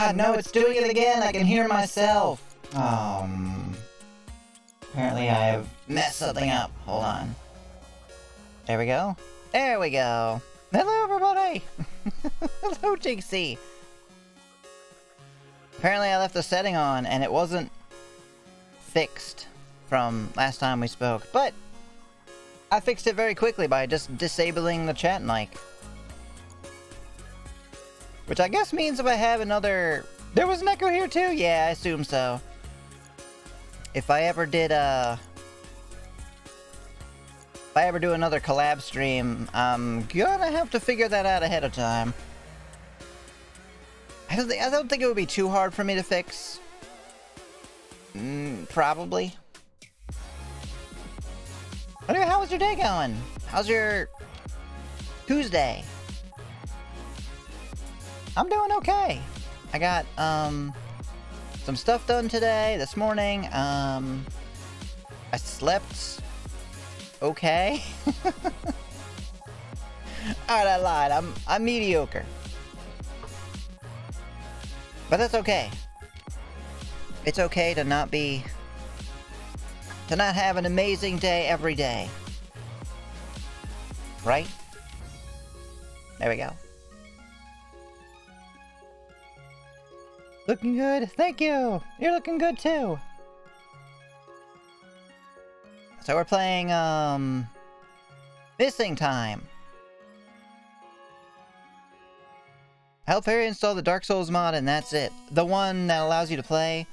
god, no, it's doing it again! I can hear myself! Apparently I have messed something up. Hold on. There we go. There we go. Hello, everybody! Hello, JC! Apparently I left the setting on, and it wasn't fixed from last time we spoke, but I fixed it very quickly by just disabling the chat mic. Which I guess means if I have another... There was an echo here too? Yeah, I assume so. If I ever did, if I ever do another collab stream, I'm gonna have to figure that out ahead of time. I don't think it would be too hard for me to fix. Probably. Anyway, how was your day going? How's your Tuesday? I'm doing okay. I got, some stuff done today, this morning. I slept okay. Alright, I lied. I'm mediocre. But that's okay. It's okay to not have an amazing day every day. Right? There we go. Looking good? Thank you! You're looking good too! So we're playing, Missing Time. Help Harry install the Dark Souls mod and that's it. The one that allows you to play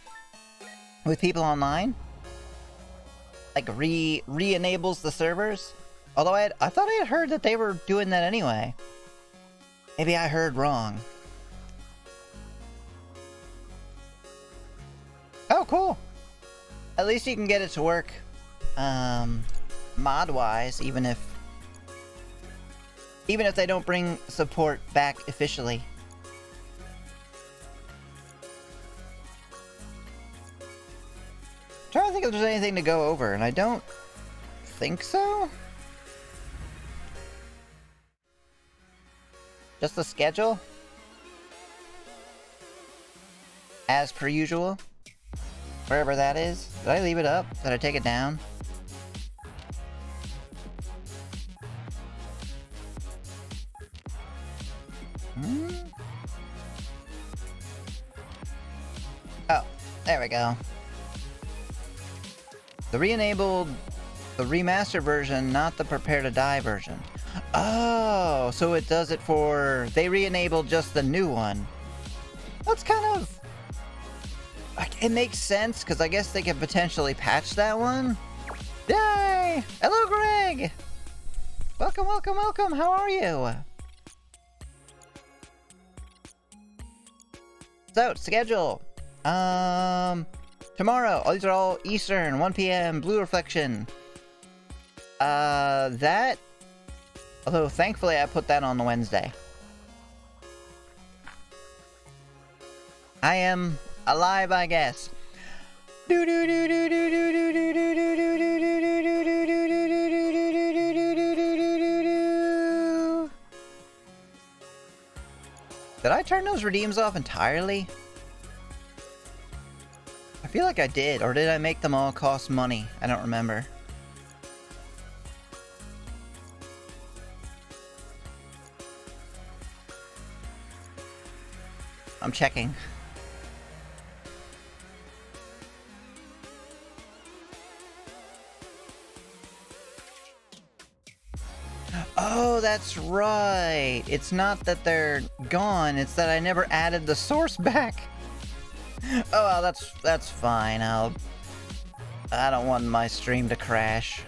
with people online. Like, re-enables the servers. Although I thought I had heard that they were doing that anyway. Maybe I heard wrong. Oh, cool. At least you can get it to work, mod-wise, even if they don't bring support back officially. I'm trying to think if there's anything to go over, and I don't think so. Just the schedule? As per usual? Wherever that is. Did I leave it up? Did I take it down? Oh, there we go. The re-enabled... The remaster version, not the prepare to die version. Oh, so it does it for... They re-enabled just the new one. That's kind of... It makes sense, because I guess they could potentially patch that one. Yay! Hello, Greg! Welcome, welcome, welcome! How are you? So, schedule. Tomorrow. Oh, these are all Eastern, 1 p.m, Blue Reflection. That... Although, thankfully, I put that on the Wednesday. I am... alive, I guess. Did I turn those redeems off entirely? I feel like I did, or did I make them all cost money? I don't remember. I'm checking. Oh, that's right. It's not that they're gone, it's that I never added the source back. Oh, well, that's fine. I don't want my stream to crash.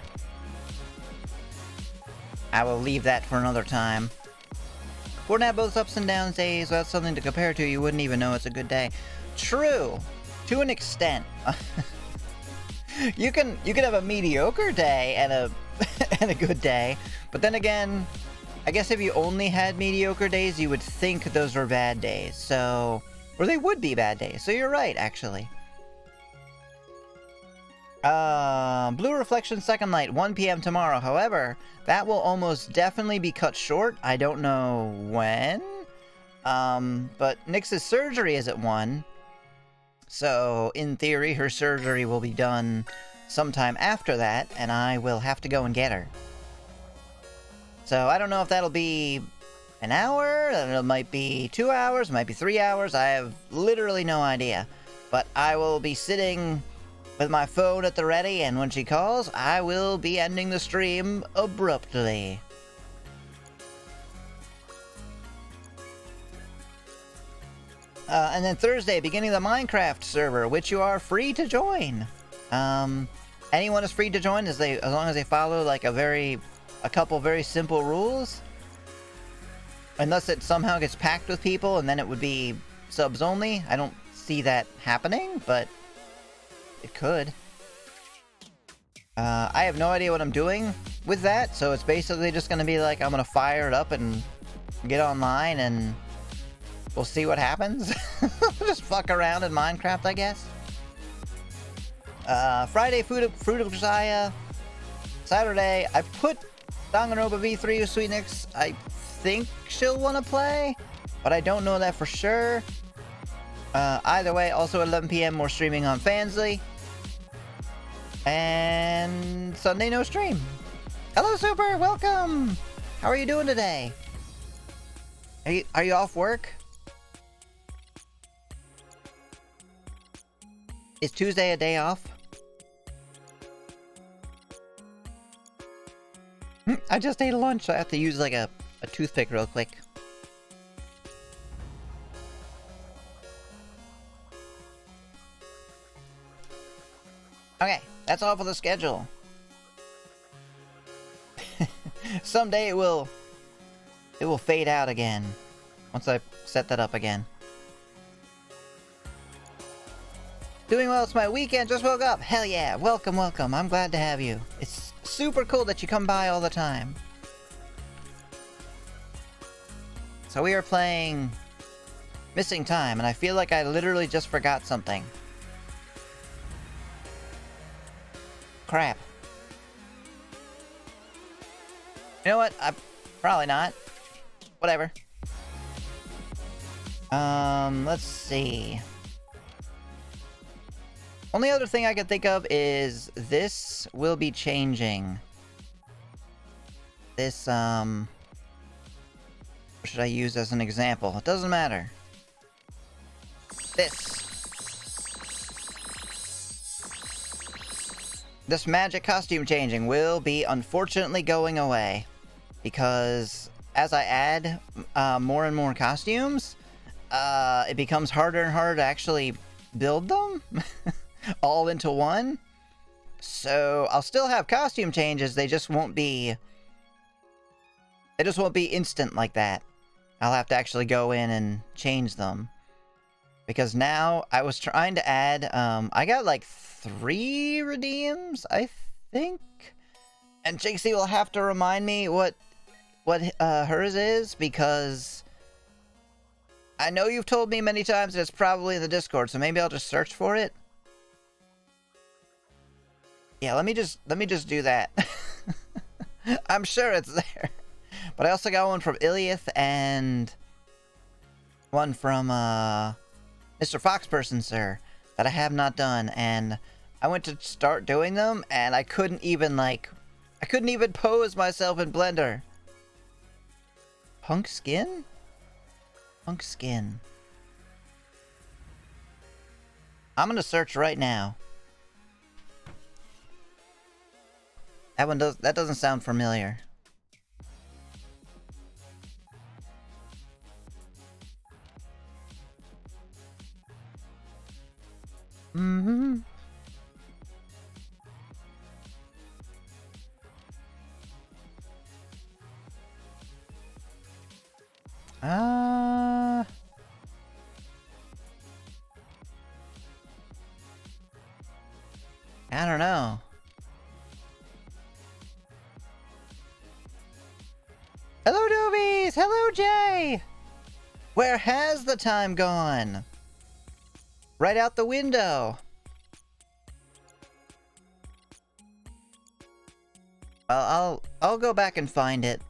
I will leave that for another time. Fortnite both ups and downs days, without something to compare to, you wouldn't even know it's a good day. True, to an extent. You can have a mediocre day and a and a good day, but then again, I guess if you only had mediocre days, you would think those were bad days. So, or they would be bad days. So you're right, actually. Blue Reflection Second Light, 1 p.m. tomorrow. However, that will almost definitely be cut short. I don't know when. But Nyx's surgery is at 1. So, in theory, her surgery will be done sometime after that, and I will have to go and get her. So, I don't know if that'll be an hour, it might be 2 hours, it might be 3 hours, I have literally no idea. But I will be sitting with my phone at the ready, and when she calls, I will be ending the stream abruptly. And then Thursday, beginning the Minecraft server, which you are free to join. Anyone is free to join as long as they follow like a couple very simple rules. Unless it somehow gets packed with people, and then it would be subs only. I don't see that happening, but it could. I have no idea what I'm doing with that, so it's basically just gonna be like I'm gonna fire it up and get online and we'll see what happens. Just fuck around in Minecraft, I guess. Friday, Fruit of Josiah. Saturday, I put Danganronpa V3 with Sweet Nyx. I think she'll want to play, but I don't know that for sure. Either way, also at 11 p.m. more streaming on Fansly. And Sunday, no stream. Hello, Super! Welcome! How are you doing today? Are you off work? Is Tuesday a day off? I just ate lunch, so I have to use like a toothpick real quick. Okay, that's all for the schedule. Someday it will fade out again once I set that up again. Doing well, it's my weekend, just woke up. Hell yeah, welcome, welcome. I'm glad to have you. It's super cool that you come by all the time. So we are playing Missing Time, and I feel like I literally just forgot something. Crap. You know what? Probably not. Whatever. Let's see. Only other thing I can think of is this will be changing. This, what should I use as an example? It doesn't matter. This magic costume changing will be unfortunately going away. Because as I add more and more costumes, it becomes harder and harder to actually build them. All into one. So I'll still have costume changes, they just won't be instant like that. I'll have to actually go in and change them. Because now I was trying to add I got like 3 redeems, I think. And Jinxie will have to remind me what hers is, because I know you've told me many times that it's probably in the Discord, so maybe I'll just search for it. Yeah, let me just do that. I'm sure it's there. But I also got one from Iliath and one from Mr. Foxperson, sir, that I have not done, and I went to start doing them and I couldn't even pose myself in Blender. Punk skin? Punk skin. I'm gonna search right now. That doesn't sound familiar. Mm-hmm. I don't know. Hello, Doobies! Hello, Jay! Where has the time gone? Right out the window. Well, I'll go back and find it.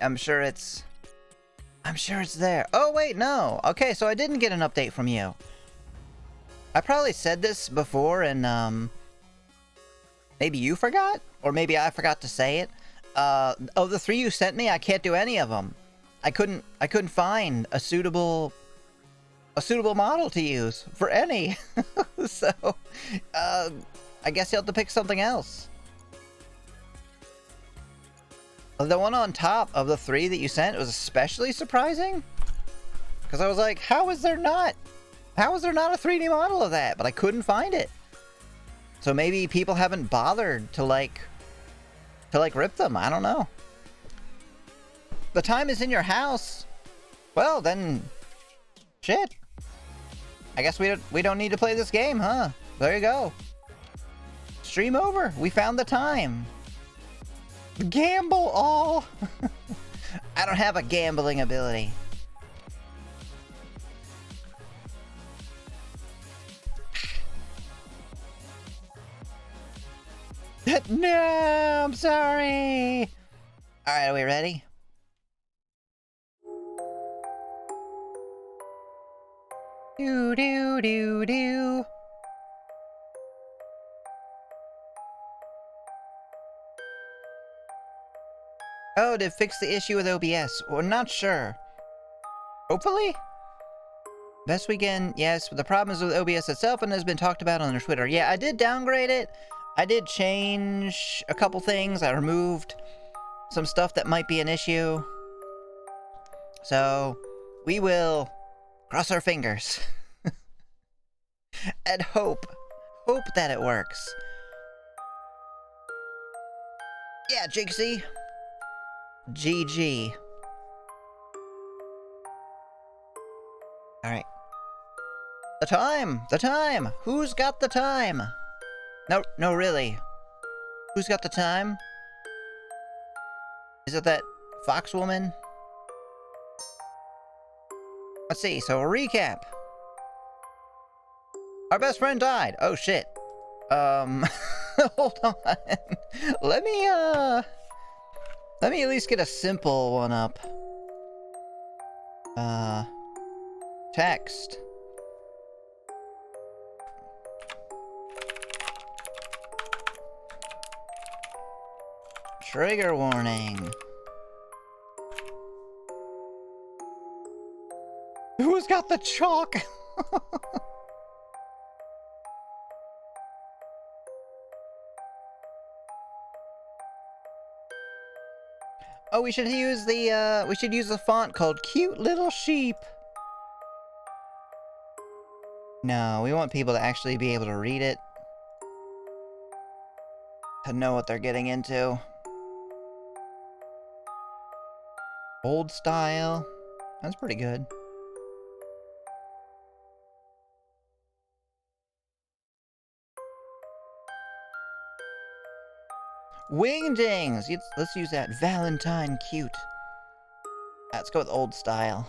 I'm sure it's... I'm sure it's there. Oh, wait, no. Okay, so I didn't get an update from you. I probably said this before and, maybe you forgot? Or maybe I forgot to say it. Of the 3 you sent me, I can't do any of them. I couldn't find a suitable model to use for any. So, I guess you'll have to pick something else. The one on top of the 3 that you sent was especially surprising. Because I was like, how is there not a 3D model of that? But I couldn't find it. So maybe people haven't bothered to like rip them. I don't know. The time is in your house. Well, then, shit. I guess we don't need to play this game, huh? There you go. Stream over. We found the time. Gamble all. I don't have a gambling ability. No, I'm sorry. All right, are we ready? Do do do do. Oh, to fix the issue with OBS. We're not sure. Hopefully? Best we can, yes, but the problem is with OBS itself and has been talked about on their Twitter. Yeah, I did downgrade it. I did change a couple things. I removed some stuff that might be an issue. So, we will cross our fingers. And hope that it works. Yeah, Jigsy. GG. Alright. The time! Who's got the time? No, really. Who's got the time? Is it that fox woman? Let's see, so a recap. Our best friend died. Oh, shit. Hold on. Let me at least get a simple one up. Text. Trigger warning. Who's got the chalk? Oh, we should use the font called Cute Little Sheep. No, we want people to actually be able to read it. To know what they're getting into. Old style. That's pretty good. Wingdings! Let's use that. Valentine cute. Let's go with old style.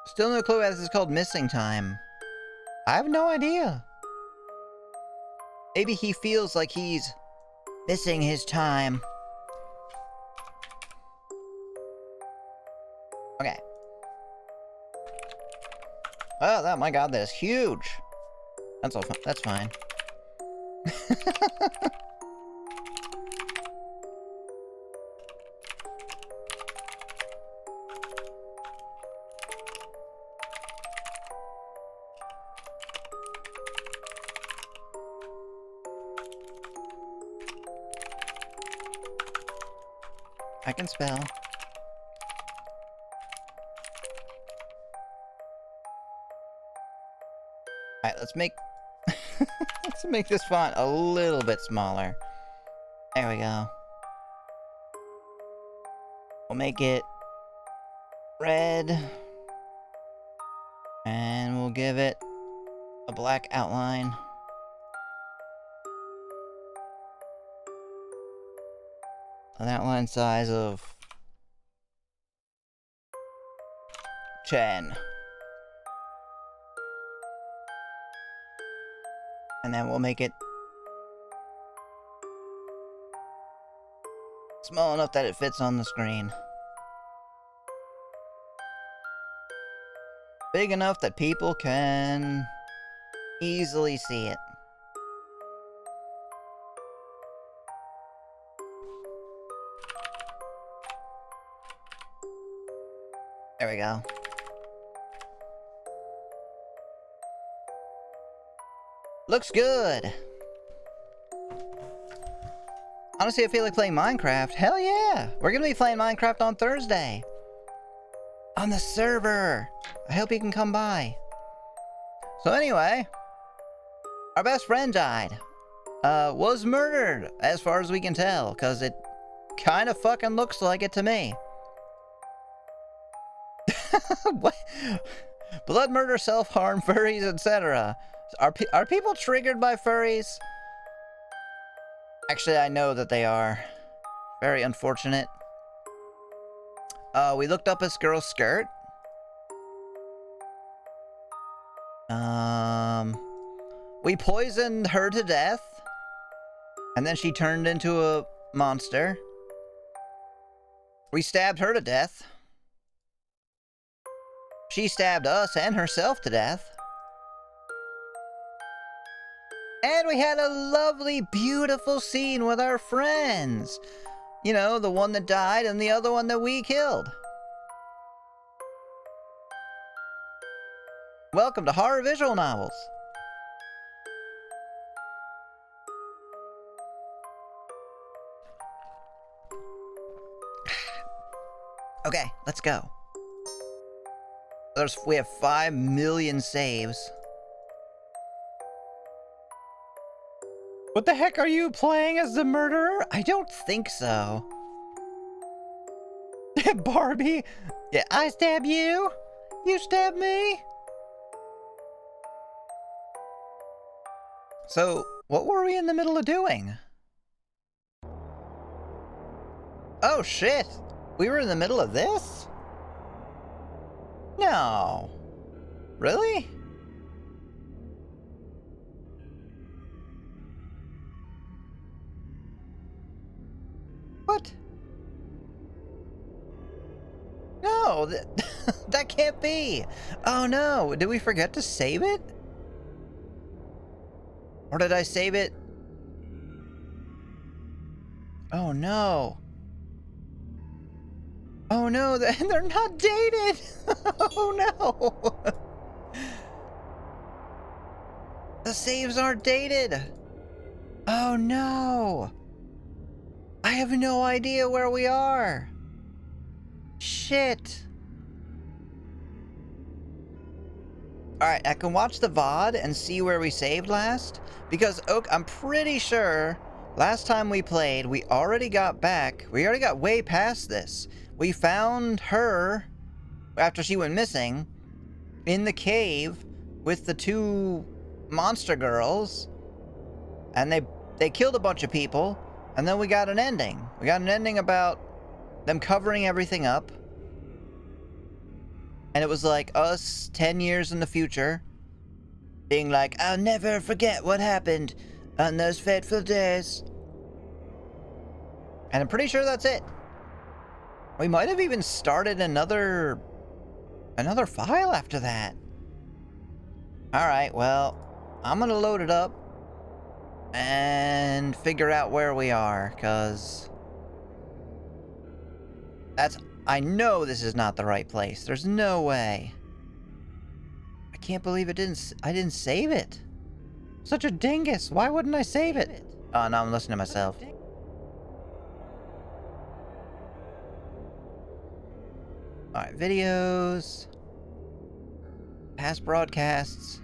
Still no clue why this is called Missing Time. I have no idea. Maybe he feels like he's missing his time. Okay. Oh, my god, that is huge. That's all. That's fine. I can spell. Alright, let's make let's make this font a little bit smaller. There we go. We'll make it red. And we'll give it a black outline. An outline size of 10. And then we'll make it Small enough that it fits on the screen. Big enough that people can easily see it. There we go. Looks good. Honestly, I feel like playing Minecraft. Hell yeah! We're gonna be playing Minecraft on Thursday. On the server. I hope you can come by. So anyway, our best friend died. Was murdered, as far as we can tell, because it kind of fucking looks like it to me. What? Blood, murder, self-harm, furries, etc. Are people triggered by furries? Actually, I know that they are. Very unfortunate. We looked up this girl's skirt. We poisoned her to death. And then she turned into a monster. We stabbed her to death. She stabbed us and herself to death. And we had a lovely, beautiful scene with our friends. You know, the one that died and the other one that we killed. Welcome to Horror Visual Novels. Okay, let's go. We have 5 million saves. What the heck, are you playing as the murderer? I don't think so. Barbie? Yeah, I stab you. You stab me. So, what were we in the middle of doing? Oh shit! We were in the middle of this? No. Really? What? No, that can't be. Oh no, did we forget to save it? Or did I save it? Oh no. Oh no, they're not dated! Oh no! The saves aren't dated! Oh no! I have no idea where we are! Shit! Alright, I can watch the VOD and see where we saved last. Because, I'm pretty sure last time we played, we already got back. We already got way past this. We found her, after she went missing, in the cave with the 2 monster girls. And they killed a bunch of people. And then we got an ending. We got an ending about them covering everything up. And it was like us 10 years in the future being like, I'll never forget what happened on those fateful days. And I'm pretty sure that's it. We might have even started another file after that. Alright, well, I'm gonna load it up and figure out where we are, because I know this is not the right place. There's no way. I can't believe I didn't save it. Such a dingus. Why wouldn't I save it? Oh, no, I'm listening to myself. Alright, videos. Past broadcasts.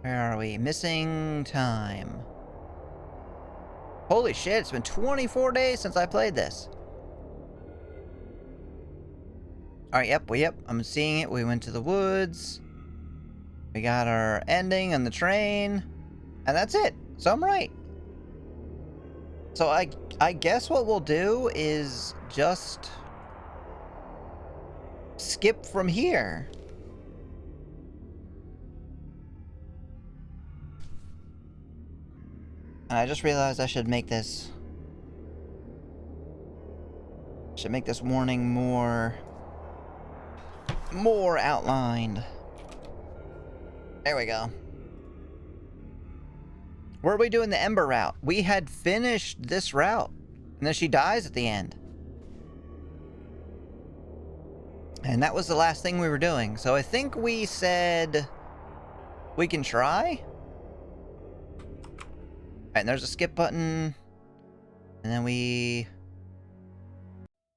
Where are we? Missing time. Holy shit, it's been 24 days since I played this. Alright, yep, I'm seeing it. We went to the woods. We got our ending on the train. And that's it. So I'm right. So I guess what we'll do is just skip from here. And I just realized I should make this... Should make this warning more outlined. There we go. Where are we doing the Ember route? We had finished this route. And then she dies at the end. And that was the last thing we were doing. So I think we said... we can try? Alright, and there's a skip button. And then we...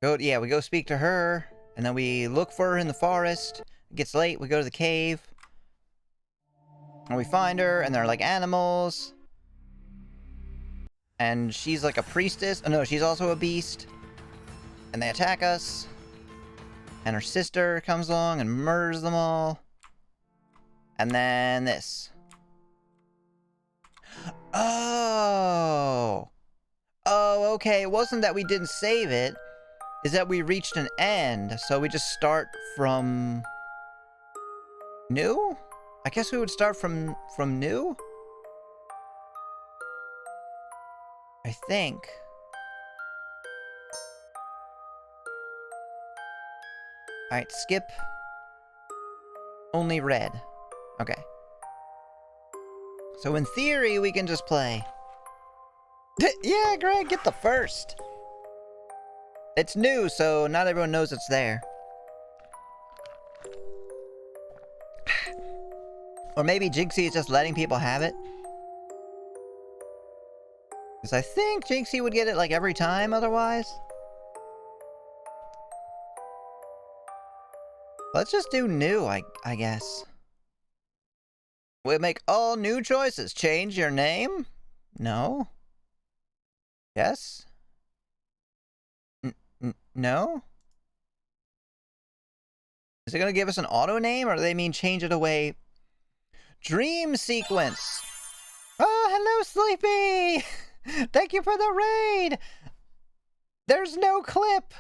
go, yeah, we go speak to her. And then we look for her in the forest. It gets late, we go to the cave. And we find her, and they're like animals. And she's like a priestess. Oh no, she's also a beast. And they attack us. And her sister comes along and murders them all. And then this. Oh! Oh, okay. It wasn't that we didn't save it. Is that we reached an end. So we just start from... new? I guess we would start from new? I think. Alright, skip. Only red. Okay. So in theory, we can just play. Yeah, Greg, get the first. It's new, so not everyone knows it's there. Or maybe Jinxie is just letting people have it. Because I think Jinxie would get it like every time otherwise. Let's just do new, I guess. We'll make all new choices. Change your name? No? Yes? No? Is it going to give us an auto name, or do they mean change it away? Dream sequence! Oh, hello, Sleepy! Thank you for the raid! There's no clip!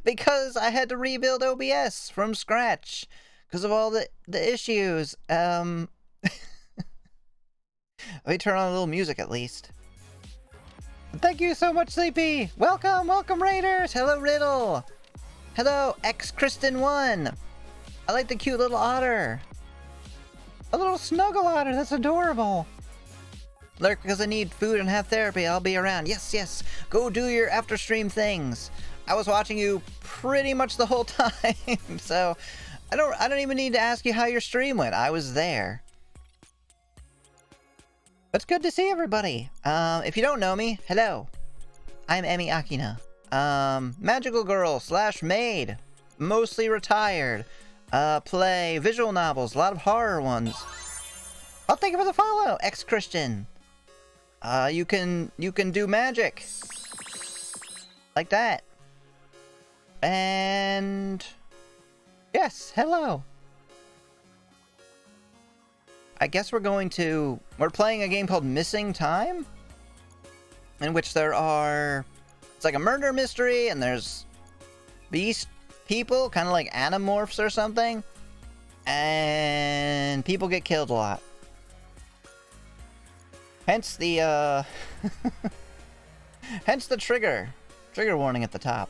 Because I had to rebuild OBS from scratch. Because of all the issues. Let me turn on a little music at least. Thank you so much, Sleepy! Welcome, welcome, Raiders! Hello, Riddle! Hello, Kristen1! I like the cute little otter. A little snuggle otter, that's adorable. Lurk because I need food and have therapy, I'll be around. Yes, yes, go do your after stream things. I was watching you pretty much the whole time, so I don't even need to ask you how your stream went. I was there. It's good to see everybody. If you don't know me, hello. I'm Emi Akina. Magical girl / maid. Mostly retired. Play visual novels, a lot of horror ones. Oh, thank you for the follow, Christian. You can do magic. Like that. And... yes, hello. I guess we're playing a game called Missing Time? In which there are... it's like a murder mystery, and there's beast people, kind of like animorphs or something. And people get killed a lot. Hence the, hence the trigger warning at the top.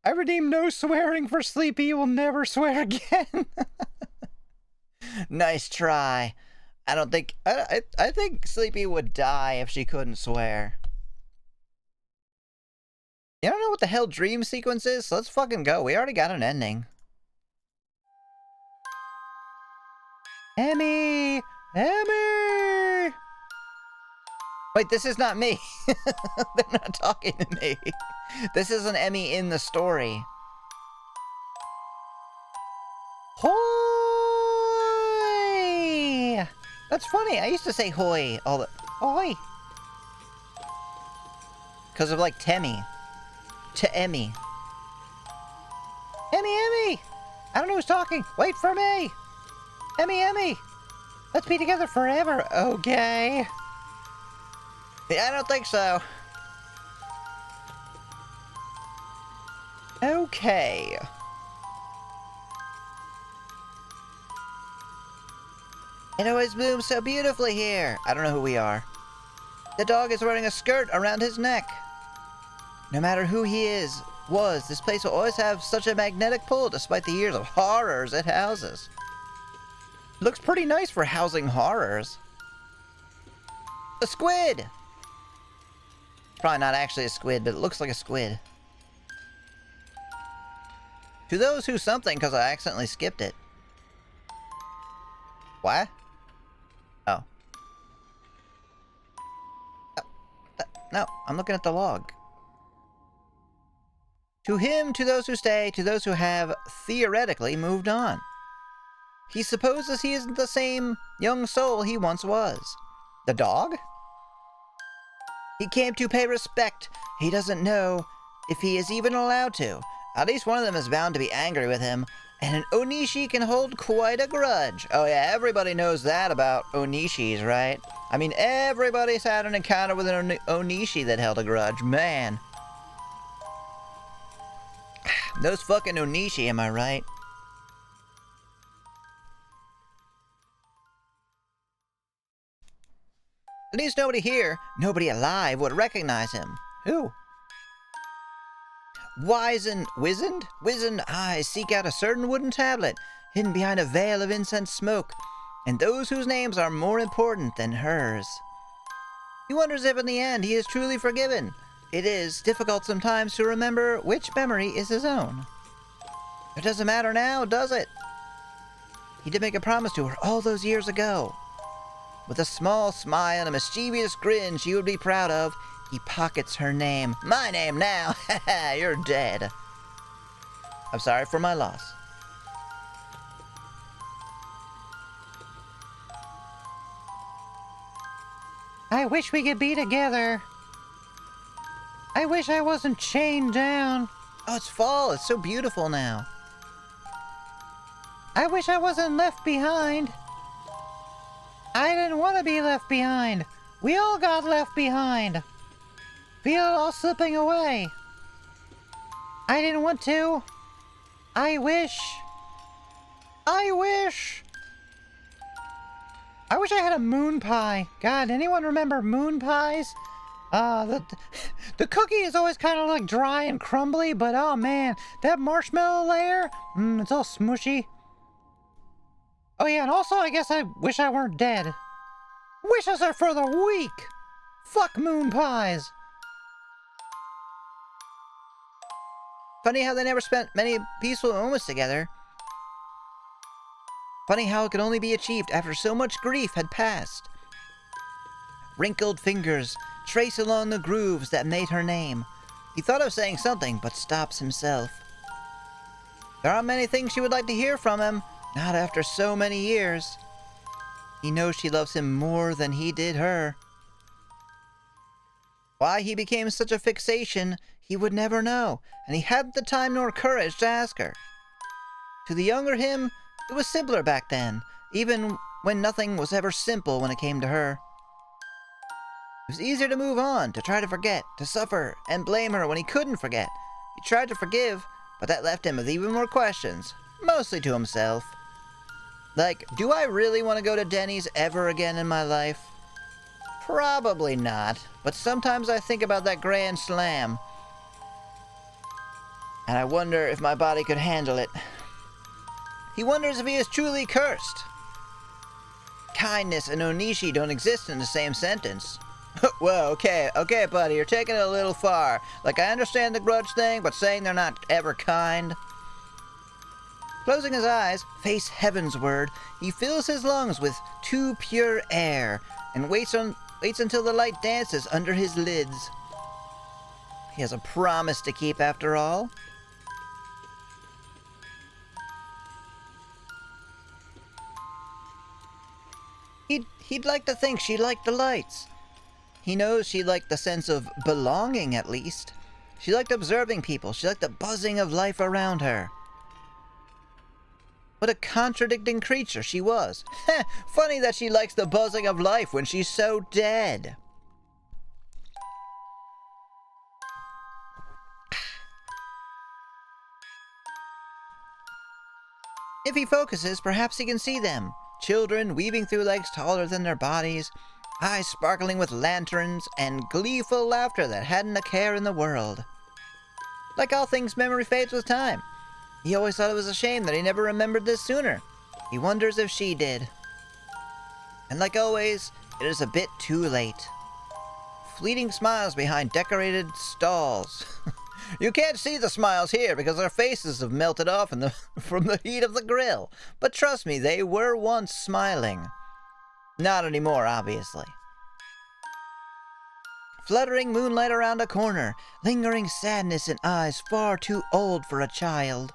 I redeem no swearing for Sleepy. You will never swear again. Nice try. I think Sleepy would die if she couldn't swear. You don't know what the hell dream sequence is? So let's fucking go. We already got an ending. Emmy! Emmy! Wait, this is not me. They're not talking to me. This is an Emmy in the story. Hoy! That's funny. I used to say hoy all the... hoy! Because of like Temmy. To Emmy. Emmy, Emmy! I don't know who's talking. Wait for me! Emmy, Emmy! Let's be together forever, okay? Yeah, I don't think so. Okay. It always blooms so beautifully here. I don't know who we are. The dog is wearing a skirt around his neck. No matter who he was, this place will always have such a magnetic pull despite the years of horrors it houses. Looks pretty nice for housing horrors. A squid! It's probably not actually a squid, but it looks like a squid. To those who something, because I accidentally skipped it. What? Oh. No, I'm looking at the log. To him, to those who stay, to those who have theoretically moved on. He supposes he isn't the same young soul he once was. The dog? He came to pay respect. He doesn't know if he is even allowed to. At least one of them is bound to be angry with him, and an Onishi can hold quite a grudge. Oh yeah, everybody knows that about Onishis, right? I mean, everybody's had an encounter with an Onishi that held a grudge. Man. Those fucking Onishi, am I right? At least nobody here, nobody alive, would recognize him. Who? Wizened eyes seek out a certain wooden tablet, hidden behind a veil of incense smoke, and those whose names are more important than hers. He wonders if in the end he is truly forgiven. It is difficult sometimes to remember which memory is his own. It doesn't matter now, does it? He did make a promise to her all those years ago. With a small smile and a mischievous grin she would be proud of, he pockets her name. My name now! Haha, you're dead. I'm sorry for my loss. I wish we could be together. I wish I wasn't chained down. Oh, it's fall. It's so beautiful now. I wish I wasn't left behind. I didn't want to be left behind. We all got left behind. Feel it all slipping away. I didn't want to. I wish. I wish I had a moon pie. God, anyone remember moon pies? The cookie is always kind of like dry and crumbly, but oh man, that marshmallow layer, it's all smushy. Oh yeah, and also I guess I wish I weren't dead. Wishes are for the weak. Fuck moon pies. Funny how they never spent many peaceful moments together. Funny how it could only be achieved after so much grief had passed. Wrinkled fingers trace along the grooves that made her name. He thought of saying something, but stops himself. There aren't many things she would like to hear from him, not after so many years. He knows she loves him more than he did her. Why he became such a fixation, he would never know, and he hadn't the time nor courage to ask her. To the younger him, it was simpler back then, even when nothing was ever simple when it came to her. It was easier to move on, to try to forget, to suffer, and blame her when he couldn't forget. He tried to forgive, but that left him with even more questions, mostly to himself. Like, do I really want to go to Denny's ever again in my life? Probably not, but sometimes I think about that Grand Slam, and I wonder if my body could handle it. He wonders if he is truly cursed. Kindness and Onishi don't exist in the same sentence. Whoa, okay, buddy, you're taking it a little far. Like, I understand the grudge thing, but saying they're not ever kind. Closing his eyes, face heavensward, he fills his lungs with too pure air and waits until the light dances under his lids. He has a promise to keep after all. He'd like to think she liked the lights. He knows she liked the sense of belonging, at least. She liked observing people. She liked the buzzing of life around her. What a contradicting creature she was. Funny that she likes the buzzing of life when she's so dead. If he focuses, perhaps he can see them. Children weaving through legs taller than their bodies, eyes sparkling with lanterns, and gleeful laughter that hadn't a care in the world. Like all things, memory fades with time. He always thought it was a shame that he never remembered this sooner. He wonders if she did. And like always, it is a bit too late. Fleeting smiles behind decorated stalls. You can't see the smiles here because their faces have melted off from the heat of the grill. But trust me, they were once smiling. Not anymore, obviously. Fluttering moonlight around a corner, lingering sadness in eyes far too old for a child.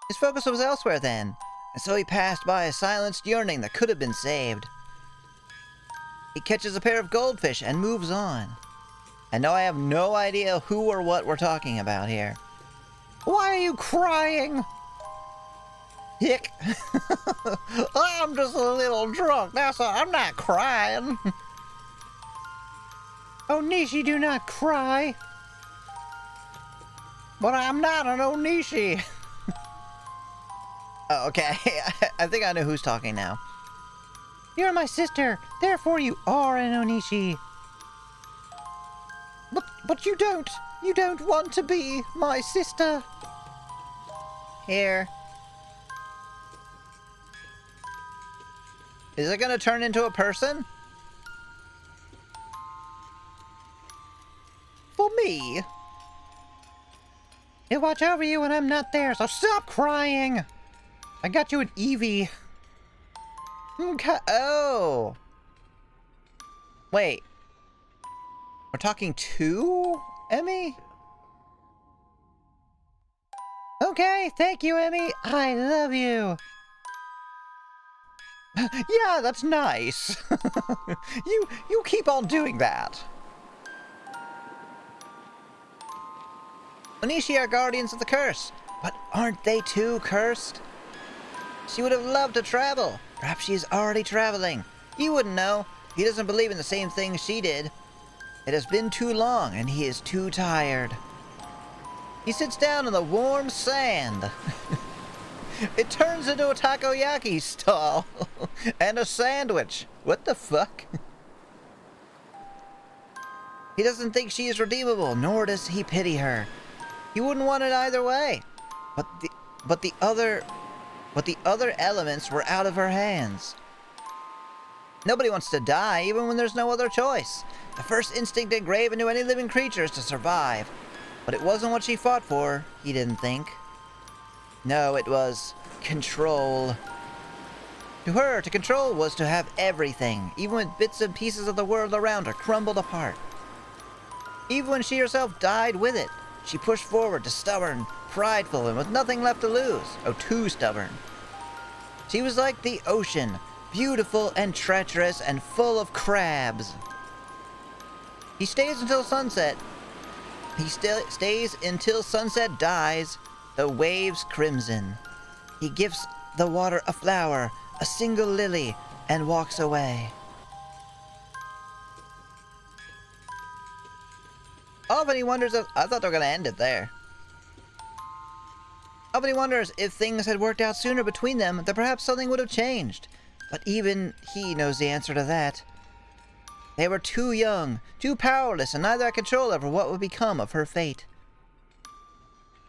His focus was elsewhere then, and so he passed by a silenced yearning that could have been saved. He catches a pair of goldfish and moves on. And now I have no idea who or what we're talking about here. Why are you crying? Hick. I'm just a little drunk, that's all. I'm not crying. Onishi, do not cry. But I'm not an Onishi. Oh, okay, I think I know who's talking now. You're my sister, therefore you are an Onishi. But you don't want to be my sister. Here. Is it gonna turn into a person? For me? He'll watch over you when I'm not there, so stop crying! I got you an Eevee. Okay. Oh! Wait. We're talking to Emmy? Okay, thank you, Emmy. I love you. Yeah, that's nice. You keep on doing that. Onishi are guardians of the curse, but aren't they too cursed? She would have loved to travel. Perhaps she is already traveling. He wouldn't know. He doesn't believe in the same things she did. It has been too long, and he is too tired. He sits down on the warm sand. It turns into a takoyaki stall. And a sandwich. What the fuck? He doesn't think she is redeemable, nor does he pity her. He wouldn't want it either way. But the other elements were out of her hands. Nobody wants to die, even when there's no other choice. The first instinct engraven into any living creature is to survive. But it wasn't what she fought for, he didn't think. No, it was control. To her, to control was to have everything, even when bits and pieces of the world around her crumbled apart. Even when she herself died with it, she pushed forward to stubborn, prideful, and with nothing left to lose. Oh, too stubborn. She was like the ocean, beautiful and treacherous and full of crabs. He stays until sunset. He stays until sunset dies, the waves crimson. He gives the water a flower, a single lily, and walks away. Often he wonders if... I thought they were going to end it there. Often he wonders if things had worked out sooner between them, that perhaps something would have changed. But even he knows the answer to that. They were too young, too powerless, and neither had control over what would become of her fate.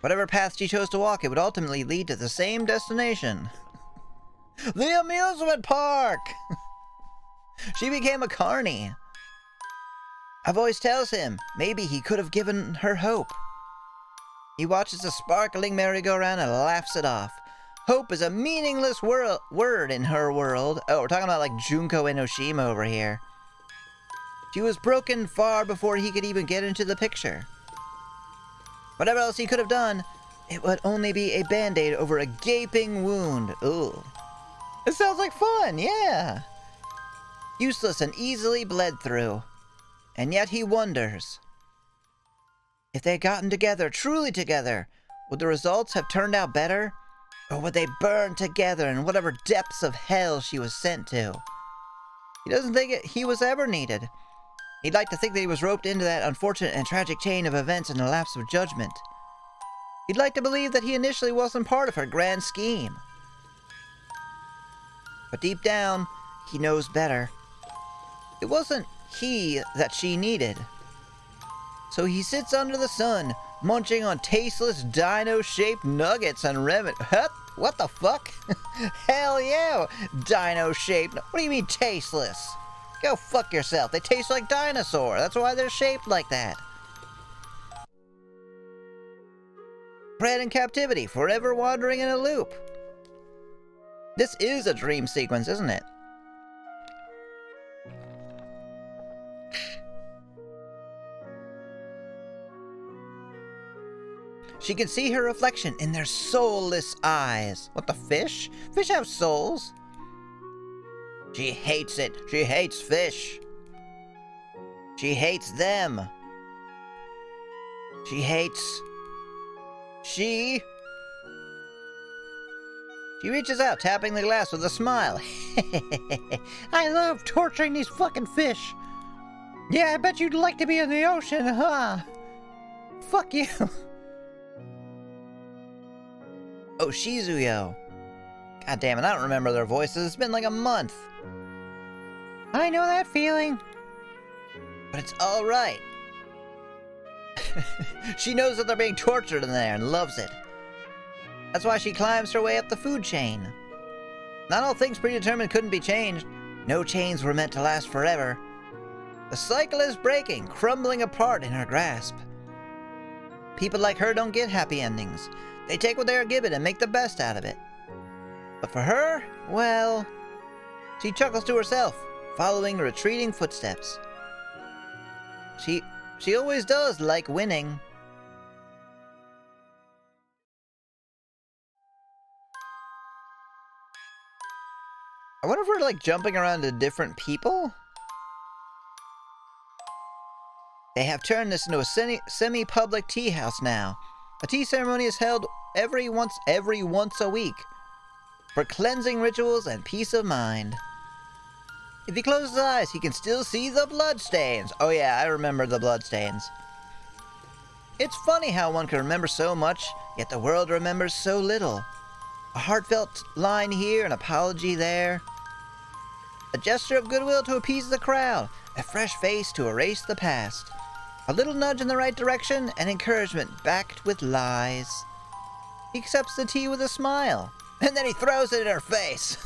Whatever path she chose to walk, it would ultimately lead to the same destination. The amusement park! She became a carny. A voice tells him maybe he could have given her hope. He watches the sparkling merry-go-round and laughs it off. Hope is a meaningless word in her world. Oh, we're talking about like Junko Enoshima over here. She was broken far before he could even get into the picture. Whatever else he could have done, it would only be a band-aid over a gaping wound. Ooh. It sounds like fun, yeah! Useless and easily bled through. And yet he wonders. If they had gotten together, truly together, would the results have turned out better? Or would they burn together in whatever depths of hell she was sent to? He doesn't think he was ever needed. He'd like to think that he was roped into that unfortunate and tragic chain of events in the lapse of judgment. He'd like to believe that he initially wasn't part of her grand scheme. But deep down, he knows better. It wasn't he that she needed. So he sits under the sun, munching on tasteless dino-shaped nuggets and what the fuck? Hell yeah, dino-shaped. What do you mean tasteless? Go fuck yourself. They taste like dinosaur. That's why they're shaped like that. Bred in captivity, forever wandering in a loop. This is a dream sequence, isn't it? She can see her reflection in their soulless eyes. What, the fish? Fish have souls. She hates it. She hates fish. She hates them. She hates... She reaches out, tapping the glass with a smile. I love torturing these fucking fish. Yeah, I bet you'd like to be in the ocean, huh? Fuck you. Oh, Shizuyo. God damn it, I don't remember their voices. It's been like a month. I know that feeling. But it's alright. She knows that they're being tortured in there and loves it. That's why she climbs her way up the food chain. Not all things predetermined couldn't be changed. No chains were meant to last forever. The cycle is breaking, crumbling apart in her grasp. People like her don't get happy endings. They take what they are given and make the best out of it. But for her, well... She chuckles to herself, following retreating footsteps. She always does like winning. I wonder if we're like jumping around to different people? They have turned this into a semi-public tea house now. A tea ceremony is held every once a week for cleansing rituals and peace of mind. If he closes his eyes, he can still see the bloodstains. Oh yeah, I remember the bloodstains. It's funny how one can remember so much, yet the world remembers so little. A heartfelt line here, an apology there. A gesture of goodwill to appease the crowd, a fresh face to erase the past. A little nudge in the right direction, and encouragement backed with lies. He accepts the tea with a smile, and then he throws it in her face.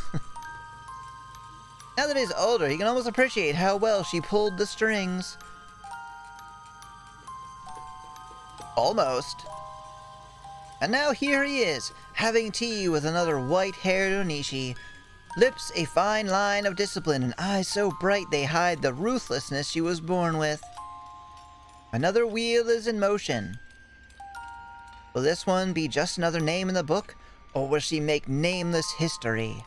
Now that he's older, he can almost appreciate how well she pulled the strings. Almost. And now here he is, having tea with another white-haired Onishi. Lips a fine line of discipline, and eyes so bright they hide the ruthlessness she was born with. Another wheel is in motion. Will this one be just another name in the book, or will she make nameless history?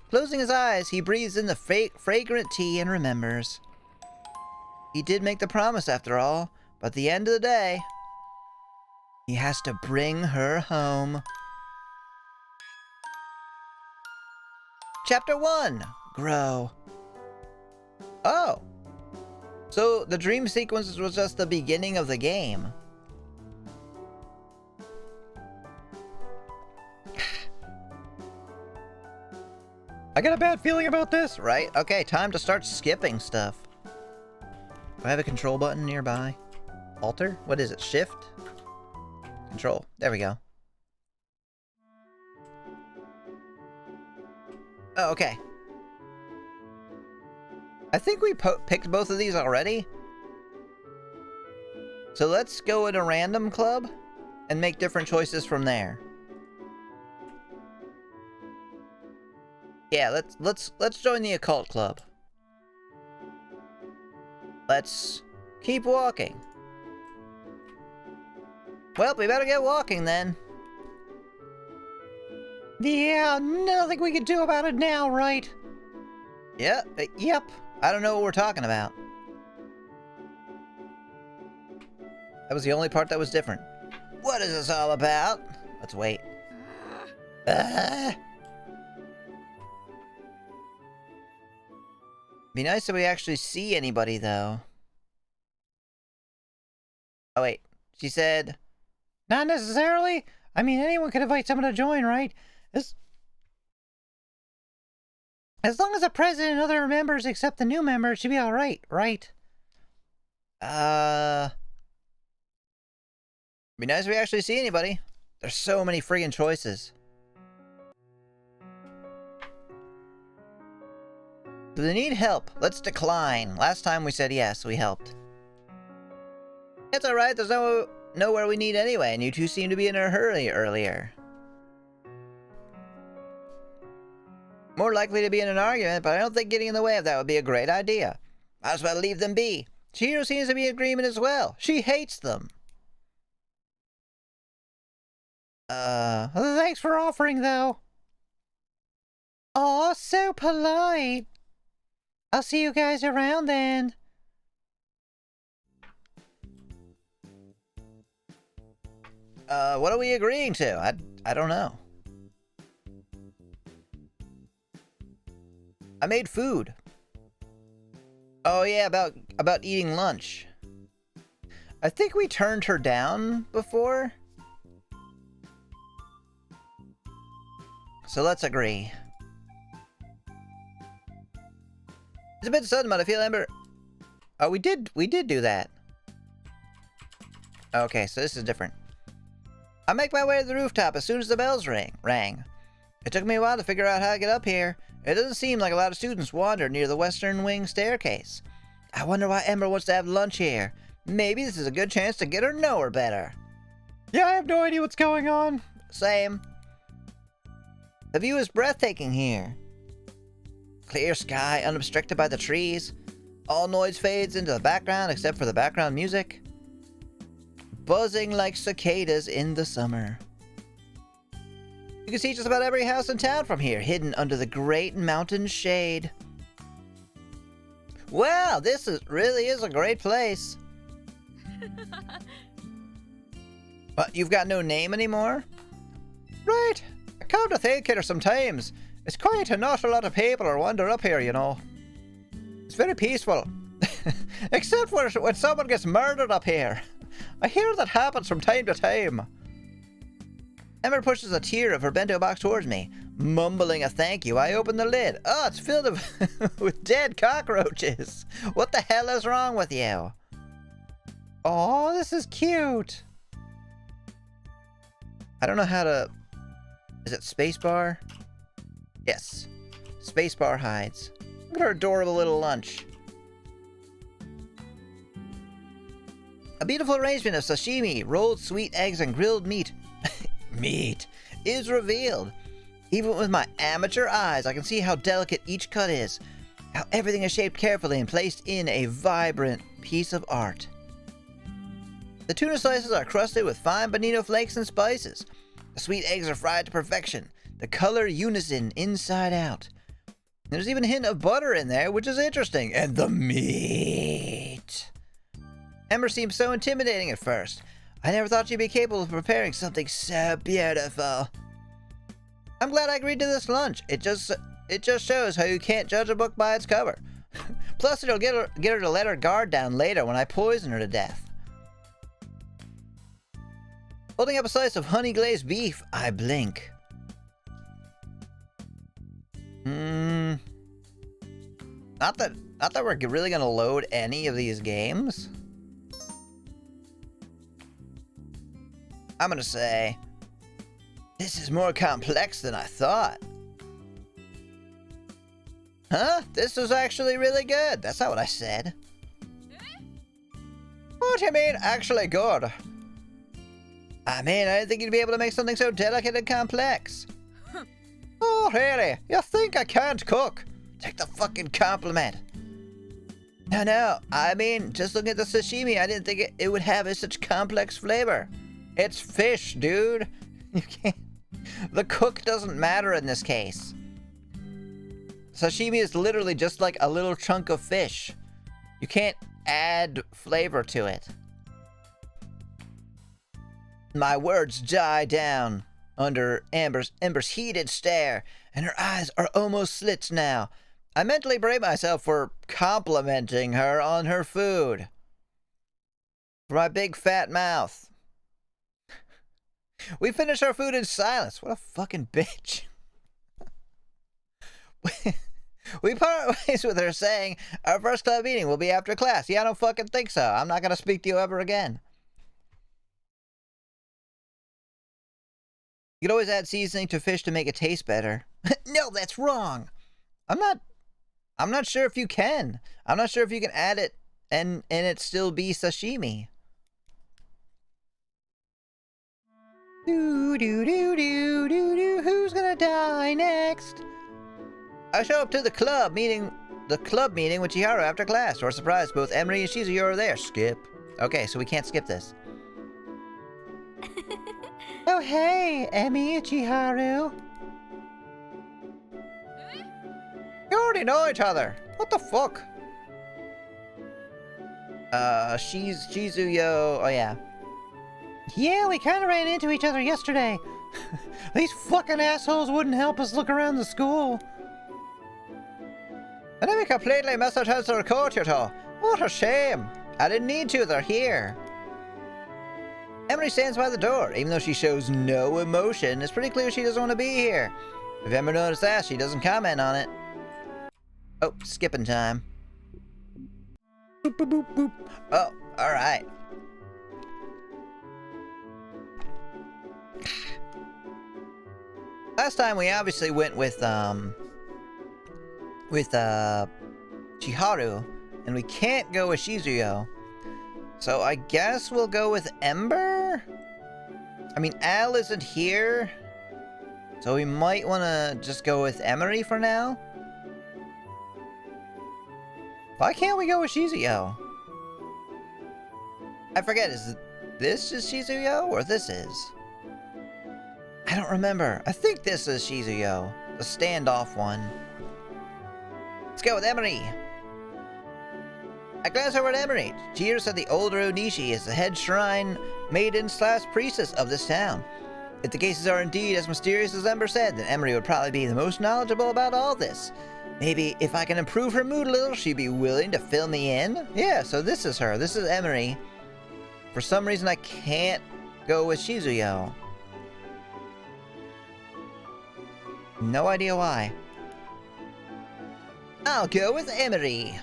Closing his eyes, he breathes in the fragrant tea and remembers. He did make the promise after all, but at the end of the day, he has to bring her home. Chapter 1, Grow. Oh. So the dream sequence was just the beginning of the game. I got a bad feeling about this, right? Okay, time to start skipping stuff. Do I have a control button nearby? Alter? What is it? Shift? Control. There we go. Oh, okay. I think we picked both of these already. So let's go in a random club and make different choices from there. Yeah, let's join the occult club. Let's keep walking. Well, we better get walking then. Yeah, nothing we can do about it now, right? Yeah, yep. I don't know what we're talking about. That was the only part that was different. What is this all about? Let's wait. Be nice if we actually see anybody, though. Oh, wait. She said, Not necessarily. I mean, anyone could invite someone to join, right? As long as the president and other members accept the new member, it should be alright, right? Be nice if we actually see anybody. There's so many friggin' choices. Do they need help? Let's decline. Last time we said yes, we helped. It's alright, there's nowhere we need anyway, and you two seem to be in a hurry earlier. More likely to be in an argument, but I don't think getting in the way of that would be a great idea. Might as well leave them be. Chihiro seems to be in agreement as well. She hates them. Thanks for offering, though. Aw, so polite. I'll see you guys around then. What are we agreeing to? I don't know. I made food. Oh yeah, about eating lunch. I think we turned her down before. So let's agree. It's a bit sudden, but I feel Ember... Oh, we did do that. Okay, so this is different. I make my way to the rooftop as soon as the bells rang. It took me a while to figure out how to get up here. It doesn't seem like a lot of students wander near the western wing staircase. I wonder why Ember wants to have lunch here. Maybe this is a good chance to get her know her better. Yeah, I have no idea what's going on. Same. The view is breathtaking here. Clear sky, unobstructed by the trees. All noise fades into the background except for the background music. Buzzing like cicadas in the summer. You can see just about every house in town from here, hidden under the great mountain shade. Wow, this really is a great place. But you've got no name anymore? Right. I come to think it sometimes. It's quiet and not a lot of people wander up here, you know. It's very peaceful. Except when someone gets murdered up here. I hear that happens from time to time. Ember pushes a tier of her bento box towards me. Mumbling a thank you, I open the lid. Oh, it's filled with dead cockroaches. What the hell is wrong with you? Oh, this is cute. I don't know how to... Is it spacebar? Yes. Spacebar hides. Look at her adorable little lunch. A beautiful arrangement of sashimi, rolled sweet eggs, and grilled meat. Meat is revealed. Even with my amateur eyes, I can see how delicate each cut is. How everything is shaped carefully and placed in a vibrant piece of art. The tuna slices are crusted with fine bonito flakes and spices. The sweet eggs are fried to perfection. The color unison inside out. There's even a hint of butter in there, which is interesting. And the meat. Ember seemed so intimidating at first. I never thought she'd be capable of preparing something so beautiful. I'm glad I agreed to this lunch. It just shows how you can't judge a book by its cover. Plus, it'll get her to let her guard down later when I poison her to death. Holding up a slice of honey glazed beef, I blink. Not that we're really gonna load any of these games. I'm gonna say, this is more complex than I thought. Huh? This was actually really good. That's not what I said. What do you mean, actually good? I mean, I didn't think you'd be able to make something so delicate and complex. Oh, really? You think I can't cook? Take the fucking compliment. No, I mean, just looking at the sashimi, I didn't think it would have such complex flavor. It's fish, dude. You can't... The cook doesn't matter in this case. Sashimi is literally just like a little chunk of fish. You can't add flavor to it. My words die down under Ember's heated stare, and her eyes are almost slits now. I mentally berate myself for complimenting her on her food. For my big fat mouth. We finished our food in silence. What a fucking bitch. We part ways with her saying, our first club meeting will be after class. Yeah, I don't fucking think so. I'm not gonna speak to you ever again. You can always add seasoning to fish to make it taste better. No, that's wrong. I'm not sure if you can. I'm not sure if you can add it and it still be sashimi. Do do do do do do. Who's gonna die next? I show up to the club meeting with Chiharu after class. To our surprise, both Emery and Shizuyo are there. Skip. Okay, so we can't skip this. Oh hey, Emmy and Chiharu. You already know each other. What the fuck? Shizuyo. Oh yeah. Yeah, we kind of ran into each other yesterday. These fucking assholes wouldn't help us look around the school. And then we completely missed our chance to record you two. What a shame. I didn't need to, they're here. Emery stands by the door. Even though she shows no emotion, it's pretty clear she doesn't want to be here. If you've ever noticed that, she doesn't comment on it. Oh, skipping time. Boop, boop, boop, boop. Oh, alright. Last time we obviously went with Chiharu, and we can't go with Shizuyo. So I guess we'll go with Ember? I mean, Al isn't here, so we might want to just go with Emery for now. Why can't we go with Shizuyo? I forget, is this is Shizuyo, or this is? I don't remember. I think this is Shizuyo, the standoff one. Let's go with Emery. I glanced over at Emery. Chihiru said the older Onishi is the head shrine maiden/priestess of this town. If the cases are indeed as mysterious as Ember said, then Emery would probably be the most knowledgeable about all this. Maybe if I can improve her mood a little, she'd be willing to fill me in? Yeah, so this is her. This is Emery. For some reason, I can't go with Shizuyo. No idea why. I'll go with Emery.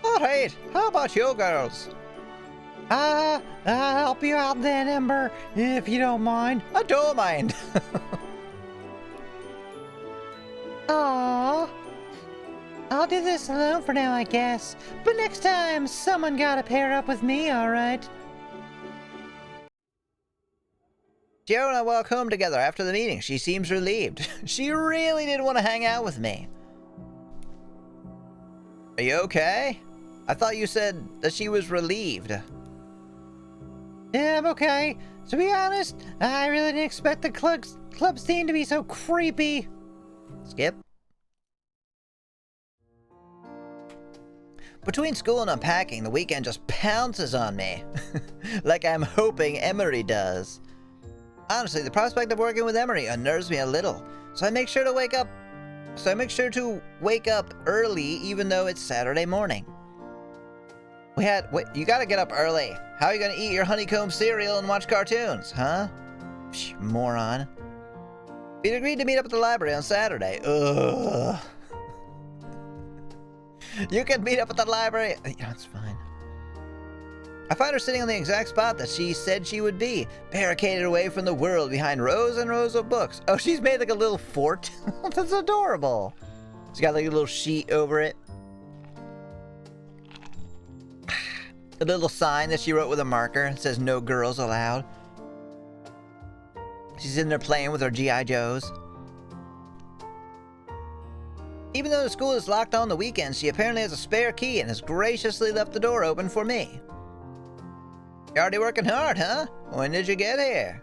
Alright, how about you girls? I'll help you out then, Ember, if you don't mind. I don't mind. Aww. I'll do this alone for now, I guess. But next time, someone gotta pair up with me, alright? Chiharu and I walk home together after the meeting. She seems relieved. She really did want to hang out with me. Are you okay? I thought you said that she was relieved. Yeah, I'm okay. To be honest, I really didn't expect the club's theme to be so creepy. Skip. Between school and unpacking, the weekend just pounces on me. Like I'm hoping Emery does. Honestly, the prospect of working with Emery unnerves me a little, so I make sure to wake up early even though it's Saturday morning. Wait, you gotta get up early. How are you gonna eat your honeycomb cereal and watch cartoons, huh? Psh, moron. We'd agreed to meet up at the library on Saturday. Ugh. You can meet up at the library. Yeah, it's fine. I find her sitting on the exact spot that she said she would be, barricaded away from the world behind rows and rows of books. Oh, she's made like a little fort. That's adorable. She's got like a little sheet over it. A little sign that she wrote with a marker. It says, "No girls allowed." She's in there playing with her G.I. Joes. Even though the school is locked on the weekends, she apparently has a spare key and has graciously left the door open for me. You're already working hard, huh? When did you get here?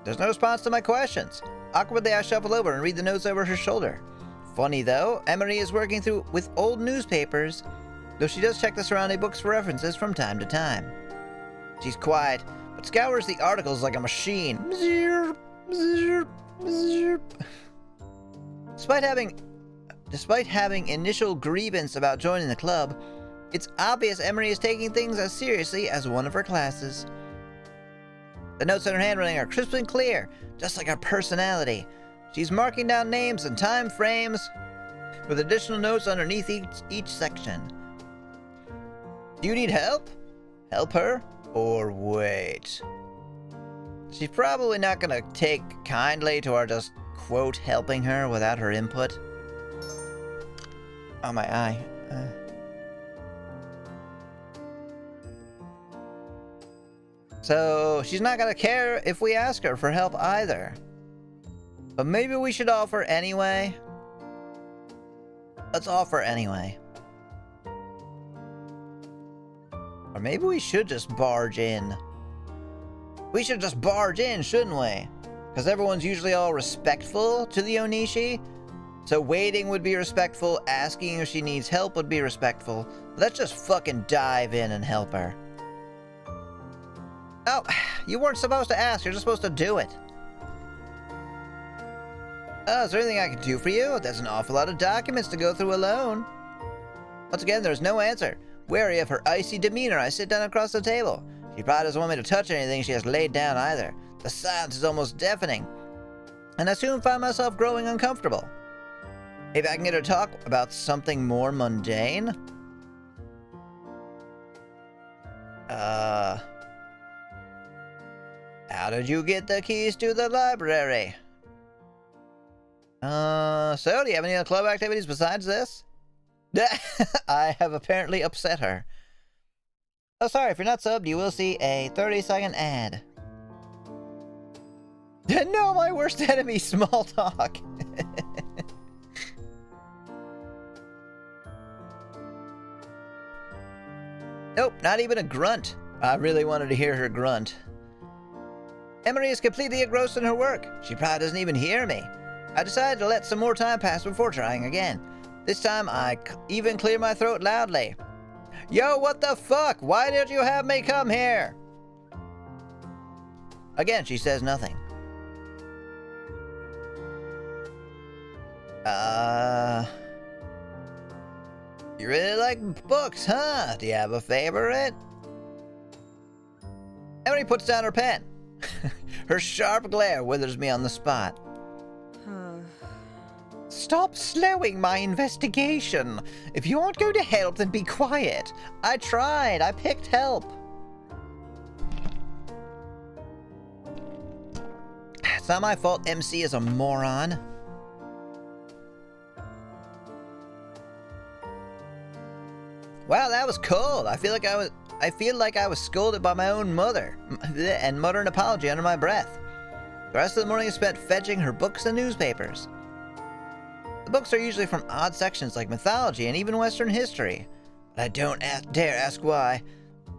There's no response to my questions. Awkwardly, I shuffle over and read the notes over her shoulder. Funny though, Emery is working with old newspapers, though she does check the surrounding books for references from time to time. She's quiet, but scours the articles like a machine. Despite having initial grievance about joining the club, it's obvious Emery is taking things as seriously as one of her classes. The notes in her handwriting are crisp and clear, just like her personality. She's marking down names and time frames with additional notes underneath each section. Do you need help? Help her? Or wait? She's probably not gonna take kindly to our just, quote, helping her without her input. Oh, my eye. So, she's not gonna care if we ask her for help either. But maybe we should offer anyway. Let's offer anyway. Or maybe we should just barge in. We should just barge in, shouldn't we? Because everyone's usually all respectful to the Onishi. So waiting would be respectful, asking if she needs help would be respectful. Let's just fucking dive in and help her. Oh, you weren't supposed to ask, you're just supposed to do it. Oh, is there anything I can do for you? There's an awful lot of documents to go through alone. Once again, there's no answer. Wary of her icy demeanor, I sit down across the table. She probably doesn't want me to touch anything she has laid down either. The silence is almost deafening, and I soon find myself growing uncomfortable. Maybe I can get her to talk about something more mundane? How did you get the keys to the library? So do you have any other club activities besides this? I have apparently upset her. Oh, sorry, if you're not subbed, you will see a 30-second ad. No, my worst enemy, small talk. Nope, not even a grunt. I really wanted to hear her grunt. Emery is completely engrossed in her work. She probably doesn't even hear me. I decided to let some more time pass before trying again. This time, I even clear my throat loudly. Yo, what the fuck? Why did you have me come here? Again, she says nothing. You really like books, huh? Do you have a favorite? Emily puts down her pen. Her sharp glare withers me on the spot. Stop slowing my investigation. If you aren't going to help, then be quiet. I tried. I picked help. It's not my fault MC is a moron. Wow, that was cold. I feel like I was scolded by my own mother and mutter an apology under my breath. The rest of the morning is spent fetching her books and newspapers. The books are usually from odd sections like mythology and even Western history, but I don't dare ask why.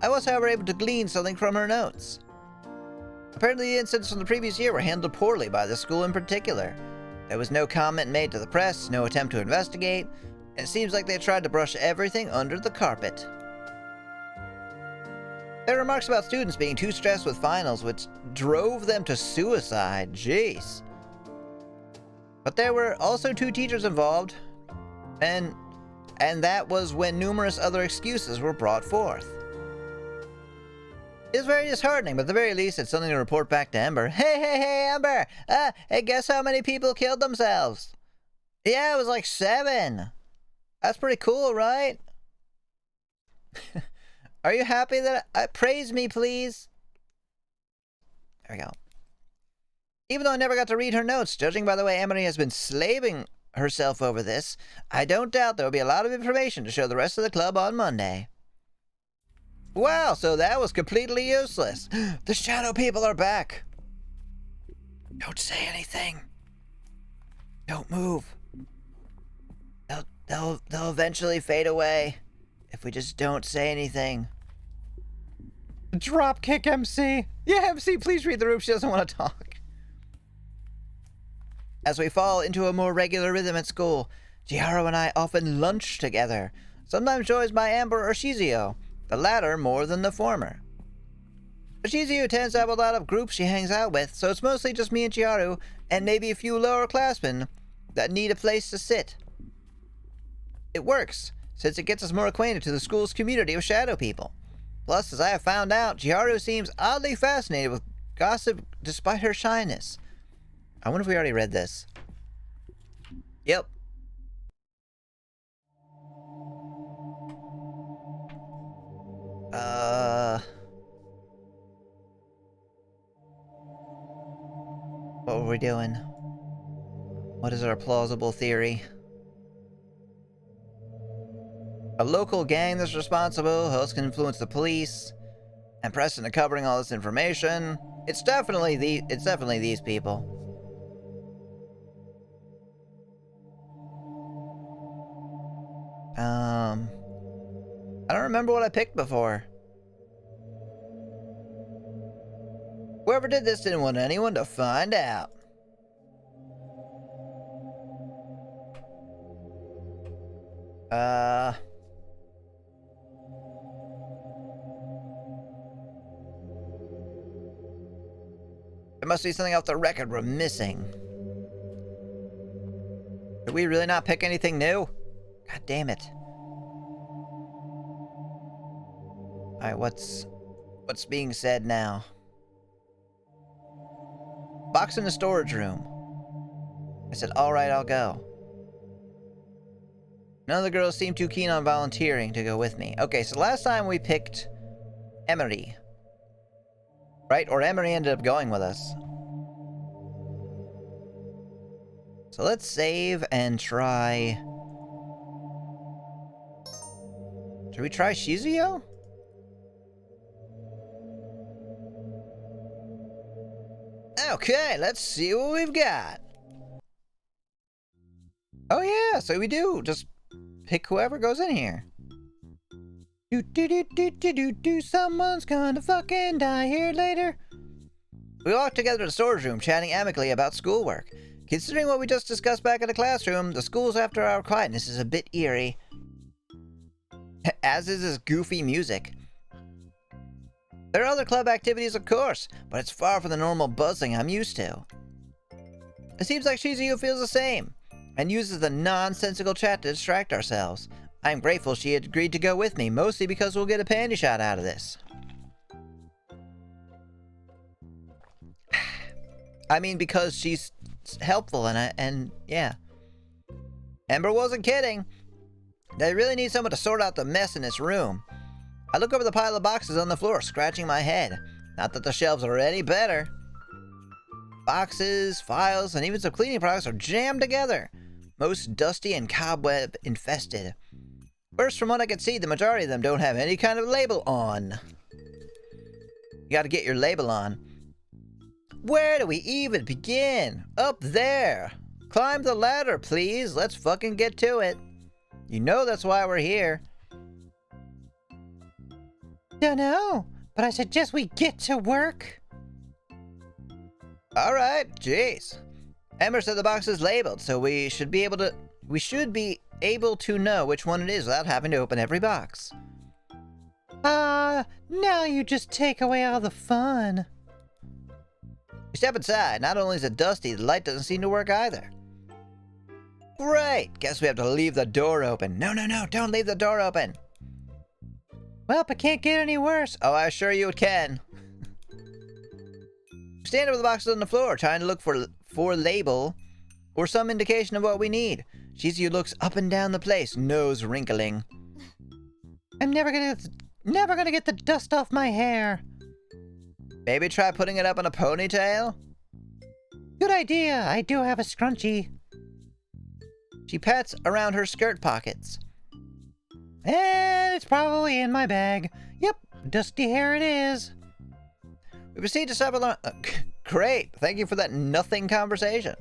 I was, however, able to glean something from her notes. Apparently the incidents from the previous year were handled poorly by the school in particular. There was no comment made to the press, no attempt to investigate, and it seems like they tried to brush everything under the carpet. There were remarks about students being too stressed with finals, which drove them to suicide. Jeez. But there were also 2 teachers involved, and that was when numerous other excuses were brought forth. It was very disheartening, but at the very least it's something to report back to Ember. Hey, Ember! Hey, guess how many people killed themselves? Yeah, it was like 7. That's pretty cool, right? Are you happy that praise me, please? There we go. Even though I never got to read her notes, judging by the way Emily has been slaving herself over this, I don't doubt there will be a lot of information to show the rest of the club on Monday. Wow, so that was completely useless. The shadow people are back. Don't say anything. Don't move. They'll eventually fade away if we just don't say anything. Dropkick MC. Yeah, MC, please read the room. She doesn't want to talk. As we fall into a more regular rhythm at school, Chihiro and I often lunch together, sometimes joined by Amber or Shizio, the latter more than the former. Shizio tends to have a lot of groups she hangs out with, so it's mostly just me and Chihiro, and maybe a few lower classmen that need a place to sit. It works, since it gets us more acquainted to the school's community of shadow people. Plus, as I have found out, Chihiro seems oddly fascinated with gossip despite her shyness. I wonder if we already read this. Yep. What were we doing? What is our plausible theory? A local gang that's responsible. Hosts can influence the police and press into covering all this information. It's definitely these people. I don't remember what I picked before. Whoever did this didn't want anyone to find out. There must be something off the record we're missing. Did we really not pick anything new? God damn it. Alright, what's being said now? Box in the storage room. I said, alright, I'll go. None of the girls seem too keen on volunteering to go with me. Okay, so last time we picked Emery. Right? Or Emery ended up going with us. So let's save and try... Should we try Shizuyo? Okay, let's see what we've got. Oh yeah, so we do. Just pick whoever goes in here. Someone's gonna fucking die here later. We walked together to the storage room, chatting amicably about schoolwork. Considering what we just discussed back in the classroom, the school's after-hour quietness is a bit eerie. As is this goofy music. There are other club activities, of course, but it's far from the normal buzzing I'm used to. It seems like Shizuyu feels the same, and uses the nonsensical chat to distract ourselves. I'm grateful she had agreed to go with me, mostly because we'll get a panty shot out of this. I mean, because she's helpful, and yeah. Ember wasn't kidding. They really need someone to sort out the mess in this room. I look over the pile of boxes on the floor, scratching my head. Not that the shelves are any better. Boxes, files, and even some cleaning products are jammed together. Most dusty and cobweb infested. First, from what I can see, the majority of them don't have any kind of label on. You gotta get your label on. Where do we even begin? Up there. Climb the ladder, please. Let's fucking get to it. You know that's why we're here. Dunno, but I suggest we get to work. Alright, jeez. Ember said the box is labeled, so we should be able to know which one it is without having to open every box. Now you just take away all the fun. We step inside. Not only is it dusty, the light doesn't seem to work either. Great! Guess we have to leave the door open. No, don't leave the door open. Well, it can't get any worse. Oh, I assure you it can. We stand over the boxes on the floor, trying to look for label or some indication of what we need. Shizuyu looks up and down the place, nose wrinkling. I'm never gonna get the dust off my hair. Maybe try putting it up in a ponytail? Good idea. I do have a scrunchie. She pats around her skirt pockets. And it's probably in my bag. Yep, dusty hair it is. We proceed to shuffle around... great, thank you for that nothing conversation.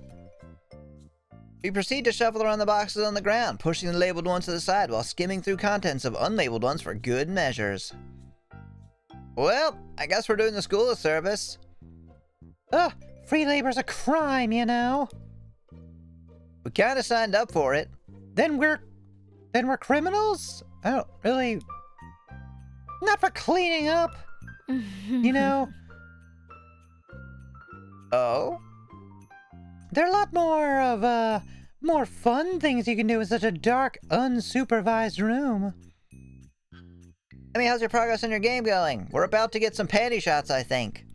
We proceed to shuffle around the boxes on the ground, pushing the labeled ones to the side while skimming through contents of unlabeled ones for good measures. Well, I guess we're doing the school a service. Ugh, free labor's a crime, you know. We kinda signed up for it. Then we're criminals? I don't really... Not for cleaning up. You know? Oh? There are a lot more of, more fun things you can do in such a dark, unsupervised room. I mean, how's your progress in your game going? We're about to get some panty shots, I think.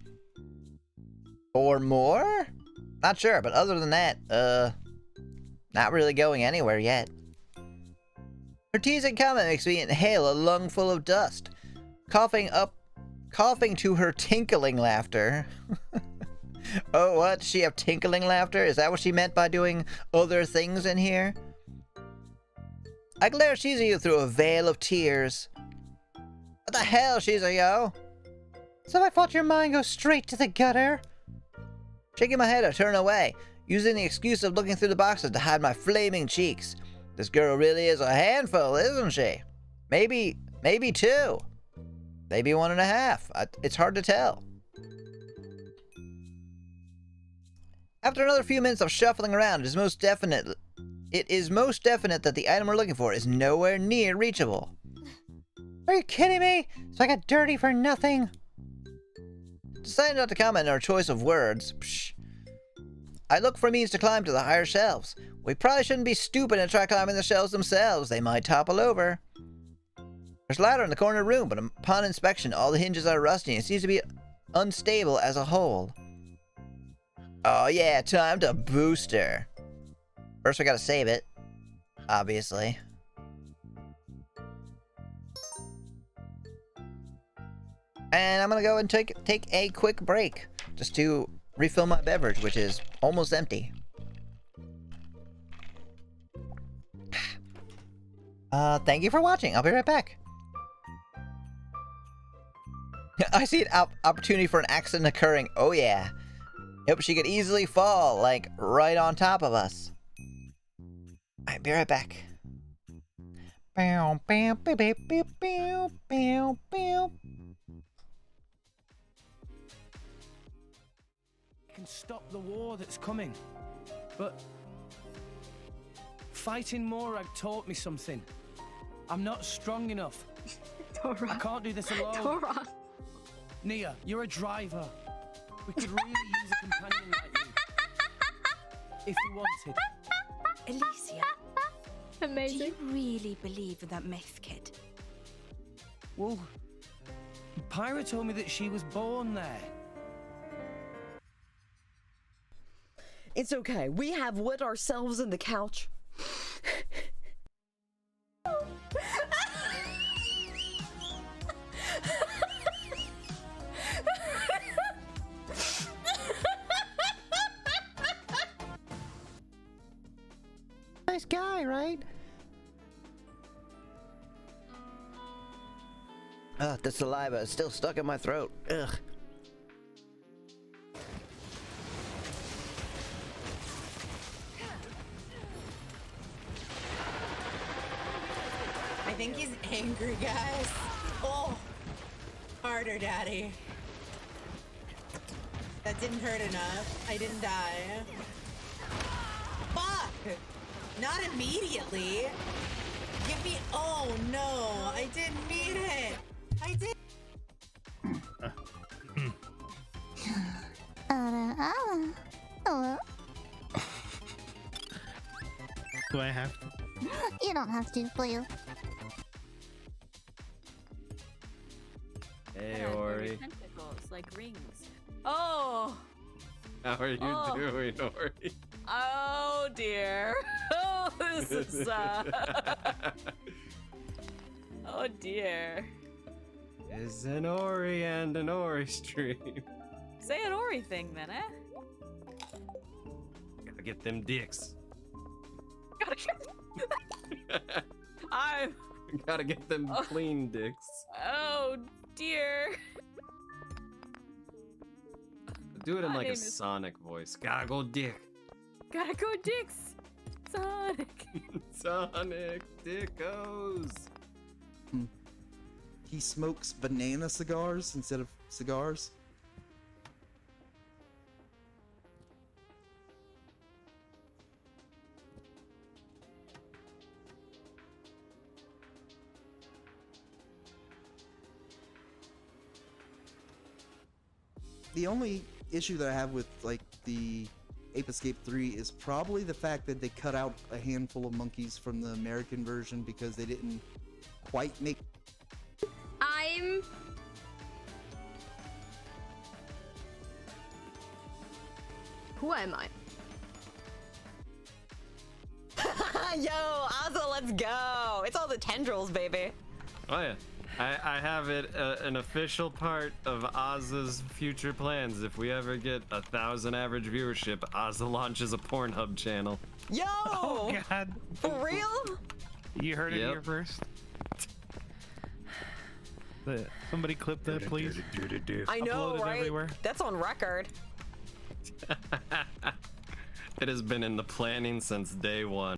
Or more? Not sure, but other than that, not really going anywhere yet. Her teasing comment makes me inhale a lung full of dust. Coughing to her tinkling laughter. Oh, what? Does she have tinkling laughter? Is that what she meant by doing other things in here? I glare at Shizuyo through a veil of tears. What the hell, Shizuyo? So I thought your mind goes straight to the gutter? Shaking my head, I turn away, using the excuse of looking through the boxes to hide my flaming cheeks. This girl really is a handful, isn't she? Maybe 2. Maybe 1.5. It's hard to tell. After another few minutes of shuffling around, it is most definite that the item we're looking for is nowhere near reachable. Are you kidding me? So I got dirty for nothing? Deciding not to comment on our choice of words, psh. I look for means to climb to the higher shelves. We probably shouldn't be stupid and try climbing the shelves themselves. They might topple over. There's a ladder in the corner of the room, but upon inspection, all the hinges are rusty and it seems to be unstable as a whole. Oh yeah, time to boost her. First we gotta save it, obviously. And I'm gonna go and take a quick break just to refill my beverage, which is almost empty. Thank you for watching. I'll be right back. I see an opportunity for an accident occurring. Oh yeah. Hope she could easily fall, like, right on top of us. Alright, be right back. I can stop the war that's coming, but fighting Morag taught me something. I'm not strong enough. Dora. I can't do this alone. Dora. Nia, you're a driver. We could really use a companion like you. If you wanted. Alicia, Amazing. do you really believe in that myth, kid? Well, Pyra told me that she was born there. It's okay. We have lit ourselves in the couch. Nice guy, right? Ugh, the saliva is still stuck in my throat. Ugh. I think he's angry, guys. Oh, harder, daddy. That didn't hurt enough. I didn't die. Fuck! Not immediately. Give me. Oh no! I didn't need it. I did. Hello? Do I have to? You don't have to, Blue. Hey, Ori. Tentacles, like rings. Oh! How are you doing, Ori? Oh dear. Oh, this is oh dear. It's an Ori and an Ori stream. Say an Ori thing then, eh? Gotta get them dicks. Gotta get. I'm. Gotta get them clean dicks. Oh dear. Do it in My like a name is- Sonic voice. Gotta go dick. Gotta go, Dix. Sonic. Sonic Dickos. He smokes banana cigars instead of cigars. The only issue that I have with like the Ape Escape 3 is probably the fact that they cut out a handful of monkeys from the American version because they didn't quite make. Who am I? Yo, Ozza, let's go! It's all the tendrils, baby. Oh yeah. I have it, an official part of Oz's future plans. If we ever get 1,000 average viewership, Ozza launches a Pornhub channel. Yo! Oh God. For real? You heard it Yep. here first. Somebody clip that, please. I know, Upload it right? everywhere. That's on record. It has been in the planning since day one.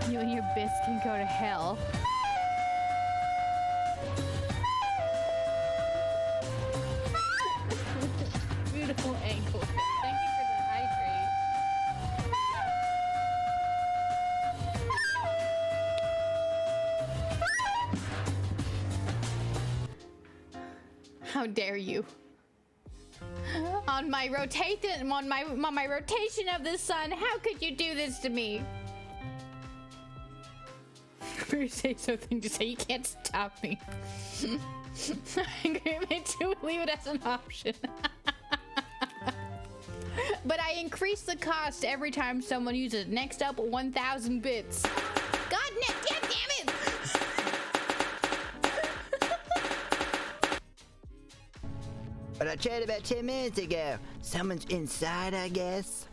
You and your bits can go to hell. Beautiful angle. Thank you for the hydrate. How dare you? On my rotation, on my rotation of the sun, how could you do this to me? Better say something to say you can't stop me. I'm going to leave it as an option. But I increase the cost every time someone uses it. Next up, 1,000 bits. God damn it! But I tried about 10 minutes ago. Someone's inside, I guess.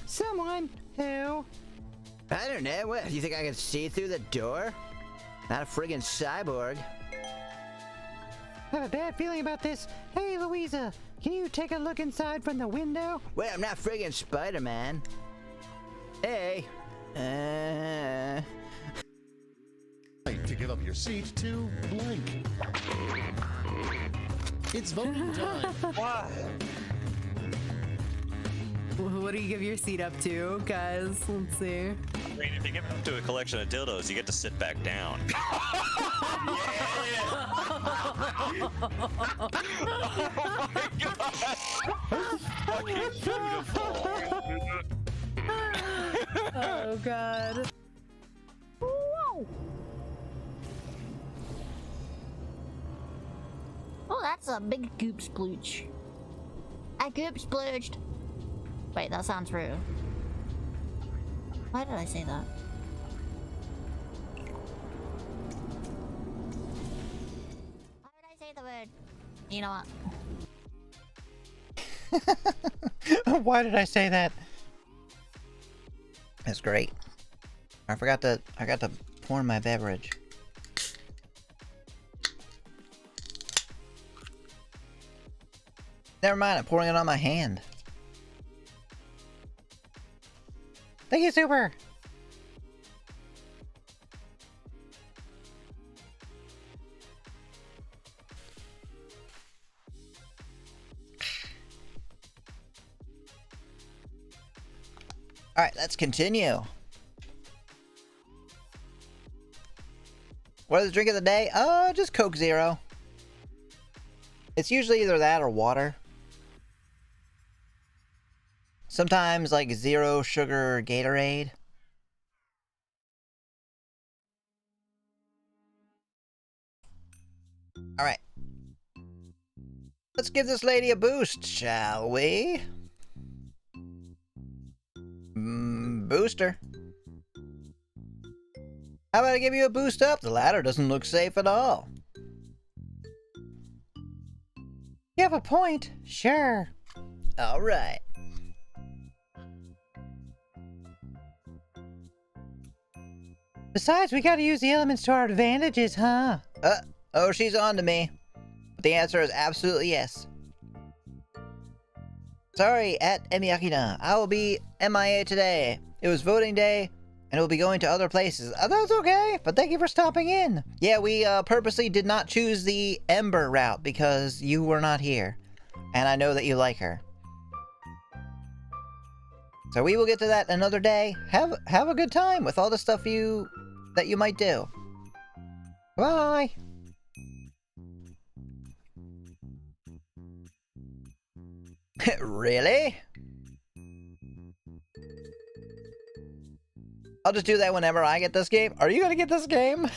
Someone? Who? I don't know. What? You think I can see through the door? Not a friggin' cyborg. I have a bad feeling about this. Hey, Louisa, can you take a look inside from the window? Well, I'm not friggin' Spider-Man. Hey. To give up your seat to blank. It's voting time. What do you give your seat up to, guys? Let's see. I mean, if you give it up to a collection of dildos, you get to sit back down. Fucking beautiful. Oh god. Whoa. Oh, that's a big goop splooge. I goop splooged. Wait, that sounds rude. Why did I say that? Why would I say the word? You know what? Why did I say that? That's great. I forgot to pour my beverage. Never mind, I'm pouring it on my hand. Thank you, Super! Alright, let's continue. What is the drink of the day? Just Coke Zero. It's usually either that or water. Sometimes like zero sugar Gatorade. Alright. Let's give this lady a boost, shall we? Booster. How about I give you a boost up? The ladder doesn't look safe at all. You have a point. Sure. Alright. Besides, we gotta use the elements to our advantages, huh? Oh, she's on to me. But the answer is absolutely yes. Sorry, at Emiyakina. I will be MIA today. It was voting day, and it will be going to other places. That's okay, but thank you for stopping in. Yeah, we purposely did not choose the Ember route because you were not here. And I know that you like her. So we will get to that another day. Have a good time with all the stuff that you might do. Bye. Really? I'll just do that whenever I get this game. Are you gonna get this game?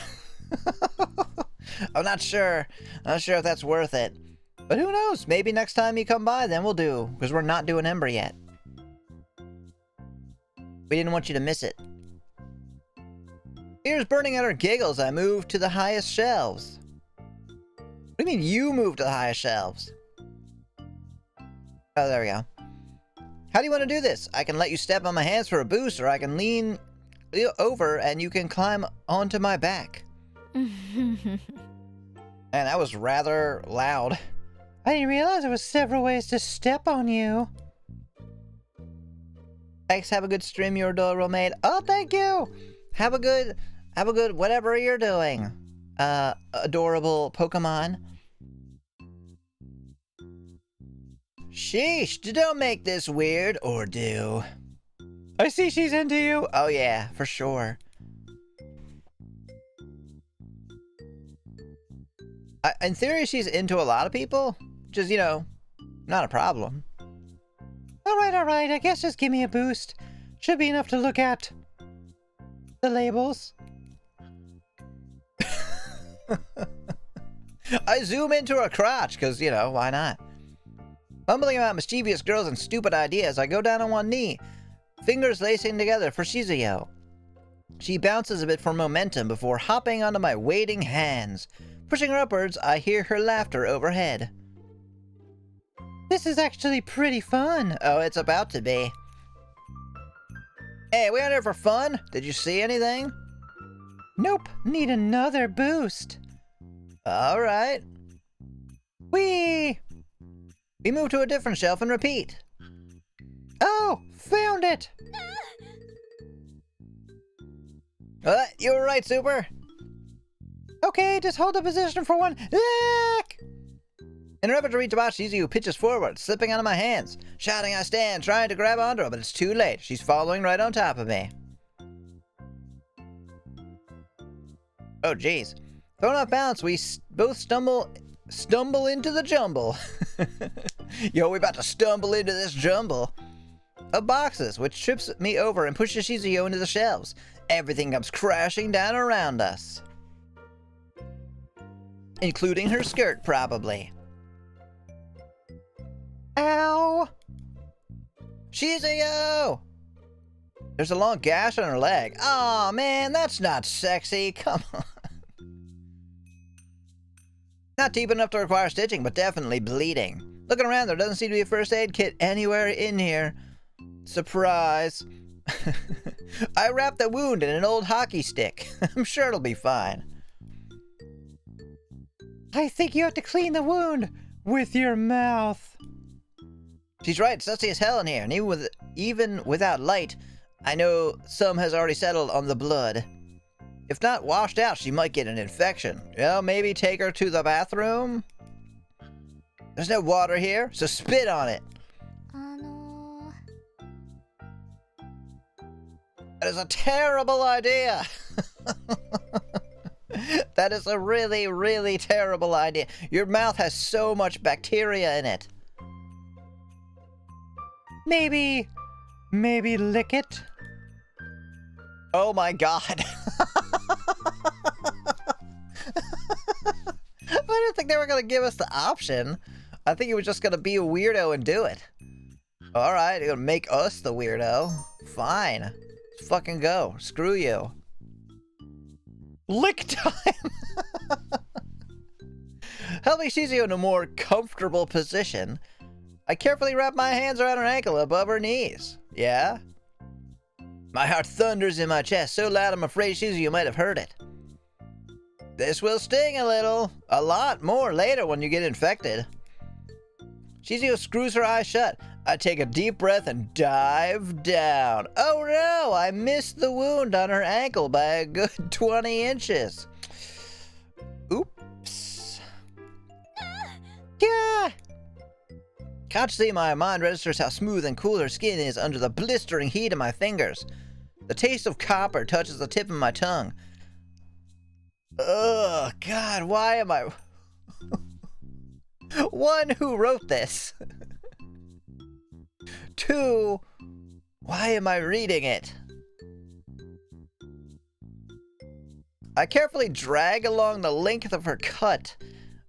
I'm not sure. Not sure if that's worth it. But who knows? Maybe next time you come by, then we'll do. Because we're not doing Ember yet. We didn't want you to miss it. Here's burning at her giggles. I moved to the highest shelves. What do you mean you moved to the highest shelves? Oh, there we go. How do you want to do this? I can let you step on my hands for a boost, or I can lean over and you can climb onto my back. Man, that was rather loud. I didn't realize there was several ways to step on you. Thanks, have a good stream, you're adorable, mate. Oh, thank you! Have a good whatever you're doing. Adorable Pokemon. Sheesh, don't make this weird, or do. I see she's into you. Oh yeah, for sure. In theory, she's into a lot of people. Which is, you know, not a problem. Alright, I guess just give me a boost. Should be enough to look at. The labels. I zoom into her crotch, because, you know, why not? Mumbling about mischievous girls and stupid ideas, I go down on one knee, fingers lacing together for Shizuyo. She bounces a bit for momentum before hopping onto my waiting hands. Pushing her upwards, I hear her laughter overhead. This is actually pretty fun. Oh, it's about to be. Hey, we out here for fun? Did you see anything? Nope, need another boost. Alright. Whee! We move to a different shelf and repeat. Oh, found it! You were right, Super. Okay, just hold the position for one. In an effort to reach about, Shizuyu pitches forward, slipping out of my hands. Shouting, I stand, trying to grab onto her, but it's too late. She's following right on top of me. Oh, jeez. Thrown off balance, we both stumble into the jumble. Yo, we're about to stumble into this jumble of boxes, which trips me over and pushes Shizuyo into the shelves. Everything comes crashing down around us. Including her skirt, probably. Ow! Shizuyo! There's a long gash on her leg. Aw, man, that's not sexy. Come on. Not deep enough to require stitching, but definitely bleeding. Looking around, there doesn't seem to be a first aid kit anywhere in here. Surprise. I wrapped the wound in an old hockey stick. I'm sure it'll be fine. I think you have to clean the wound with your mouth. She's right, it's dusty as hell in here, and even without light, I know some has already settled on the blood. If not washed out, she might get an infection. Well, maybe take her to the bathroom? There's no water here, so spit on it. That is a terrible idea. That is a really, really terrible idea. Your mouth has so much bacteria in it. Maybe lick it? Oh my god. I didn't think they were going to give us the option. I think it was just going to be a weirdo and do it. Alright, you're going to make us the weirdo. Fine. Let's fucking go. Screw you. Lick time! Helping Shizuyo in a more comfortable position, I carefully wrap my hands around her ankle above her knees. Yeah? My heart thunders in my chest, so loud I'm afraid Shizuyo might have heard it. This will sting a little. A lot more later when you get infected. Shizuyo screws her eyes shut. I take a deep breath and dive down. Oh no! I missed the wound on her ankle by a good 20 inches. Oops. Yeah! Consciously, my mind registers how smooth and cool her skin is under the blistering heat of my fingers. The taste of copper touches the tip of my tongue. Ugh, God, why am I... One, who wrote this? 2, why am I reading it? I carefully drag along the length of her cut.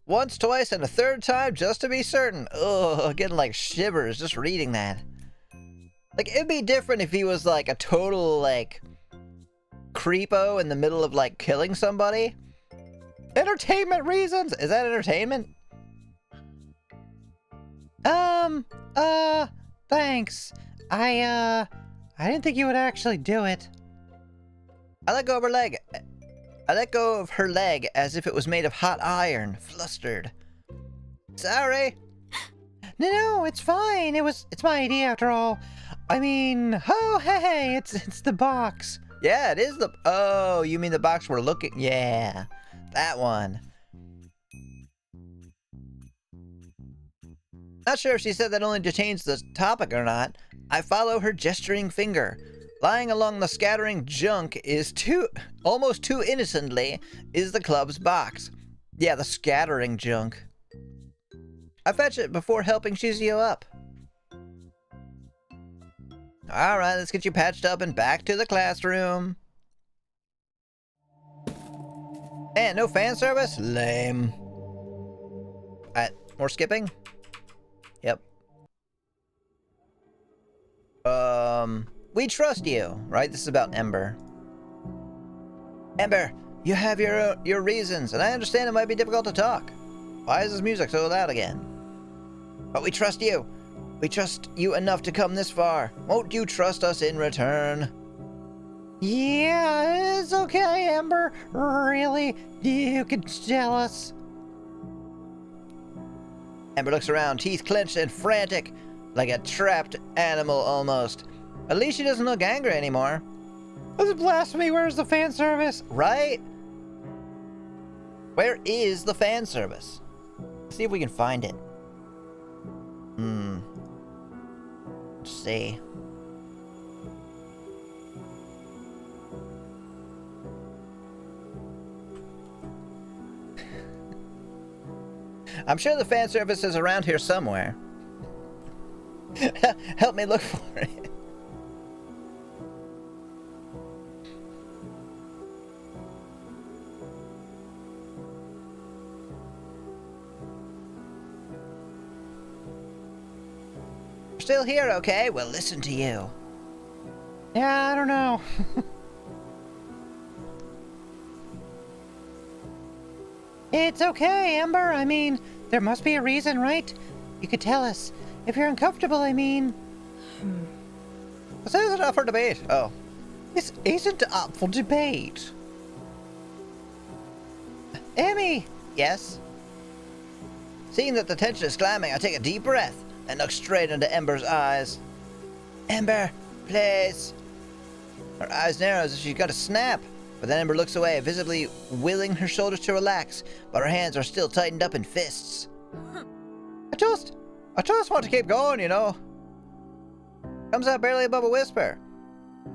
Once, twice, and a third time just to be certain. Ugh, getting like shivers just reading that. Like, it'd be different if he was like a total, like, creepo in the middle of, like, killing somebody. Entertainment reasons? Is that entertainment? Thanks. I didn't think you would actually do it. I let go of her leg. I let go of her leg as if it was made of hot iron, flustered. Sorry. No, it's fine. It's my idea after all. I mean, oh, hey, it's the box. Yeah, it is the, oh, you mean the box we're looking, yeah, that one. Not sure if she said that only to change the topic or not. I follow her gesturing finger. Lying along the scattering junk is almost too innocently, is the club's box. Yeah, the scattering junk. I fetch it before helping Shizio up. Alright, let's get you patched up and back to the classroom. And no fan service? Lame. Alright, more skipping? Yep. We trust you, right? This is about Ember. Ember, you have your reasons, and I understand it might be difficult to talk. Why is this music so loud again? But we trust you. We trust you enough to come this far. Won't you trust us in return? Yeah, it's okay, Ember. Really? You can tell us. Ember looks around, teeth clenched and frantic, like a trapped animal almost. At least she doesn't look angry anymore. This is blasphemy. Where's the fan service? Right? Where is the fan service? Let's see if we can find it. Let's see. I'm sure the fan service is around here somewhere. Help me look for it. Still here, okay? Well, listen to you. Yeah, I don't know. It's okay, Ember. I mean, there must be a reason, right? You could tell us. If you're uncomfortable, I mean... This isn't up for debate. Oh. This isn't up for debate. Emmy! Yes? Seeing that the tension is climbing, I take a deep breath and look straight into Ember's eyes. Ember, please. Her eyes narrow as if she's got a snap, but then Ember looks away, visibly willing her shoulders to relax, but her hands are still tightened up in fists. I just want to keep going, you know. Comes out barely above a whisper.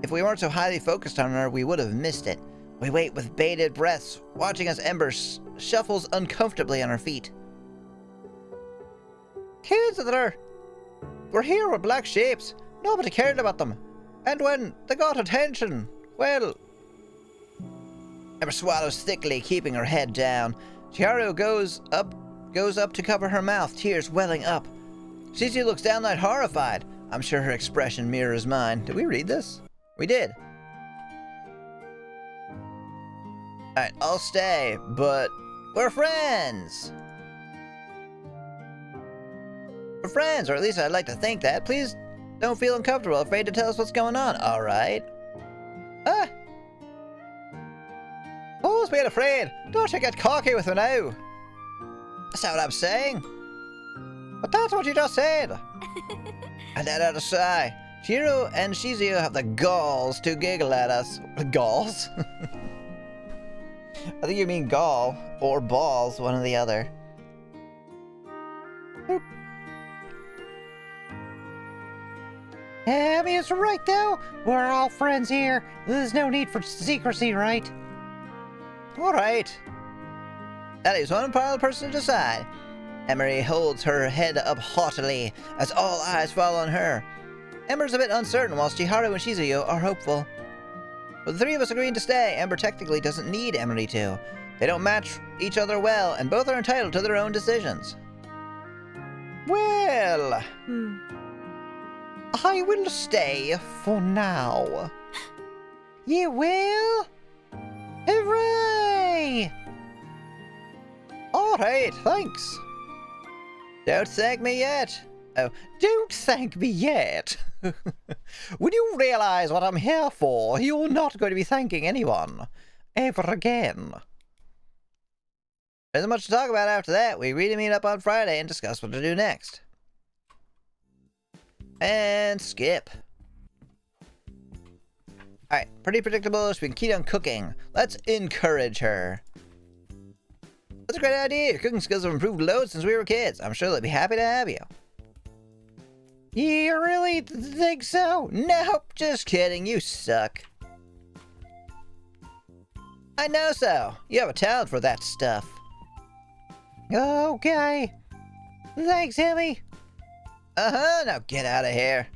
If we weren't so highly focused on her, we would have missed it. We wait with bated breaths, watching as Ember shuffles uncomfortably on her feet. Kids that were here were black shapes. Nobody cared about them. And when they got attention, well... Ember swallows thickly, keeping her head down. Chiharu goes up to cover her mouth, tears welling up. Shizu looks downright horrified. I'm sure her expression mirrors mine. Did we read this? We did. Alright, I'll stay, but we're friends. We're friends, or at least I'd like to think that. Please don't feel uncomfortable, afraid to tell us what's going on. Alright. Who's being afraid? Don't you get cocky with me now. That's not what I'm saying. But that's what you just said. I let out a sigh. Chiro and Shizio have the galls to giggle at us. Galls? I think you mean gall or balls, one or the other. Abby is right though. We're all friends here. There's no need for secrecy, right? Alright. That is one final person to decide. Emery holds her head up haughtily as all eyes fall on her. Ember's a bit uncertain while Chiharu and Shizuyo are hopeful. But the three of us agreed to stay. Ember technically doesn't need Emery to. They don't match each other well, and both are entitled to their own decisions. Well, I will stay for now. You will? Hooray! Alright, thanks. Don't thank me yet. Oh, don't thank me yet. When you realize what I'm here for, you're not going to be thanking anyone. Ever again. There isn't much to talk about after that. We agree to meet up on Friday and discuss what to do next. And skip. Alright, pretty predictable. She's been keen on cooking. Let's encourage her. That's a great idea. Your cooking skills have improved loads since we were kids. I'm sure they'll be happy to have you. You really think so? Nope, just kidding. You suck. I know so. You have a talent for that stuff. Okay. Thanks, Emmy. Uh-huh, now get out of here.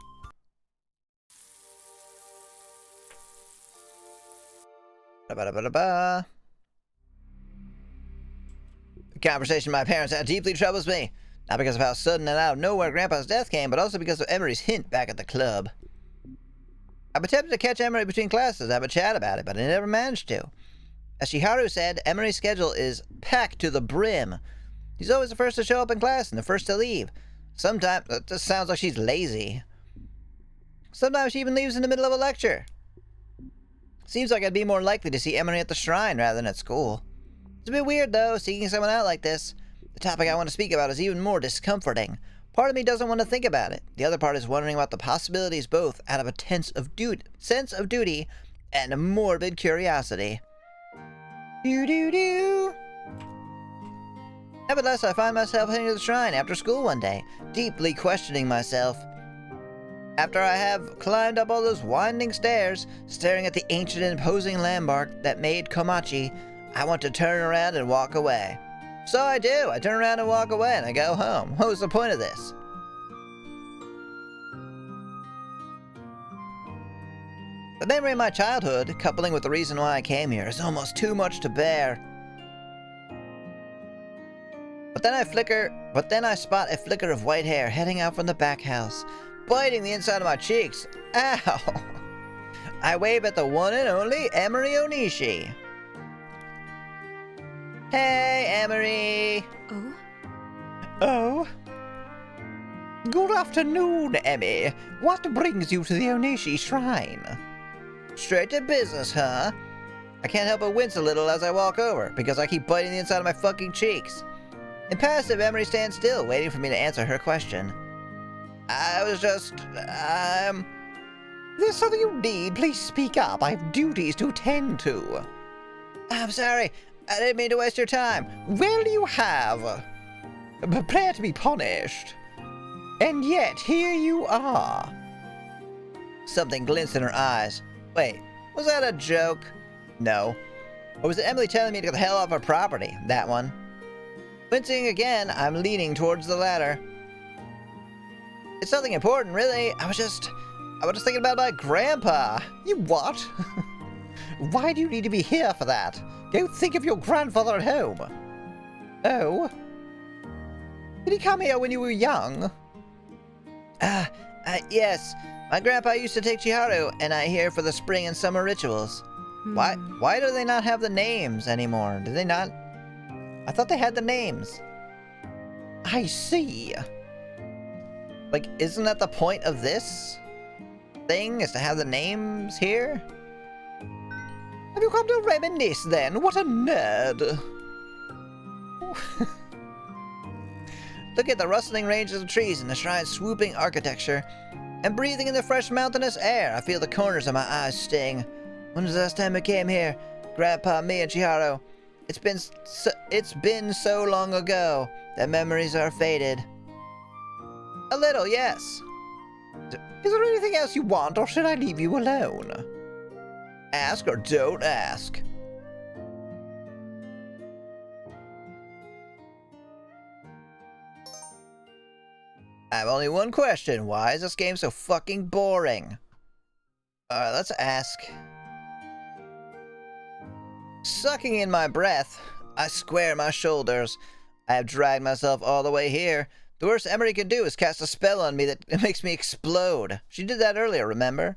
Ba-da-ba-da-ba. The conversation my parents had deeply troubles me. Not because of how sudden and out of nowhere Grandpa's death came, but also because of Emery's hint back at the club. I've attempted to catch Emery between classes, have a chat about it, but I never managed to. As Shiharu said, Emery's schedule is packed to the brim. He's always the first to show up in class and the first to leave. Sometimes, that just sounds like she's lazy. Sometimes she even leaves in the middle of a lecture. Seems like I'd be more likely to see Emery at the shrine rather than at school. It's a bit weird, though, seeking someone out like this. The topic I want to speak about is even more discomforting. Part of me doesn't want to think about it. The other part is wondering about the possibilities both out of a sense of duty and a morbid curiosity. Do-do-do. Nevertheless, I find myself heading to the shrine after school one day, deeply questioning myself. After I have climbed up all those winding stairs, staring at the ancient and imposing landmark that made Komachi, I want to turn around and walk away. So I do. I turn around and walk away and I go home. What was the point of this? The memory of my childhood, coupling with the reason why I came here, is almost too much to bear. But then I spot a flicker of white hair heading out from the back house, biting the inside of my cheeks. Ow! I wave at the one and only Emery Onishi. Hey, Emery! Oh? Oh? Good afternoon, Emmy. What brings you to the Onishi Shrine? Straight to business, huh? I can't help but wince a little as I walk over, because I keep biting the inside of my fucking cheeks. Impassive, Emery stands still, waiting for me to answer her question. I was just, There's something you need? Please speak up. I have duties to attend to. I'm sorry. I didn't mean to waste your time. Well, you have. Prepare to be punished. And yet, here you are. Something glints in her eyes. Wait, was that a joke? No. Or was it Emily telling me to get the hell off her property? That one. Wincing again, I'm leaning towards the ladder. It's nothing important, really. I was just thinking about my grandpa. You what? Why do you need to be here for that? Go think of your grandfather at home. Oh? Did he come here when you were young? Yes. My grandpa used to take Chiharu and I here for the spring and summer rituals. Why do they not have the names anymore? Do they not? I thought they had the names. I see. Like, isn't that the point of this thing, is to have the names here? Have you come to reminisce then? What a nerd. Look at the rustling ranges of trees and the shrine's swooping architecture. And breathing in the fresh mountainous air, I feel the corners of my eyes sting. When was the last time I came here? Grandpa, me, and Chiharu. It's been so long ago that memories are faded. A little, yes. Is there anything else you want, or should I leave you alone? Ask or don't ask. I have only one question. Why is this game so fucking boring? Alright, let's ask. Sucking in my breath, I square my shoulders. I have dragged myself all the way here. The worst Emery can do is cast a spell on me that makes me explode. She did that earlier, remember?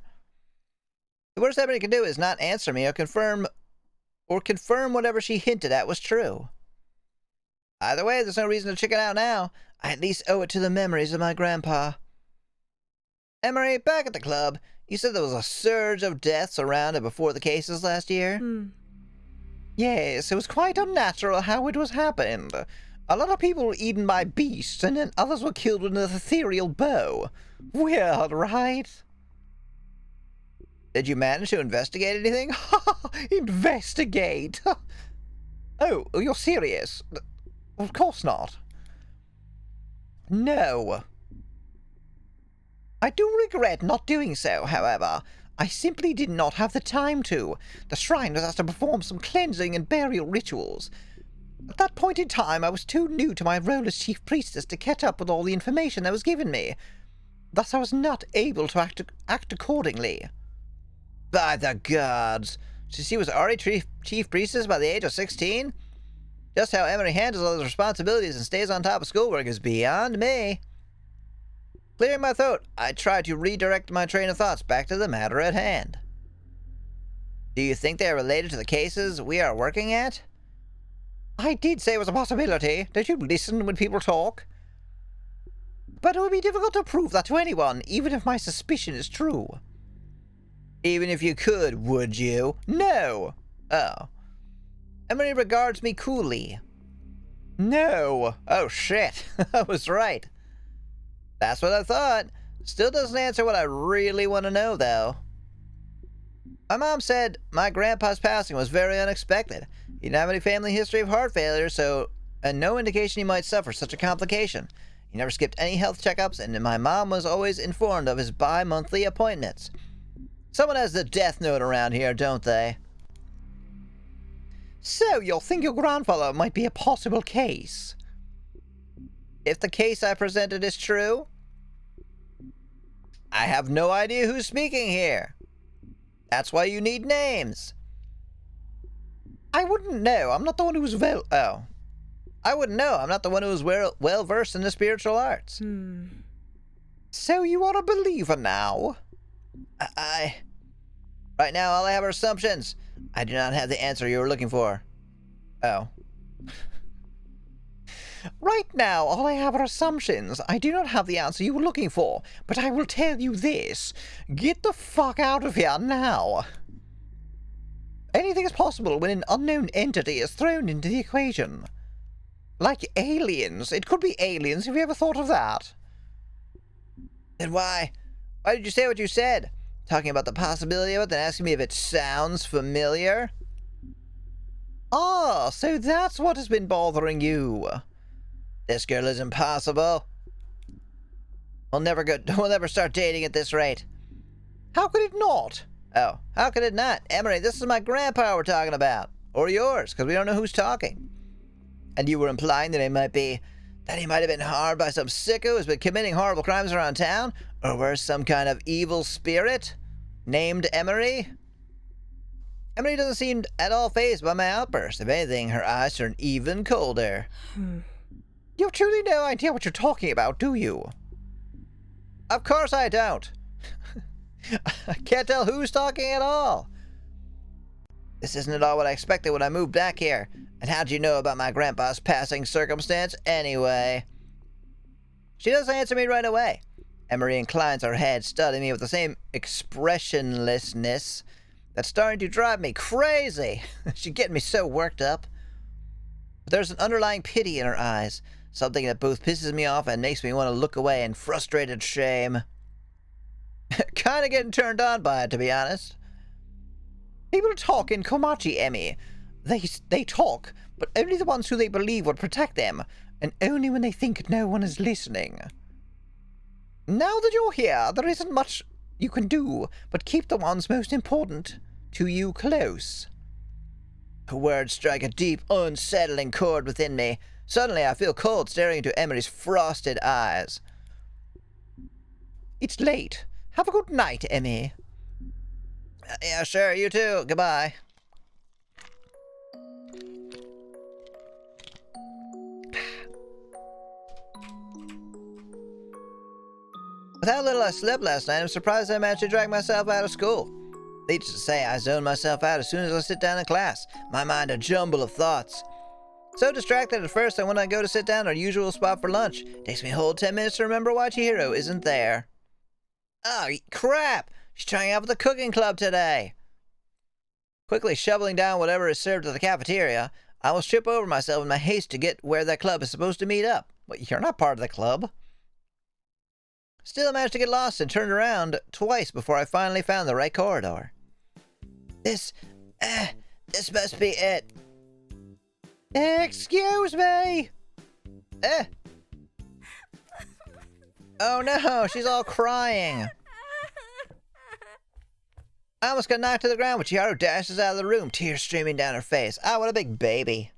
The worst Emery can do is not answer me or confirm whatever she hinted at was true. Either way, there's no reason to chicken out now. I at least owe it to the memories of my grandpa. Emery, back at the club, you said there was a surge of deaths around and before the cases last year? Yes, it was quite unnatural how it was happened. A lot of people were eaten by beasts, and then others were killed with an ethereal bow. Weird, right? Did you manage to investigate anything? Investigate? Oh, you're serious? Of course not. No. I do regret not doing so, however. I simply did not have the time to. The shrine was asked to perform some cleansing and burial rituals. At that point in time, I was too new to my role as chief priestess to catch up with all the information that was given me. Thus, I was not able to act accordingly. By the gods! So she was already chief priestess by the age of 16? Just how Emery handles all those responsibilities and stays on top of schoolwork is beyond me. Clearing my throat, I try to redirect my train of thoughts back to the matter at hand. Do you think they are related to the cases we are working at? I did say it was a possibility. Don't you listen when people talk? But it would be difficult to prove that to anyone, even if my suspicion is true. Even if you could, would you? No! Oh. Emery regards me coolly. No! Oh shit, I was right. That's what I thought. Still doesn't answer what I really want to know, though. My mom said my grandpa's passing was very unexpected. He didn't have any family history of heart failure, and no indication he might suffer such a complication. He never skipped any health checkups, and my mom was always informed of his bi-monthly appointments. Someone has the death note around here, don't they? So, you'll think your grandfather might be a possible case? If the case I presented is true, I have no idea who's speaking here. That's why you need names. I wouldn't know. I'm not the one who's I wouldn't know. I'm not the one who's well versed in the spiritual arts. So you are a believer now? Right now, all I have are assumptions. I do not have the answer you were looking for. Oh. Right now, all I have are assumptions. I do not have the answer you were looking for, but I will tell you this. Get the fuck out of here now. Anything is possible when an unknown entity is thrown into the equation. Like aliens. It could be aliens. Have you ever thought of that? Then why? Why did you say what you said? Talking about the possibility of it, then asking me if it sounds familiar? Ah, so that's what has been bothering you. This girl is impossible. We'll never start dating at this rate. How could it not? Oh, how could it not? Emery, this is my grandpa we're talking about. Or yours, because we don't know who's talking. And you were implying that he might have been harmed by some sicko who's been committing horrible crimes around town? Or worse, some kind of evil spirit? Named Emery? Emery doesn't seem at all fazed by my outburst. If anything, her eyes turn even colder. You have truly no idea what you're talking about, do you? Of course I don't. I can't tell who's talking at all. This isn't at all what I expected when I moved back here. And how'd you know about my grandpa's passing circumstance anyway? She doesn't answer me right away. Emery inclines her head, studying me with the same expressionlessness that's starting to drive me crazy. She's getting me so worked up. But there's an underlying pity in her eyes, something that both pisses me off and makes me want to look away in frustrated shame. Kinda getting turned on by it, to be honest. People talk in Komachi, Emmy. They talk, but only the ones who they believe would protect them, and only when they think no one is listening. Now that you're here, there isn't much you can do but keep the ones most important to you close. Her words strike a deep, unsettling chord within me. Suddenly I feel cold staring into Emery's frosted eyes. It's late. Have a good night, Emmy. Yeah, sure, you too. Goodbye. With how little I slept last night, I'm surprised I managed to drag myself out of school. Needless to say, I zone myself out as soon as I sit down in class. My mind a jumble of thoughts. So distracted at first that when I go to sit down at our usual spot for lunch, it takes me a whole 10 minutes to remember why Chihiro isn't there. Oh, crap! She's trying out for the cooking club today. Quickly shoveling down whatever is served at the cafeteria, I almost trip over myself in my haste to get where that club is supposed to meet up. But you're not part of the club. Still, I managed to get lost and turned around twice before I finally found the right corridor. This must be it. Excuse me! Oh no, she's all crying. I almost got knocked to the ground when Chihiro dashes out of the room, tears streaming down her face. Ah, what a big baby.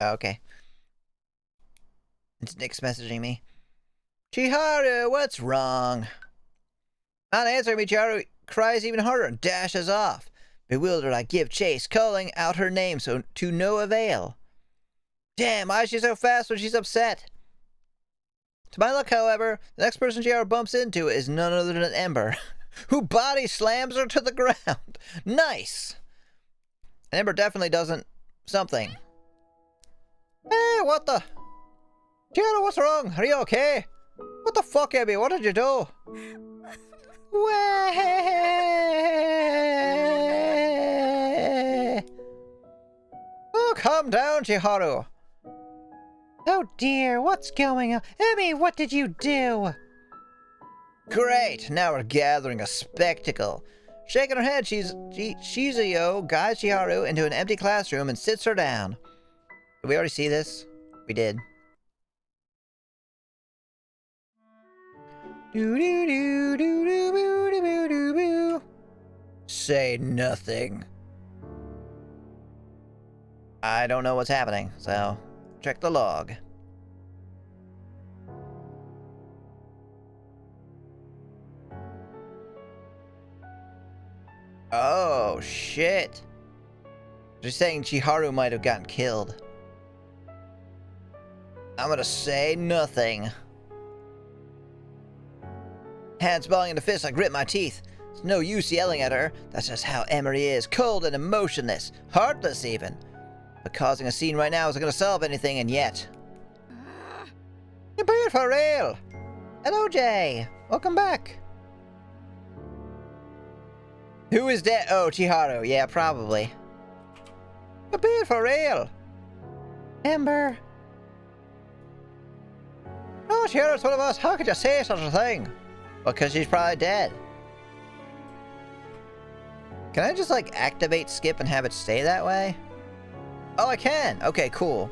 Okay. It's Nick's messaging me. Chihiro, what's wrong? Not answering me, Chihiro cries even harder and dashes off. Bewildered, I give chase, calling out her name so to no avail. Damn, why is she so fast when she's upset? To my luck, however, the next person Chihiro bumps into is none other than Ember, who body slams her to the ground. Nice! And Ember definitely doesn't something. Hey, what the? Chihiro, what's wrong? Are you okay? What the fuck, Abby? What did you do? Oh, calm down, Chihiro. Oh dear, what's going on? Emmy, what did you do? Great, now we're gathering a spectacle. Shaking her head, Shizuyo guides Chihiro into an empty classroom and sits her down. Did we already see this? We did. Say nothing. I don't know what's happening, so check the log. Oh, shit. She's saying Chihiro might have gotten killed. I'm gonna say nothing. Hands balling into fists, I grit my teeth. It's no use yelling at her. That's just how Emery is. Cold and emotionless. Heartless, even. But causing a scene right now isn't gonna solve anything, and yet. You're being for real. Hello, Jay. Welcome back. Who is dead? Oh, Chihiro. Yeah, probably. You're being for real. Ember. No, Chihiro's one of us. How could you say such a thing? Well, because she's probably dead. Can I just, like, activate skip and have it stay that way? Oh, I can! Okay, cool.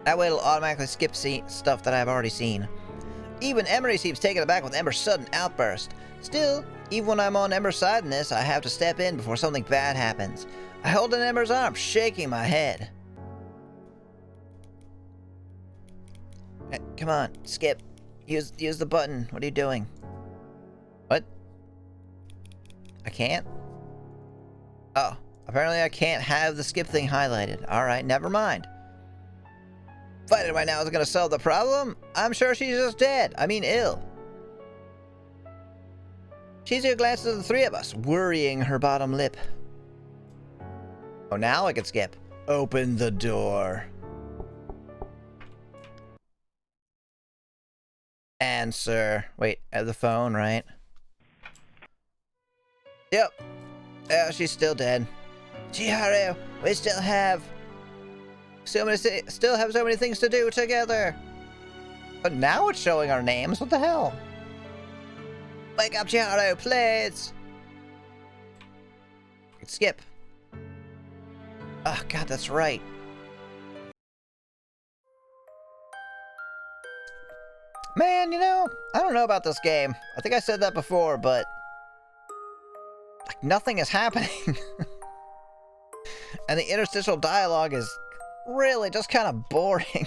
That way it'll automatically skip stuff that I've already seen. Even Emery seems taken aback with Ember's sudden outburst. Still, even when I'm on Ember's side in this, I have to step in before something bad happens. I hold in Ember's arm, shaking my head. Hey, come on, skip. Use the button. What are you doing? What? I can't? Oh, apparently I can't have the skip thing highlighted. Alright, never mind. Fighting right now isn't gonna solve the problem. I'm sure she's just dead. I mean ill. Shizuyo glances at the three of us, worrying her bottom lip. Oh, now I can skip. Open the door. Answer. Wait, I have the phone, right? Yep. Oh, she's still dead. Chihiro, we still have so many things to do together. But now it's showing our names. What the hell? Wake up, Chihiro, please. Skip. Oh God, that's right. Man, you know, I don't know about this game. I think I said that before, but like nothing is happening. And the interstitial dialogue is really just kind of boring.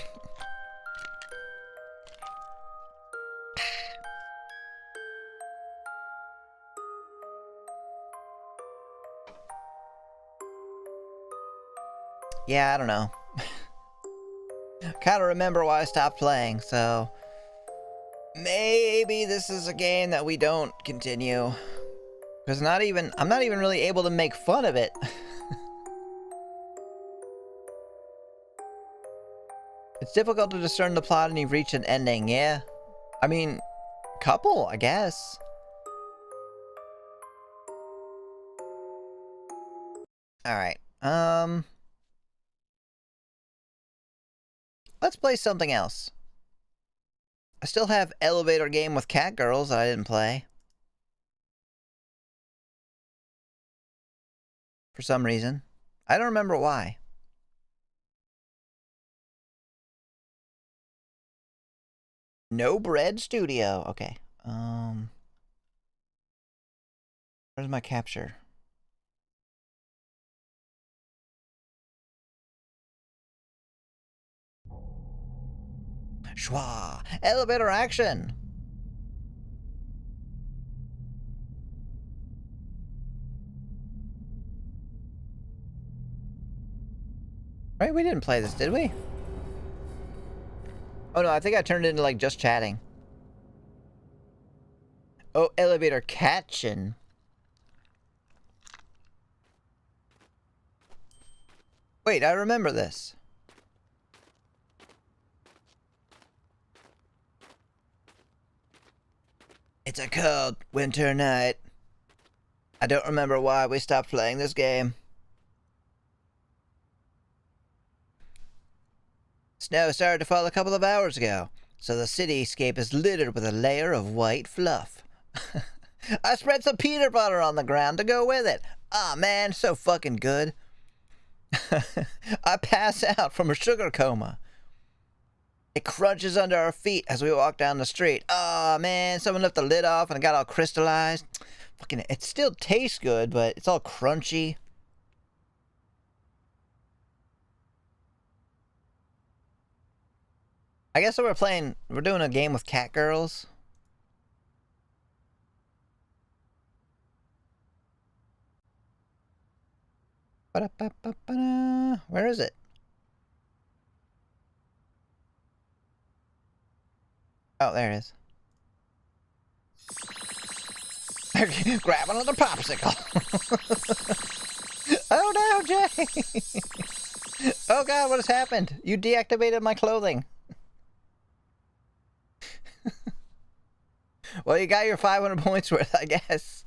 yeah, I don't know. Kind of remember why I stopped playing, so maybe this is a game that we don't continue. Because I'm not even really able to make fun of it. It's difficult to discern the plot and you've reached an ending, yeah. I mean, couple, I guess. Alright, let's play something else. I still have Elevator Game with Catgirls that I didn't play. For some reason. I don't remember why. No Bread Studio. Okay. Where's my capture? Schwa! Elevator action! Right, we didn't play this, did we? Oh no, I think I turned it into like just chatting. Oh, elevator catching. Wait, I remember this. It's a cold winter night. I don't remember why we stopped playing this game. Snow started to fall a couple of hours ago, so the cityscape is littered with a layer of white fluff. I spread some peanut butter on the ground to go with it. Aw, man, so fucking good. I pass out from a sugar coma. It crunches under our feet as we walk down the street. Aw, man, someone left the lid off and it got all crystallized. Fucking, it still tastes good, but it's all crunchy. I guess we're doing a game with Catgirls. Where is it? Oh, there it is. Grab another popsicle. Oh no, Jay! Oh god, what has happened? You deactivated my clothing. Well, you got your 500 points worth, I guess.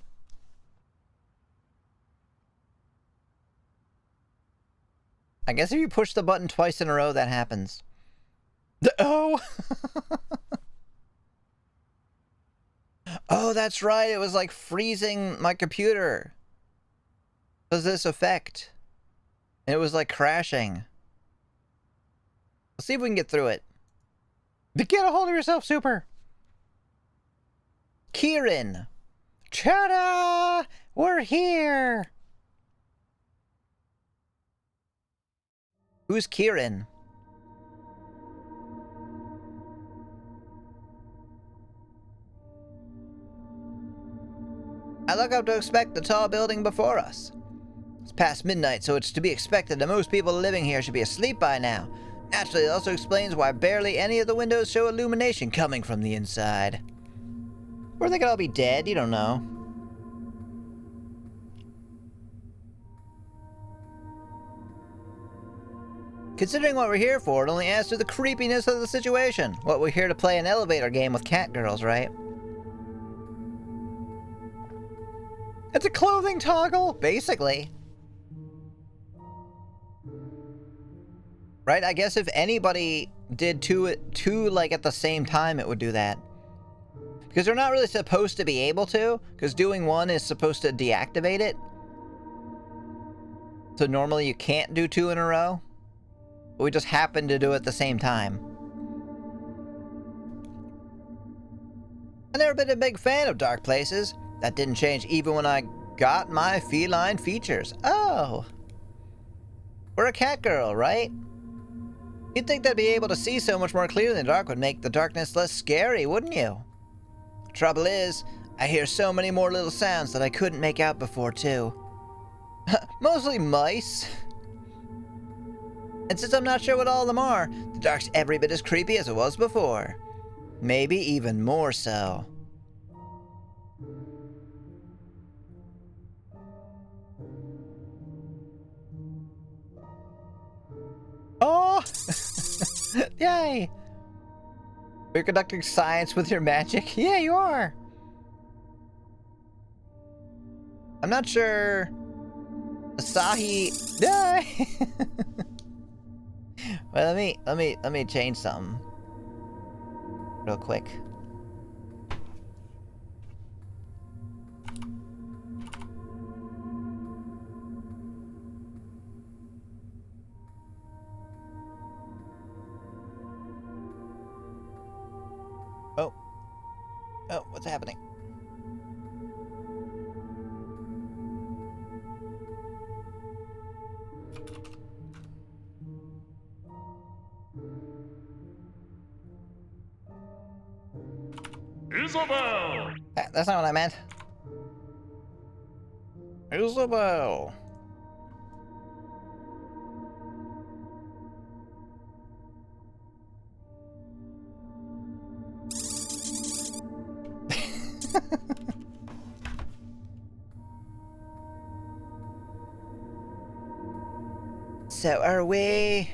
I guess if you push the button twice in a row, that happens. Oh! Oh, that's right. It was like freezing my computer. It was this effect. And it was like crashing. Let's see if we can get through it. Get a hold of yourself, Super. Kieran. Ta-da! We're here. Who's Kieran? I look up to expect the tall building before us. It's past midnight, so it's to be expected that most people living here should be asleep by now. Naturally, it also explains why barely any of the windows show illumination coming from the inside. Or they could all be dead, you don't know. Considering what we're here for, it only adds to the creepiness of the situation. What, we're here to play an elevator game with Catgirls, right? It's a clothing toggle, basically. Right? I guess if anybody did two like at the same time, it would do that. Because they're not really supposed to be able to, because doing one is supposed to deactivate it. So normally you can't do two in a row. But we just happen to do it at the same time. I've never been a big fan of dark places. That didn't change even when I got my feline features. Oh. We're a cat girl, right? You'd think that be able to see so much more clearly in the dark would make the darkness less scary, wouldn't you? Trouble is, I hear so many more little sounds that I couldn't make out before, too. Mostly mice. And since I'm not sure what all of them are, the dark's every bit as creepy as it was before. Maybe even more so. Oh! Yay! You're conducting science with your magic? Yeah, you are! I'm not sure... Asahi... Yay! Well, let me change something. Real quick. Oh. Oh, what's happening? Isabel! That's not what I meant. Isabel. So are we...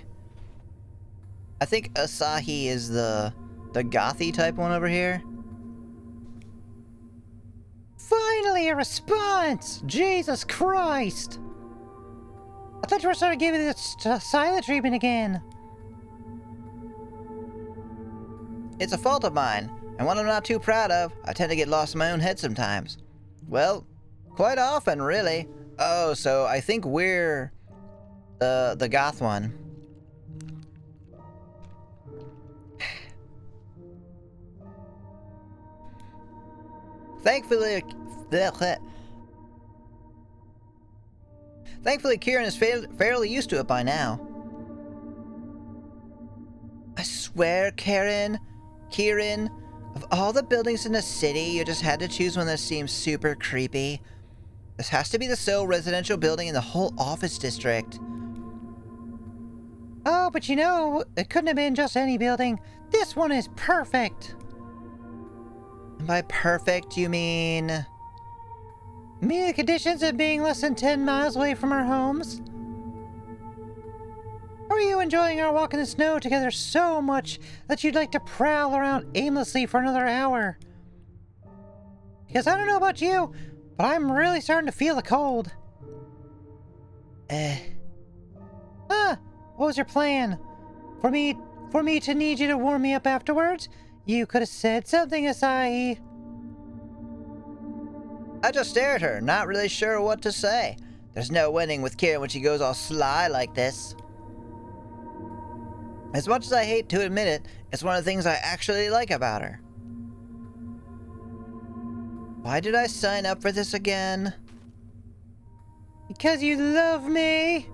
I think Asahi is the gothy type one over here. Finally a response! Jesus Christ! I thought you were sort of giving this silent treatment again. It's a fault of mine, and one I'm not too proud of. I tend to get lost in my own head sometimes. Well, quite often, really. Oh, so I think we're the goth one. Thankfully, Kieran is fairly used to it by now. I swear, Kieran, of all the buildings in the city, you just had to choose one that seems super creepy. This has to be the sole residential building in the whole office district. Oh, but you know, it couldn't have been just any building. This one is perfect. And by perfect, you mean... the conditions of being less than 10 miles away from our homes? Or are you enjoying our walk in the snow together so much that you'd like to prowl around aimlessly for another hour? Because I don't know about you, but I'm really starting to feel the cold. What was your plan? For me to need you to warm me up afterwards? You could have said something, Asahi. I just stare at her, not really sure what to say. There's no winning with Kira when she goes all sly like this. As much as I hate to admit it, it's one of the things I actually like about her. Why did I sign up for this again? Because you love me!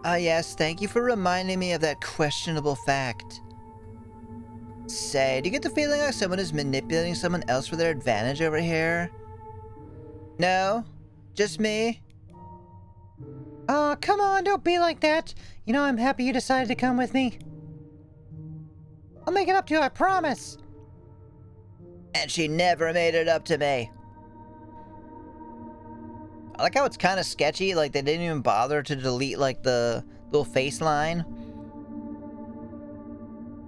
Ah yes, thank you for reminding me of that questionable fact. Say, do you get the feeling like someone is manipulating someone else for their advantage over here? No? Just me? Aw, come on, don't be like that. You know I'm happy you decided to come with me. I'll make it up to you, I promise. And she never made it up to me. I like how it's kind of sketchy, like they didn't even bother to delete like the little face line.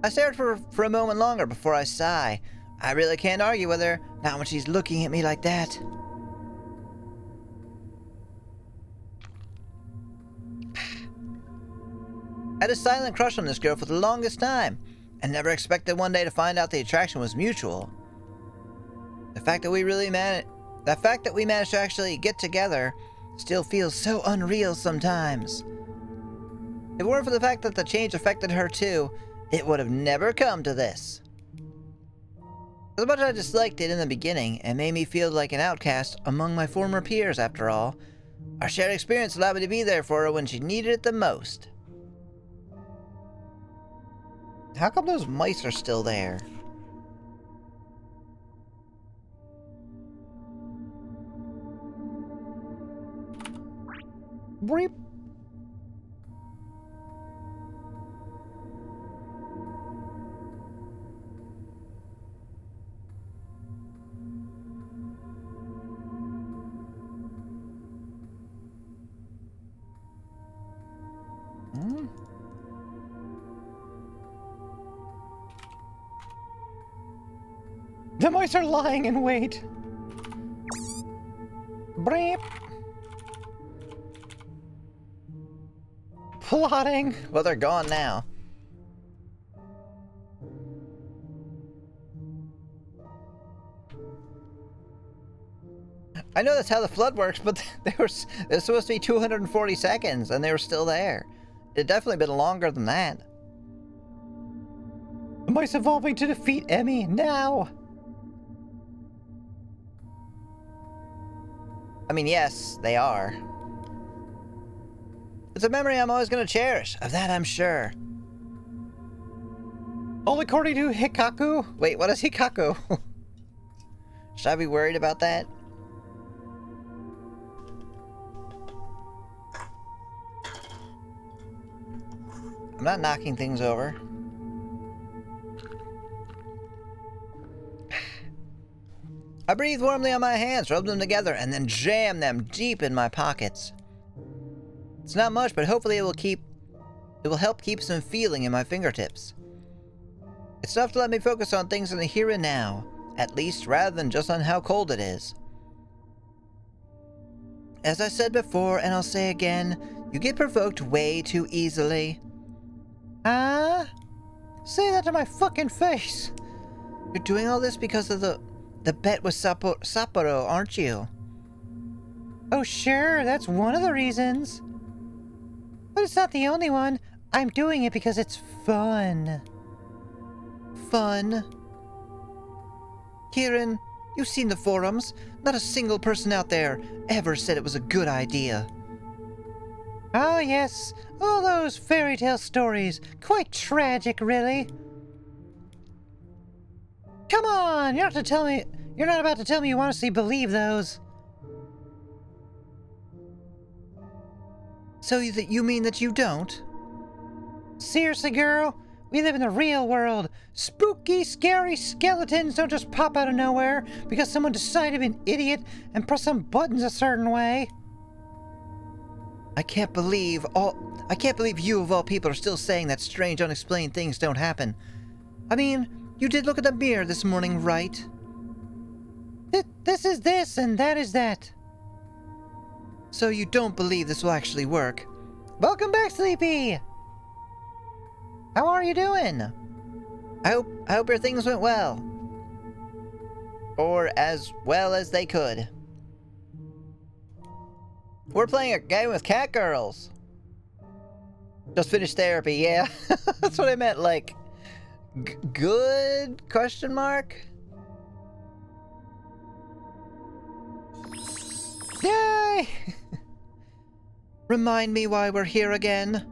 I stared for a moment longer before I sigh. I really can't argue with her, not when she's looking at me like that. I had a silent crush on this girl for the longest time, and never expected one day to find out the attraction was mutual. The fact that we managed to actually get together still feels so unreal sometimes. If it weren't for the fact that the change affected her too, it would have never come to this. As much as I disliked it in the beginning, it made me feel like an outcast among my former peers after all. Our shared experience allowed me to be there for her when she needed it the most. How come those mice are still there? Breep. The mice are lying in wait. Bleep. Plotting. Well, they're gone now. I know that's how the flood works, but there's supposed to be 240 seconds, and they were still there. It definitely been longer than that. The mice evolving to defeat Emmy now. I mean, yes, they are. It's a memory I'm always going to cherish. Of that, I'm sure. All according to Hikaku? Wait, what is Hikaku? Should I be worried about that? I'm not knocking things over. I breathe warmly on my hands, rub them together, and then jam them deep in my pockets. It's not much, but hopefully it will help keep some feeling in my fingertips. It's enough to let me focus on things in the here and now, at least rather than just on how cold it is. As I said before, and I'll say again, you get provoked way too easily. Huh? Say that to my fucking face! You're doing all this because of the bet with Sapporo, aren't you? Oh sure, that's one of the reasons. But it's not the only one. I'm doing it because it's fun. Fun? Kieran, you've seen the forums. Not a single person out there ever said it was a good idea. Oh yes, all those fairy tale stories. Quite tragic, really. Come on, you're not about to tell me you honestly believe those. So you mean that you don't? Seriously, girl? We live in the real world. Spooky, scary skeletons don't just pop out of nowhere because someone decided to be an idiot and press some buttons a certain way. I can't believe you of all people are still saying that strange, unexplained things don't happen. I mean, you did look at the mirror this morning, right? This is this, and that is that. So you don't believe this will actually work? Welcome back, Sleepy! How are you doing? I hope your things went well. Or as well as they could. We're playing a game with Catgirls. Just finished therapy, yeah. That's what I meant, like... good? Question mark? Yay! Remind me why we're here again.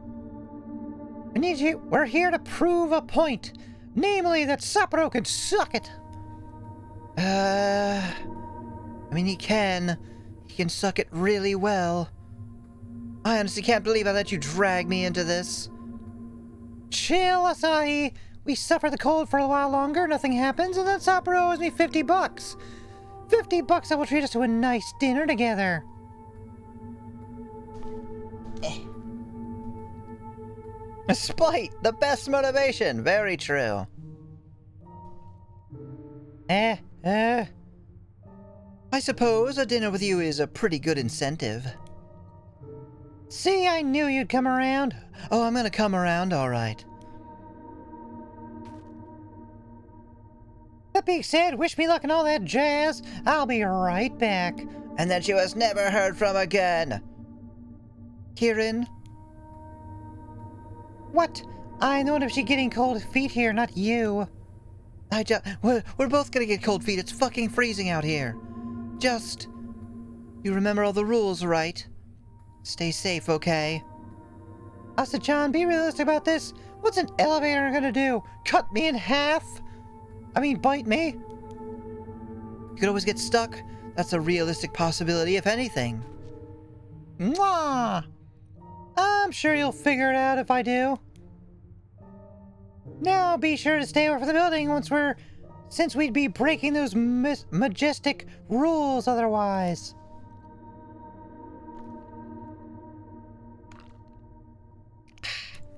We're here to prove a point. Namely, that Sapporo can suck it. I mean, he can. He can suck it really well. I honestly can't believe I let you drag me into this. Chill, Asahi. We suffer the cold for a while longer, nothing happens, and then Sapporo owes me $50. $50 that will treat us to a nice dinner together. Spite, the best motivation. Very true. I suppose a dinner with you is a pretty good incentive. See, I knew you'd come around. Oh, I'm gonna come around, all right. That being said, wish me luck and all that jazz. I'll be right back. And then she was never heard from again. Kieran? What? I noticed she's getting cold feet here, not you. We're both gonna get cold feet. It's fucking freezing out here. Just... you remember all the rules, right? Stay safe, okay? Asa-chan, be realistic about this. What's an elevator gonna do? Cut me in half? I mean, bite me? You could always get stuck. That's a realistic possibility, if anything. Mwah! I'm sure you'll figure it out if I do. Now be sure to stay away from the building since we'd be breaking those majestic rules otherwise.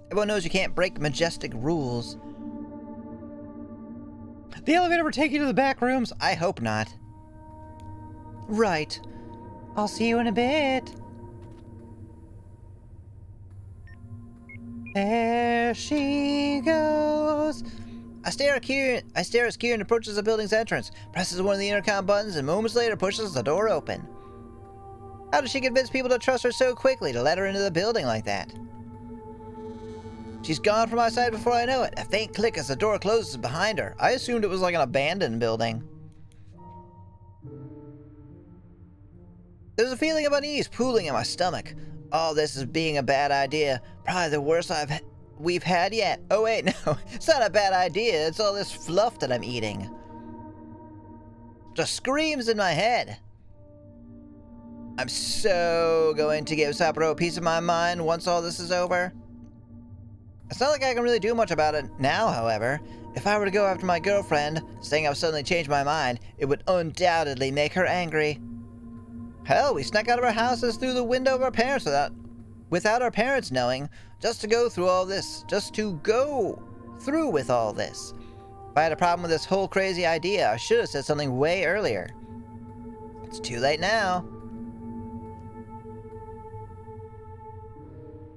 Everyone knows you can't break majestic rules. The elevator will take you to the back rooms? I hope not. Right. I'll see you in a bit. There she goes. I stare as Kieran approaches the building's entrance, presses one of the intercom buttons, and moments later pushes the door open. How does she convince people to trust her so quickly to let her into the building like that? She's gone from my sight before I know it. A faint click as the door closes behind her. I assumed it was like an abandoned building. There's a feeling of unease pooling in my stomach. All this is being a bad idea. Probably the worst we've had yet. Oh wait, no. It's not a bad idea. It's all this fluff that I'm eating. Just screams in my head. I'm so going to give Sapro a piece of my mind once all this is over. It's not like I can really do much about it now, however. If I were to go after my girlfriend, saying I've suddenly changed my mind, it would undoubtedly make her angry. Hell, we snuck out of our houses through the window of our parents without our parents knowing, just to go through all this. Just to go through with all this. If I had a problem with this whole crazy idea, I should have said something way earlier. It's too late now.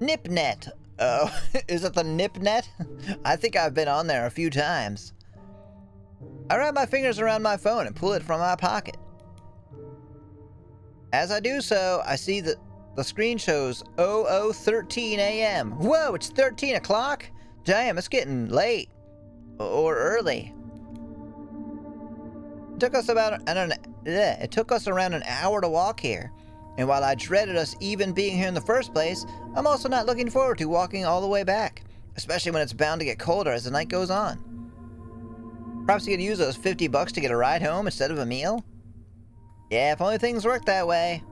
Nipnet. Oh, is it the Nipnet? I think I've been on there a few times. I wrap my fingers around my phone and pull it from my pocket. As I do so, I see that the screen shows 00:13 a.m. Whoa, it's 13 o'clock? Damn, it's getting late. Or early. It took us around an hour to walk here. And while I dreaded us even being here in the first place, I'm also not looking forward to walking all the way back. Especially when it's bound to get colder as the night goes on. Perhaps you could use those $50 to get a ride home instead of a meal? Yeah, if only things worked that way.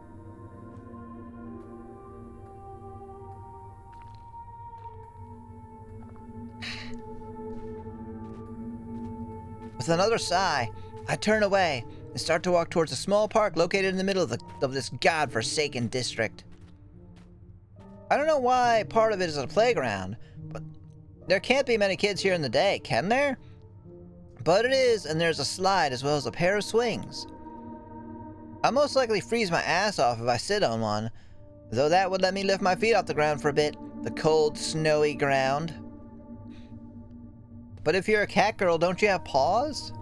With another sigh, I turn away and start to walk towards a small park located in the middle of this godforsaken district. I don't know why part of it is a playground, but there can't be many kids here in the day, can there? But it is, and there's a slide as well as a pair of swings. I'll most likely freeze my ass off if I sit on one, though that would let me lift my feet off the ground for a bit, the cold, snowy ground. But if you're a cat girl, don't you have paws?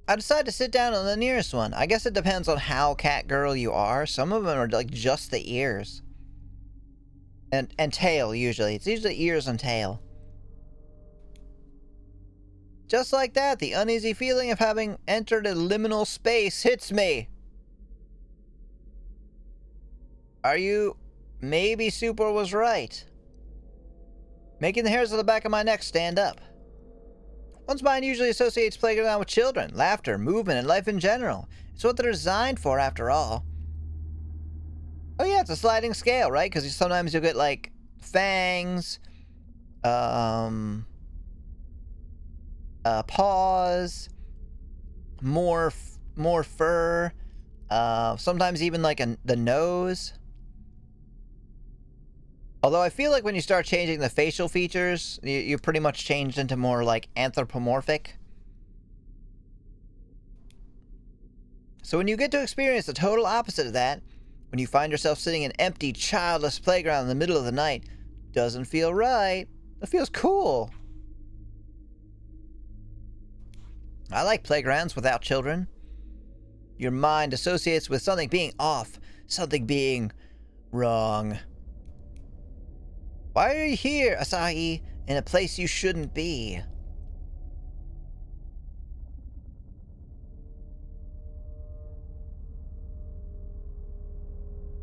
I decide to sit down on the nearest one. I guess it depends on how cat girl you are. Some of them are like just the ears. And tail, usually. It's usually ears and tail. Just like that, the uneasy feeling of having entered a liminal space hits me. Maybe Super was right. Making the hairs on the back of my neck stand up. One's mind usually associates playground with children, laughter, movement, and life in general. It's what they're designed for, after all. Oh yeah, it's a sliding scale, right? Because sometimes you'll get, like, fangs, paws, more fur, sometimes even, like, the nose. Although I feel like when you start changing the facial features, you're pretty much changed into more, like, anthropomorphic. So when you get to experience the total opposite of that, when you find yourself sitting in an empty, childless playground in the middle of the night, doesn't feel right. It feels cool. I like playgrounds without children. Your mind associates with something being off, something being wrong. Why are you here, Asahi, in a place you shouldn't be?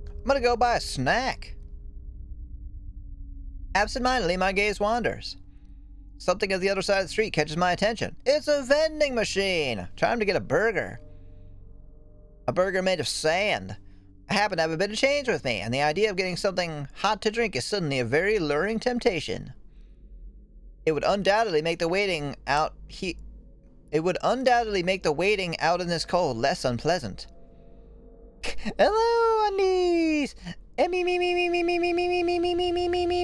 I'm gonna go buy a snack. Absentmindedly, my gaze wanders. Something at the other side of the street catches my attention. It's a vending machine! Time to get a burger. A burger made of sand. I happen to have a bit of change with me, and the idea of getting something hot to drink is suddenly a very alluring temptation. It would undoubtedly make the waiting out in this cold less unpleasant. Hello, undies!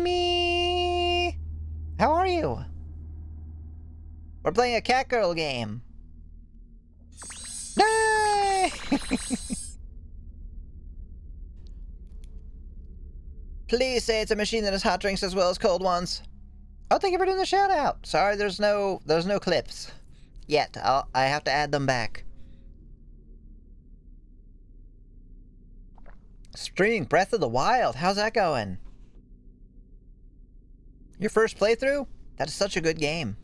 Me. How are you? We're playing a Catgirl game. Yay! Please say it's a machine that has hot drinks as well as cold ones. Oh, thank you for doing the shout out. Sorry, there's no clips yet. I have to add them back. Streaming Breath of the Wild. How's that going? Your first playthrough? That is such a good game.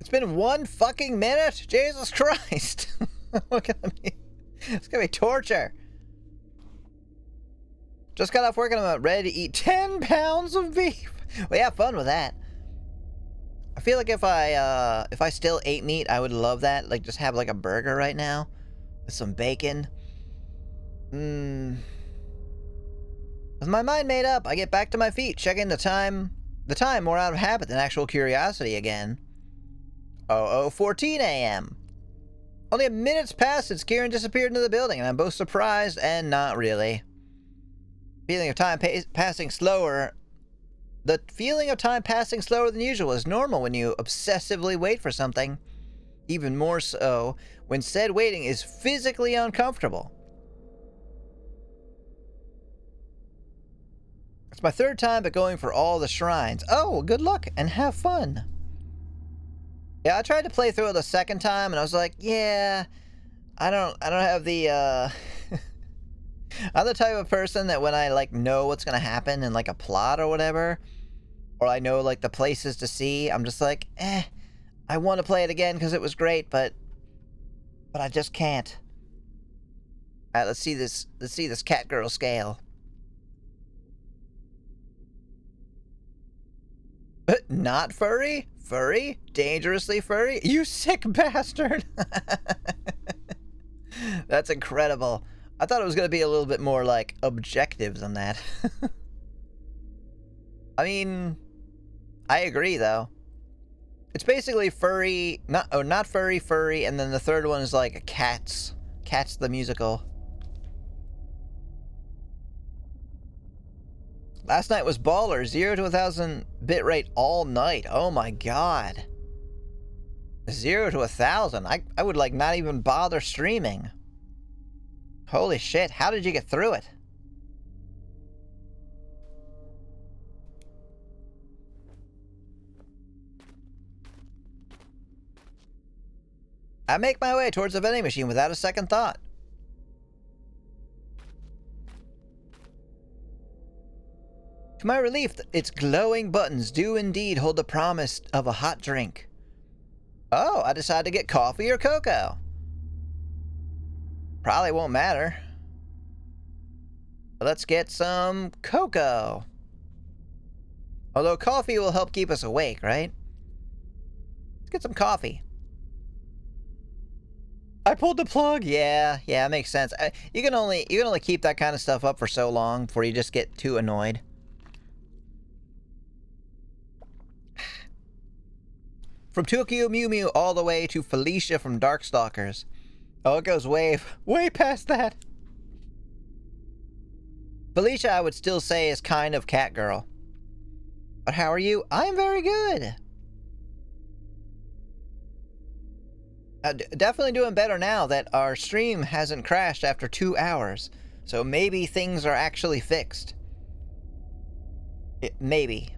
It's been 1 fucking minute? Jesus Christ. It's gonna be torture. Just got off work and I'm ready to eat 10 pounds of beef. We have fun with that. I feel like if I still ate meat, I would love that. Like, just have like a burger right now with some bacon. With my mind made up, I get back to my feet, checking the time more out of habit than actual curiosity again. 00:14 a.m. Only a minute's passed since Kieran disappeared into the building, and I'm both surprised and not really. Feeling of time passing slower. The feeling of time passing slower than usual is normal when you obsessively wait for something. Even more so when said waiting is physically uncomfortable. It's my 3rd time but going for all the shrines. Oh, well, good luck and have fun. Yeah, I tried to play through it the 2nd time and I was like, yeah, I don't have the I'm the type of person that when I like know what's gonna happen in like a plot or whatever, or I know like the places to see, I'm just like, I want to play it again because it was great, but I just can't. All right, let's see this Catgirl scale. Not furry? Furry? Dangerously furry? You sick bastard! That's incredible. I thought it was going to be a little bit more, like, objective than that. I mean, I agree, though. It's basically furry, not furry, furry, and then the 3rd one is, like, Cats. Cats the musical. Last night was baller. 0 to 1,000 bitrate all night. Oh my god. 0 to 1,000. I would, like, not even bother streaming. Holy shit, how did you get through it? I make my way towards the vending machine without a second thought. To my relief, its glowing buttons do indeed hold the promise of a hot drink. Oh, I decided to get coffee or cocoa. Probably won't matter. But let's get some cocoa. Although coffee will help keep us awake, right? Let's get some coffee. I pulled the plug. Yeah, it makes sense. You can only keep that kind of stuff up for so long before you just get too annoyed. From Tokyo Mew Mew all the way to Felicia from Darkstalkers. Oh, it goes way past that. Felicia, I would still say, is kind of Catgirl. But how are you? I'm very good. Definitely doing better now that our stream hasn't crashed after 2 hours. So maybe things are actually fixed. Maybe.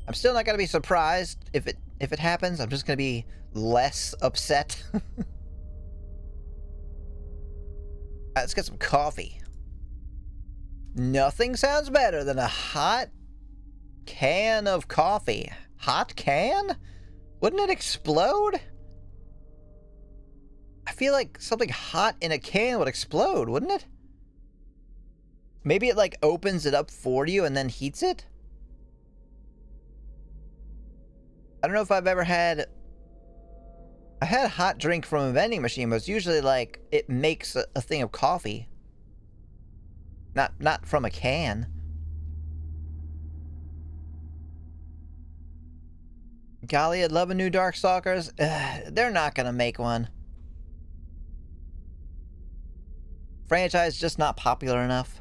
I'm still not going to be surprised if it happens. I'm just going to be less upset. Let's get some coffee. Nothing sounds better than a hot can of coffee. Hot can? Wouldn't it explode? I feel like something hot in a can would explode, wouldn't it? Maybe it like opens it up for you and then heats it? I don't know if I've ever had... I had a hot drink from a vending machine, but it's usually like it makes a thing of coffee. Not from a can. Golly, I'd love a new Darkstalkers. They're not gonna make one. Franchise just not popular enough.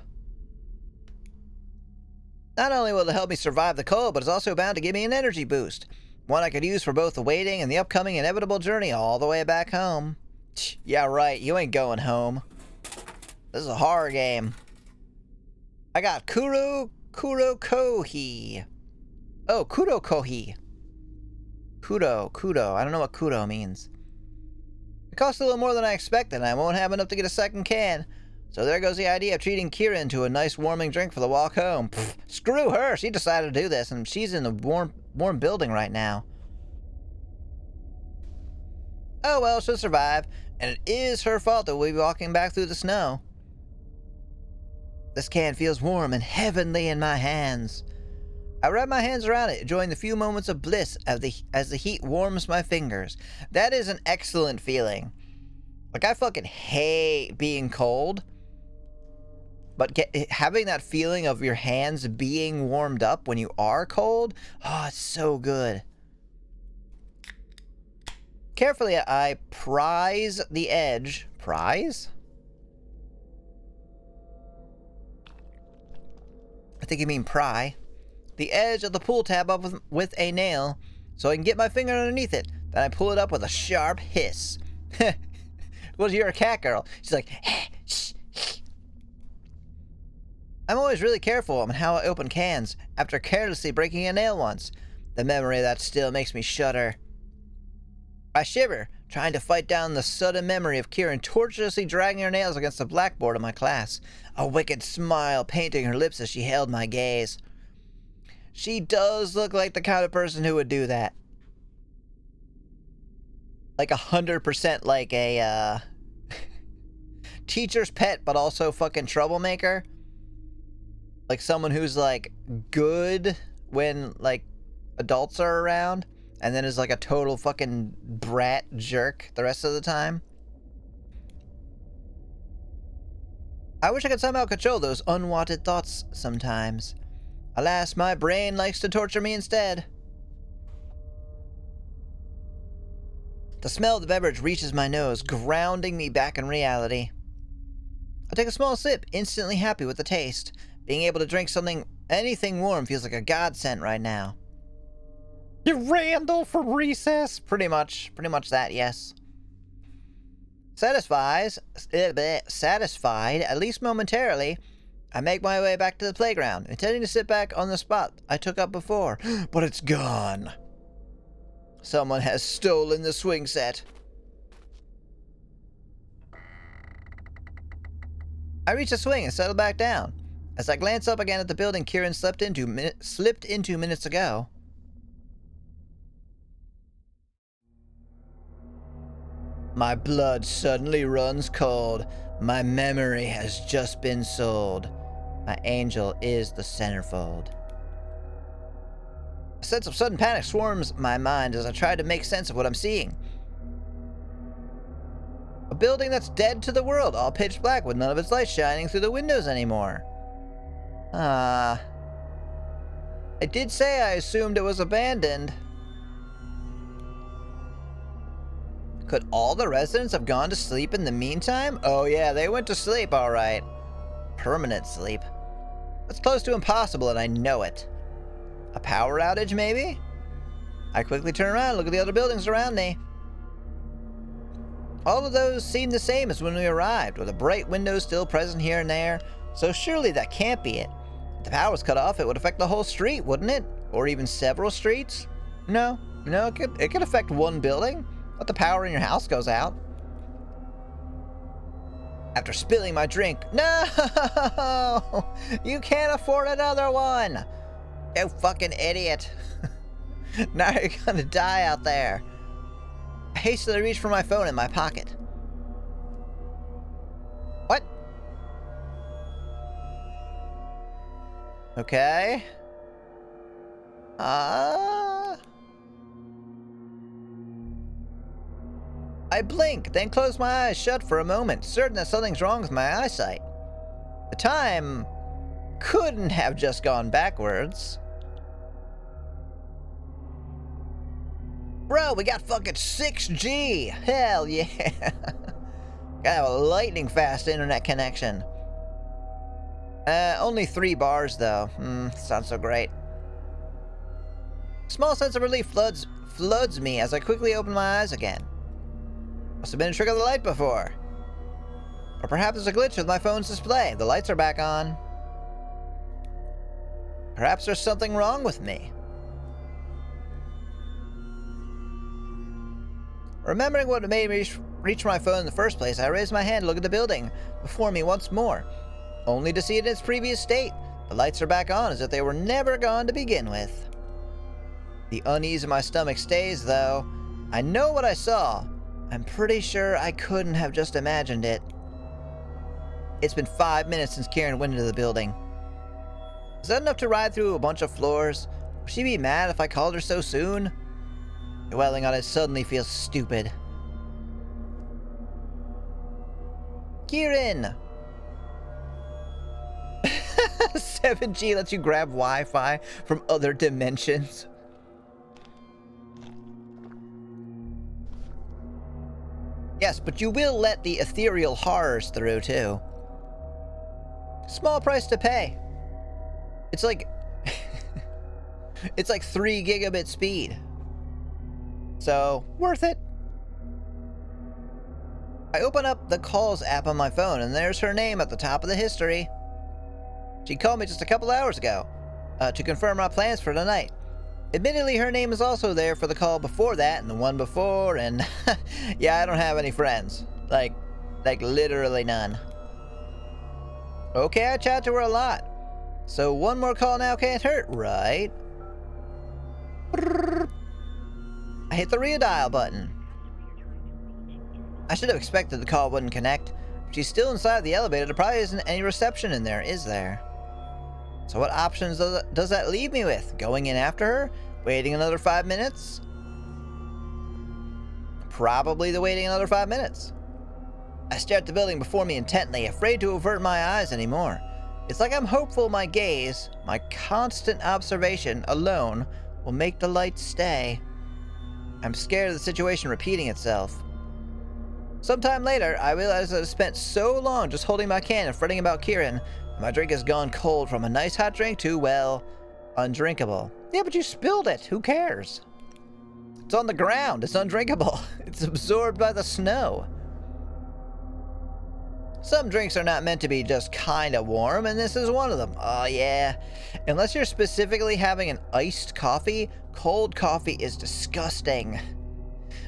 Not only will it help me survive the cold, but it's also bound to give me an energy boost. One I could use for both the waiting and the upcoming inevitable journey all the way back home. Yeah, right, you ain't going home. This is a horror game. I got Kurokohi. Oh, Kurokohi. Kudo. I don't know what Kudo means. It costs a little more than I expected, and I won't have enough to get a second can. So there goes the idea of treating Kieran to a nice warming drink for the walk home. Pfft, screw her! She decided to do this, and she's in a warm building right now. Oh well, she'll survive, and it is her fault that we'll be walking back through the snow. This can feels warm and heavenly in my hands. I wrap my hands around it, enjoying the few moments of bliss as the heat warms my fingers. That is an excellent feeling. Like, I fucking hate being cold. But having that feeling of your hands being warmed up when you are cold, oh, it's so good. Carefully, I prise the edge. Prise? I think you mean pry. The edge of the pull tab up with a nail so I can get my finger underneath it. Then I pull it up with a sharp hiss. Well, you're a cat girl. She's like, shh. I'm always really careful on how I open cans after carelessly breaking a nail once. The memory of that still makes me shudder. I shiver, trying to fight down the sudden memory of Kieran tortuously dragging her nails against the blackboard of my class, a wicked smile painting her lips as she held my gaze. She does look like the kind of person who would do that. Like 100% like a, teacher's pet, but also fucking troublemaker. Like someone who's like good when like adults are around, and then is like a total fucking brat jerk the rest of the time. I wish I could somehow control those unwanted thoughts sometimes. Alas, my brain likes to torture me instead. The smell of the beverage reaches my nose, grounding me back in reality. I take a small sip, instantly happy with the taste. Being able to drink anything warm feels like a godsend right now. You Randall from recess? Pretty much that, yes. Satisfied, at least momentarily, I make my way back to the playground, intending to sit back on the spot I took up before, but it's gone. Someone has stolen the swing set. I reach the swing and settle back down. As I glance up again at the building Kieran slipped into minutes ago. My blood suddenly runs cold. My memory has just been sold. My angel is the centerfold. A sense of sudden panic swarms my mind as I try to make sense of what I'm seeing. A building that's dead to the world, all pitch black with none of its lights shining through the windows anymore. I did say I assumed it was abandoned. Could all the residents have gone to sleep in the meantime? Oh yeah, they went to sleep, alright. Permanent sleep. That's close to impossible, and I know it. A power outage, maybe? I quickly turn around and look at the other buildings around me. All of those seem the same as when we arrived, with a bright window still present here and there, so surely that can't be it. If the power was cut off, it would affect the whole street, wouldn't it? Or even several streets? No, it could affect one building. But the power in your house goes out. After spilling my drink, no! You can't afford another one! You fucking idiot. Now you're gonna die out there. I hastily reach for my phone in my pocket. What? Okay. I blink, then close my eyes shut for a moment, certain that something's wrong with my eyesight. The time couldn't have just gone backwards. Bro, we got fucking 6G! Hell yeah! Gotta have a lightning fast internet connection. Only 3 bars though. Sounds so great. Small sense of relief floods me as I quickly open my eyes again. Must have been a trick of the light before. Or perhaps it's a glitch with my phone's display. The lights are back on. Perhaps there's something wrong with me. Remembering what made me reach my phone in the first place, I raised my hand to look at the building before me once more, only to see it in its previous state. The lights are back on as if they were never gone to begin with. The unease in my stomach stays, though. I know what I saw. I'm pretty sure I couldn't have just imagined it. It's been 5 minutes since Kieran went into the building. Is that enough to ride through a bunch of floors? Would she be mad if I called her so soon? Dwelling on it suddenly feels stupid. Kieran! 7G lets you grab Wi-Fi from other dimensions. Yes, but you will let the ethereal horrors through, too. Small price to pay. It's like... it's like 3 gigabit speed. So, worth it. I open up the calls app on my phone, and there's her name at the top of the history. She called me just a couple hours ago to confirm our plans for tonight. Admittedly, her name is also there for the call before that and the one before, and yeah, I don't have any friends. Like literally none. Okay, I chat to her a lot. So one more call now can't hurt, right? I hit the redial button. I should have expected the call wouldn't connect. If she's still inside the elevator, there probably isn't any reception in there, is there? So what options does that leave me with? Going in after her? Waiting another 5 minutes? Probably the waiting another 5 minutes. I stare at the building before me intently, afraid to avert my eyes anymore. It's like I'm hopeful my gaze, my constant observation alone, will make the lights stay. I'm scared of the situation repeating itself. Sometime later, I realized that I spent so long just holding my can and fretting about Kieran, and my drink has gone cold from a nice hot drink to, well, undrinkable. Yeah, but you spilled it. Who cares? It's on the ground. It's undrinkable. It's absorbed by the snow. Some drinks are not meant to be just kinda warm, and this is one of them. Oh yeah. Unless you're specifically having an iced coffee, cold coffee is disgusting.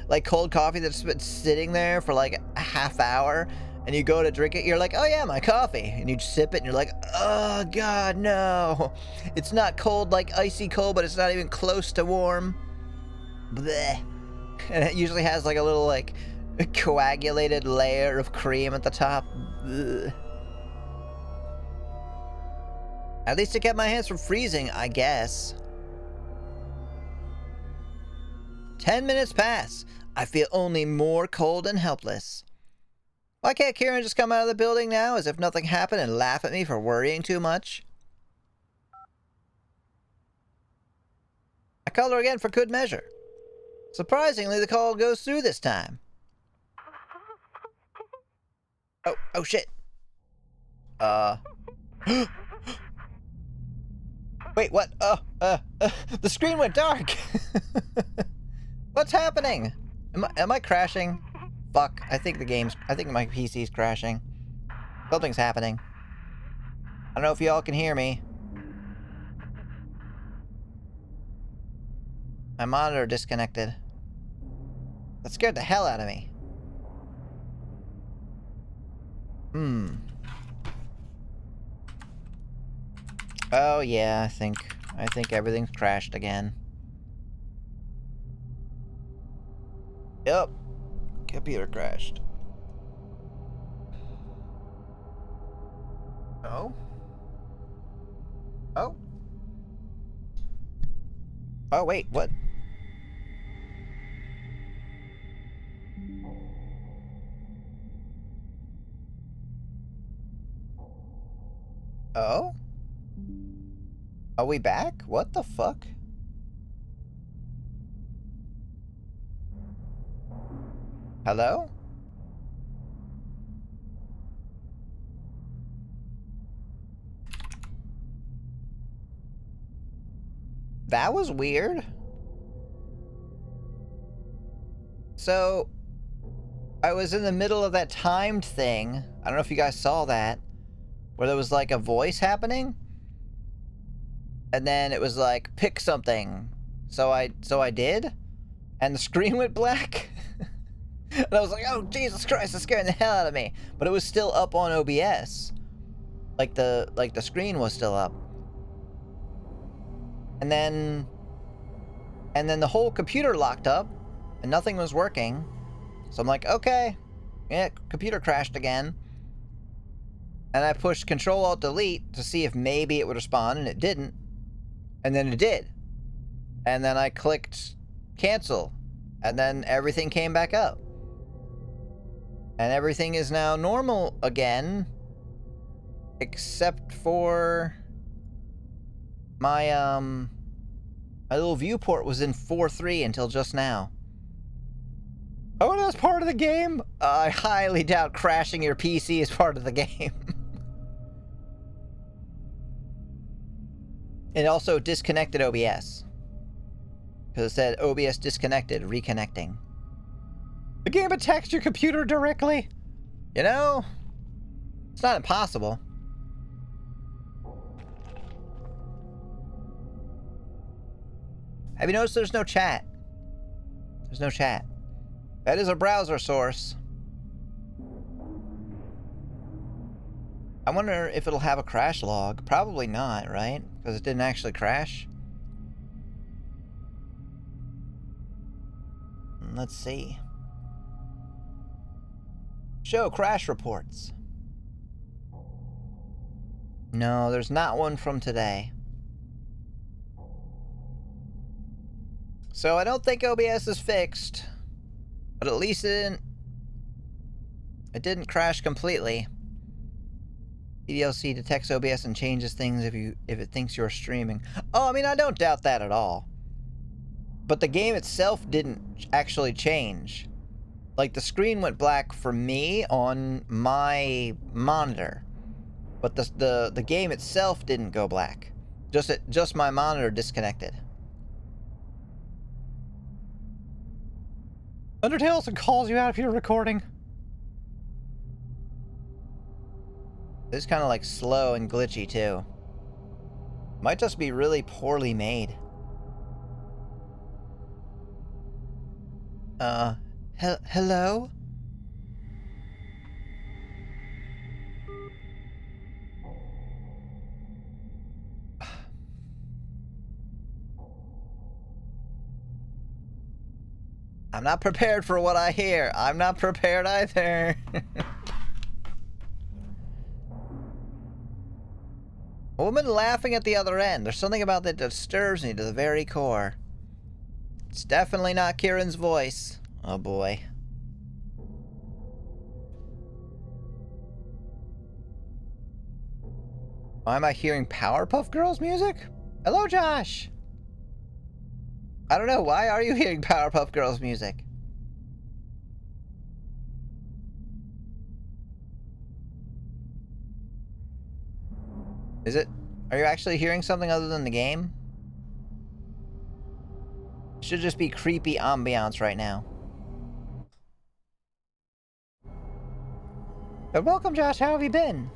Like cold coffee that's been sitting there for like a half hour, and you go to drink it, you're like, oh yeah, my coffee. And you sip it, and you're like, oh god, no. It's not cold like icy cold, but it's not even close to warm. Blech. And it usually has like a little like coagulated layer of cream at the top. Ugh. At least it kept my hands from freezing, I guess. 10 minutes pass. I feel only more cold and helpless. Why can't Kieran just come out of the building now as if nothing happened and laugh at me for worrying too much? I call her again for good measure. Surprisingly, the call goes through this time. Oh shit. Wait, what? The screen went dark. What's happening? Am I crashing? Fuck, I think my PC's crashing. Something's happening. I don't know if y'all can hear me. My monitor disconnected. That scared the hell out of me. Oh yeah, I think everything's crashed again. Yep. Computer crashed. Oh? Oh? Oh wait, what? Oh? Are we back? What the fuck? Hello? That was weird. So, I was in the middle of that timed thing. I don't know if you guys saw that. Where there was like a voice happening. And then it was like, pick something. So I did. And the screen went black. And I was like, oh, Jesus Christ, it's scaring the hell out of me. But it was still up on OBS. Like the screen was still up. And then the whole computer locked up and nothing was working. So I'm like, okay, yeah, computer crashed again. And I pushed Control-Alt-Delete to see if maybe it would respond, and it didn't. And then it did. And then I clicked cancel, and then everything came back up. And everything is now normal again, except for my my little viewport was in 4.3 until just now. Oh, that's part of the game? I highly doubt crashing your PC is part of the game. It also disconnected OBS. Because it said OBS disconnected, reconnecting. The game attacks your computer directly? You know, it's not impossible. Have you noticed there's no chat? There's no chat. That is a browser source. I wonder if it'll have a crash log. Probably not, right? Because it didn't actually crash. Let's see. Show crash reports. No, there's not one from today. So I don't think OBS is fixed. But at least it didn't crash completely. PDLC detects OBS and changes things if it thinks you're streaming. Oh, I mean, I don't doubt that at all. But the game itself didn't actually change. Like, the screen went black for me on my monitor. But the game itself didn't go black. Just my monitor disconnected. Undertale calls you out if you're recording. This is kind of like slow and glitchy too. Might just be really poorly made. Hello? I'm not prepared for what I hear. I'm not prepared either. A woman laughing at the other end. There's something about that disturbs me to the very core. It's definitely not Kieran's voice. Oh boy. Why am I hearing Powerpuff Girls music? Hello, Josh! I don't know, why are you hearing Powerpuff Girls music? Is it? Are you actually hearing something other than the game? It should just be creepy ambiance right now. But welcome, Josh. How have you been?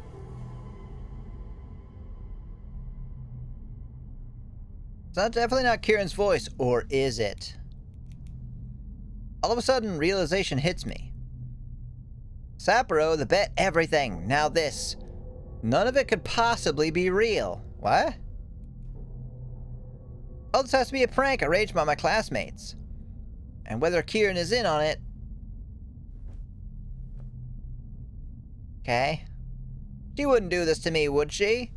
It's definitely not Kieran's voice, or is it? All of a sudden, realization hits me. Sapporo, the bet everything. Now this. None of it could possibly be real. What? Oh, this has to be a prank arranged by my classmates. And whether Kieran is in on it... Okay. She wouldn't do this to me, would she?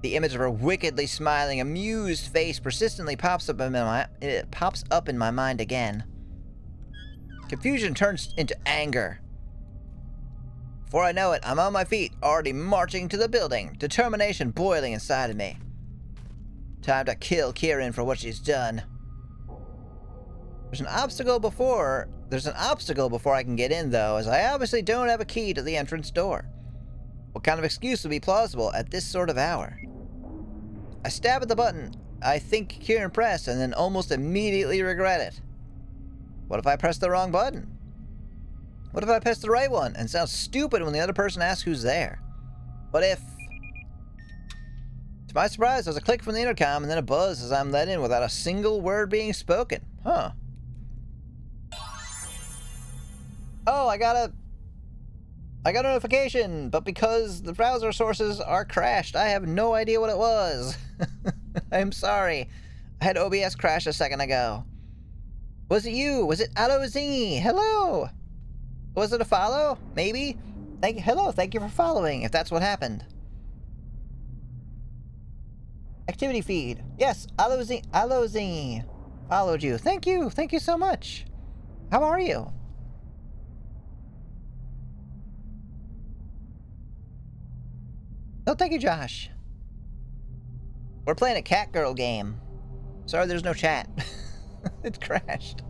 The image of her wickedly smiling, amused face persistently pops up in my mind again. Confusion turns into anger. Before I know it, I'm on my feet, already marching to the building, determination boiling inside of me. Time to kill Kieran for what she's done. There's an obstacle before I can get in, though, as I obviously don't have a key to the entrance door. What kind of excuse would be plausible at this sort of hour? I stab at the button I think Kieran pressed and then almost immediately regret it. What if I press the wrong button? What if I press the right one and sound stupid when the other person asks who's there? What if... To my surprise, there's a click from the intercom and then a buzz as I'm let in without a single word being spoken. Huh. Oh, I got a notification, but because the browser sources are crashed, I have no idea what it was. I'm sorry. I had OBS crash a second ago. Was it you? Was it Allozy? Hello? Was it a follow? Maybe? Hello, thank you for following, if that's what happened. Activity feed. Yes, Allozy followed you. Thank you so much. How are you? Oh, thank you, Josh. We're playing a Catgirl game. Sorry there's no chat. It crashed.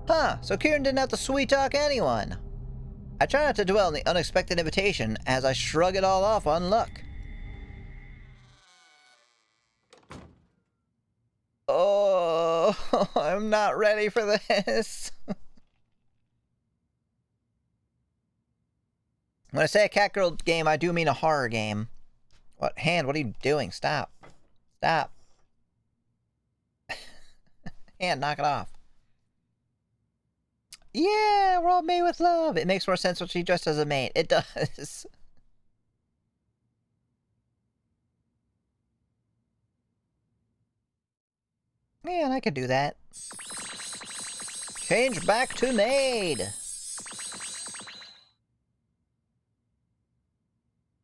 Huh, so Kieran didn't have to sweet talk anyone. I try not to dwell on the unexpected invitation as I shrug it all off on luck. Oh, I'm not ready for this. When I say a Catgirl game, I do mean a horror game. What? Hand, what are you doing? Stop. Stop. Hand, knock it off. Yeah, we're all made with love. It makes more sense when she dressed as a maid. It does. Man, I could do that. Change back to maid.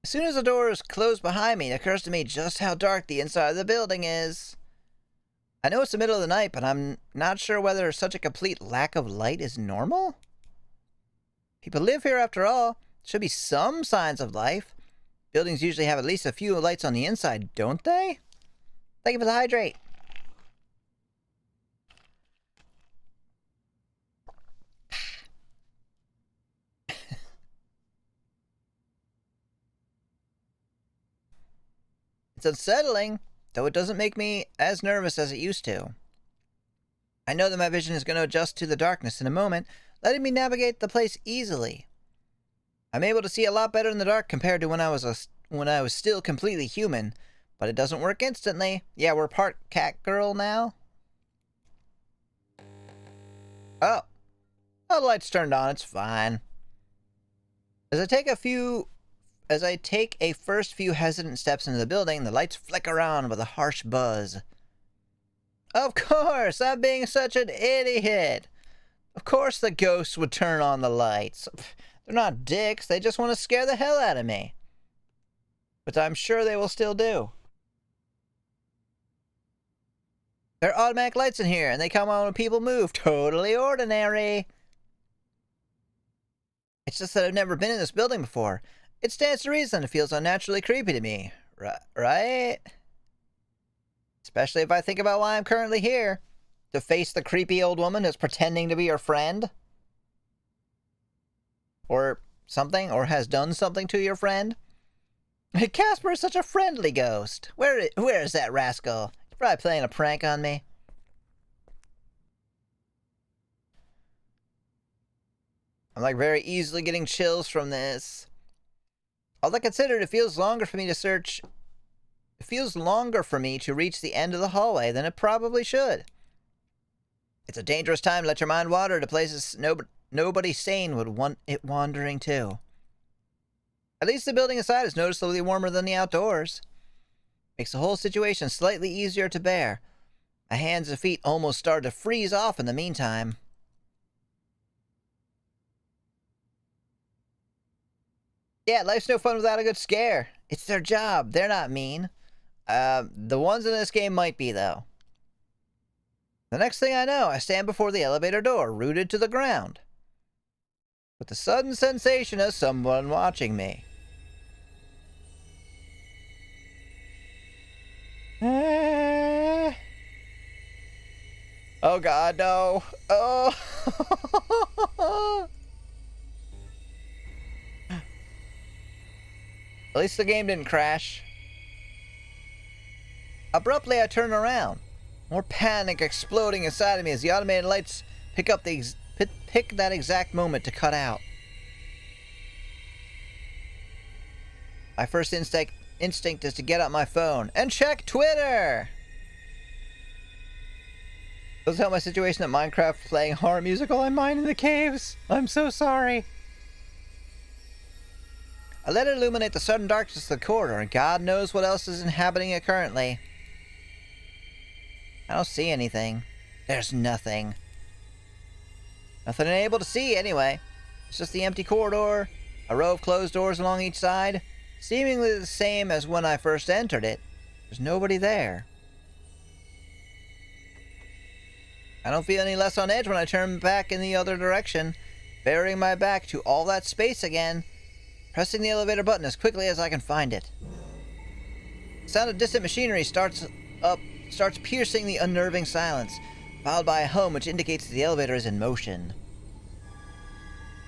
As soon as the doors close behind me, it occurs to me just how dark the inside of the building is. I know it's the middle of the night, but I'm not sure whether such a complete lack of light is normal. People live here after all. Should be some signs of life. Buildings usually have at least a few lights on the inside, don't they? Thank you for the hydrate. It's unsettling, though it doesn't make me as nervous as it used to. I know that my vision is going to adjust to the darkness in a moment, letting me navigate the place easily. I'm able to see a lot better in the dark compared to when I was still completely human, but it doesn't work instantly. Yeah, we're part Catgirl now. Oh. Oh, the light's turned on, it's fine. As I take a first few hesitant steps into the building, the lights flicker on with a harsh buzz. Of course, I'm being such an idiot. Of course the ghosts would turn on the lights. They're not dicks, they just want to scare the hell out of me. But I'm sure they will still do. There are automatic lights in here, and they come on when people move. Totally ordinary. It's just that I've never been in this building before. It stands to reason it feels unnaturally creepy to me, right? Especially if I think about why I'm currently here. To face the creepy old woman who's pretending to be your friend. Or something, or has done something to your friend. Casper is such a friendly ghost. Where is that rascal? He's probably playing a prank on me. I'm like very easily getting chills from this. All that considered, it feels longer for me to reach the end of the hallway than it probably should. It's a dangerous time to let your mind wander to places nobody sane would want it wandering to. At least the building inside is noticeably warmer than the outdoors. Makes the whole situation slightly easier to bear. My hands and feet almost start to freeze off in the meantime. Yeah, life's no fun without a good scare. It's their job. They're not mean. The ones in this game might be, though. The next thing I know, I stand before the elevator door, rooted to the ground, with the sudden sensation of someone watching me. Oh God, no. Oh. At least the game didn't crash. Abruptly, I turn around. More panic exploding inside of me as the automated lights pick that exact moment to cut out. My first instinct is to get out my phone and check Twitter. Doesn't help my situation that Minecraft playing horror music while I'm mining the caves. I'm so sorry. I let it illuminate the sudden darkness of the corridor, and God knows what else is inhabiting it currently. I don't see anything. There's nothing. Nothing I'm able to see, anyway. It's just the empty corridor, a row of closed doors along each side, seemingly the same as when I first entered it. There's nobody there. I don't feel any less on edge when I turn back in the other direction, burying my back to all that space again, pressing the elevator button as quickly as I can find it. The sound of distant machinery starts piercing the unnerving silence, followed by a hum which indicates the elevator is in motion.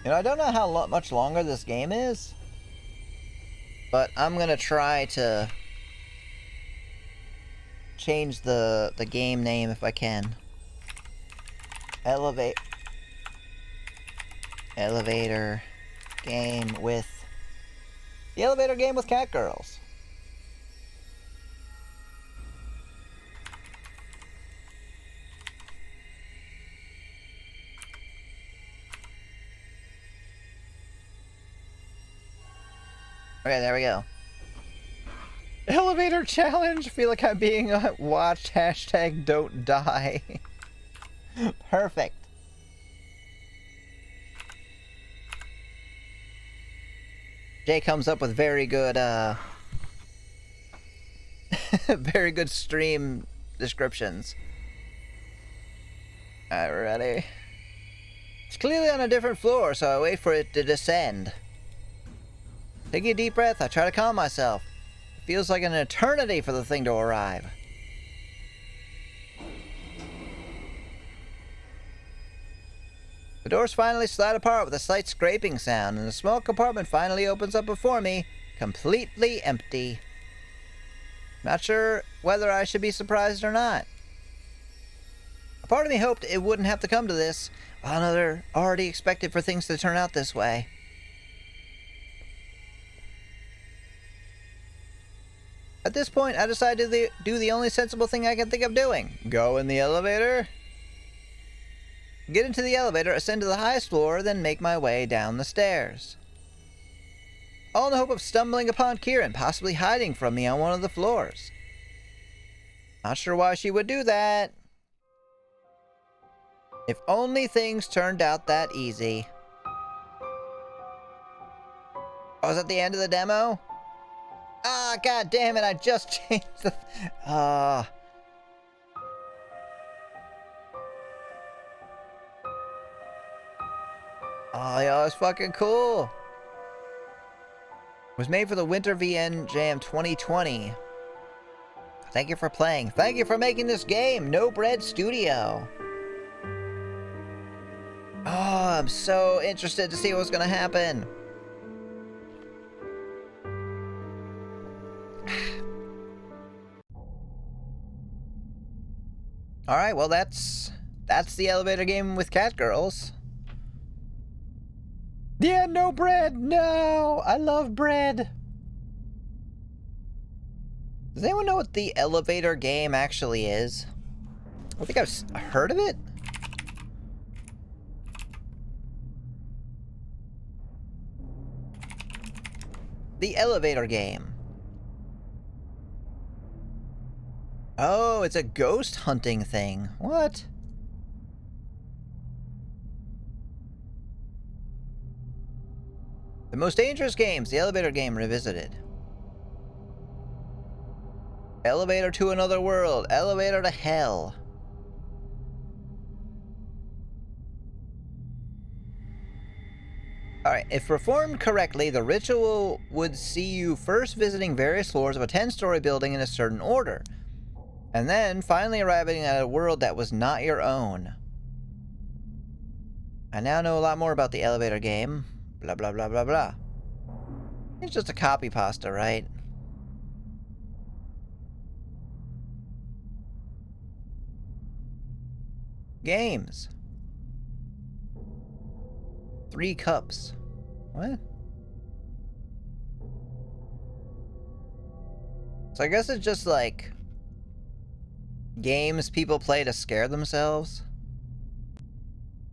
You know, I don't know how much longer this game is, but I'm gonna try to change the game name if I can. Elevator game with the elevator game with Catgirls. Okay, there we go. Elevator challenge. Feel like I'm being watched. Hashtag don't die. Perfect. Jay comes up with very good, very good stream descriptions. Alright, we're ready. It's clearly on a different floor, so I wait for it to descend. Taking a deep breath, I try to calm myself. It feels like an eternity for the thing to arrive. The doors finally slide apart with a slight scraping sound, and the small compartment finally opens up before me, completely empty. Not sure whether I should be surprised or not. A part of me hoped it wouldn't have to come to this, while another already expected for things to turn out this way. At this point, I decided to do the only sensible thing I can think of doing. Go in the elevator. Get into the elevator, ascend to the highest floor, then make my way down the stairs. All in the hope of stumbling upon Kieran, possibly hiding from me on one of the floors. Not sure why she would do that. If only things turned out that easy. Oh, is that the end of the demo? Ah, god damn it, I just changed the... Oh, yeah, it's fucking cool. It was made for the Winter VN Jam 2020. Thank you for playing. Thank you for making this game. No Bread Studio. Oh, I'm so interested to see what's gonna happen. Alright, well that's the elevator game with Catgirls. Yeah, no bread! No! I love bread! Does anyone know what the elevator game actually is? I think I've heard of it. The elevator game. Oh, it's a ghost hunting thing. What? The most dangerous games, the elevator game revisited. Elevator to another world, elevator to hell. Alright, if performed correctly, the ritual would see you first visiting various floors of a 10-story building in a certain order, and then finally arriving at a world that was not your own. I now know a lot more about the elevator game. Blah, blah, blah, blah, blah. It's just a copy pasta, right? Games. 3 cups. What? So I guess it's just like games people play to scare themselves.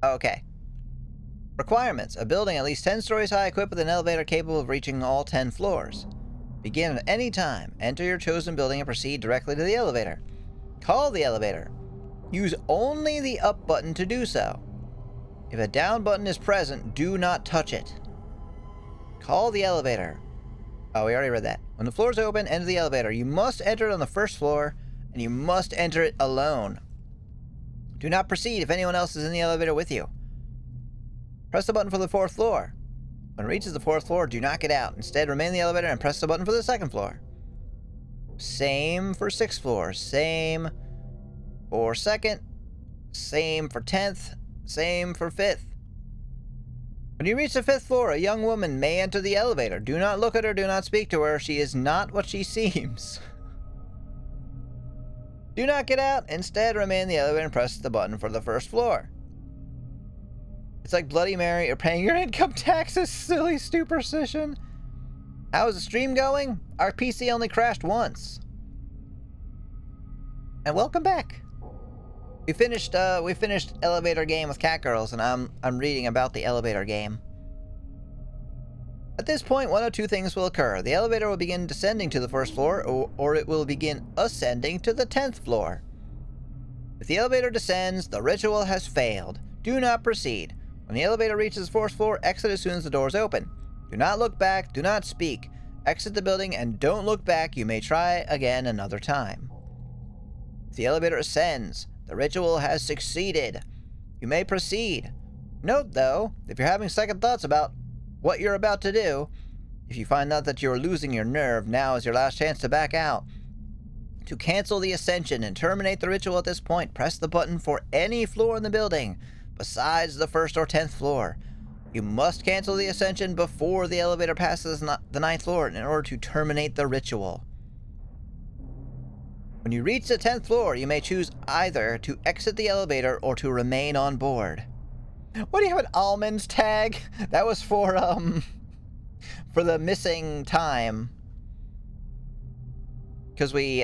Okay. Requirements. A building at least 10 stories high equipped with an elevator capable of reaching all 10 floors. Begin at any time. Enter your chosen building and proceed directly to the elevator. Call the elevator. Use only the up button to do so. If a down button is present, do not touch it. Call the elevator. Oh, we already read that. When the floors open, enter the elevator. You must enter it on the first floor, and you must enter it alone. Do not proceed if anyone else is in the elevator with you. Press the button for the 4th floor. When it reaches the 4th floor, do not get out. Instead, remain in the elevator and press the button for the 2nd floor. Same for 6th floor. Same for 2nd. Same for 10th. Same for 5th. When you reach the 5th floor, a young woman may enter the elevator. Do not look at her, do not speak to her. She is not what she seems. Do not get out. Instead, remain in the elevator and press the button for the 1st floor. It's like Bloody Mary or paying your income taxes, silly superstition. How is the stream going? Our PC only crashed once. And welcome back. We finished elevator game with Catgirls, and I'm reading about the elevator game. At this point, one of 2 things will occur. The elevator will begin descending to the 1st floor, or it will begin ascending to the 10th floor. If the elevator descends, the ritual has failed. Do not proceed. When the elevator reaches the 4th floor, exit as soon as the doors open. Do not look back, do not speak. Exit the building and don't look back. You may try again another time. If the elevator ascends, the ritual has succeeded. You may proceed. Note, though, if you're having second thoughts about what you're about to do, if you find out that you're losing your nerve, now is your last chance to back out. To cancel the ascension and terminate the ritual at this point, press the button for any floor in the building, besides the 1st or 10th floor. You must cancel the ascension before the elevator passes the 9th floor in order to terminate the ritual. When you reach the 10th floor, you may choose either to exit the elevator or to remain on board. What do you have an almonds tag? That was for the missing time. Because we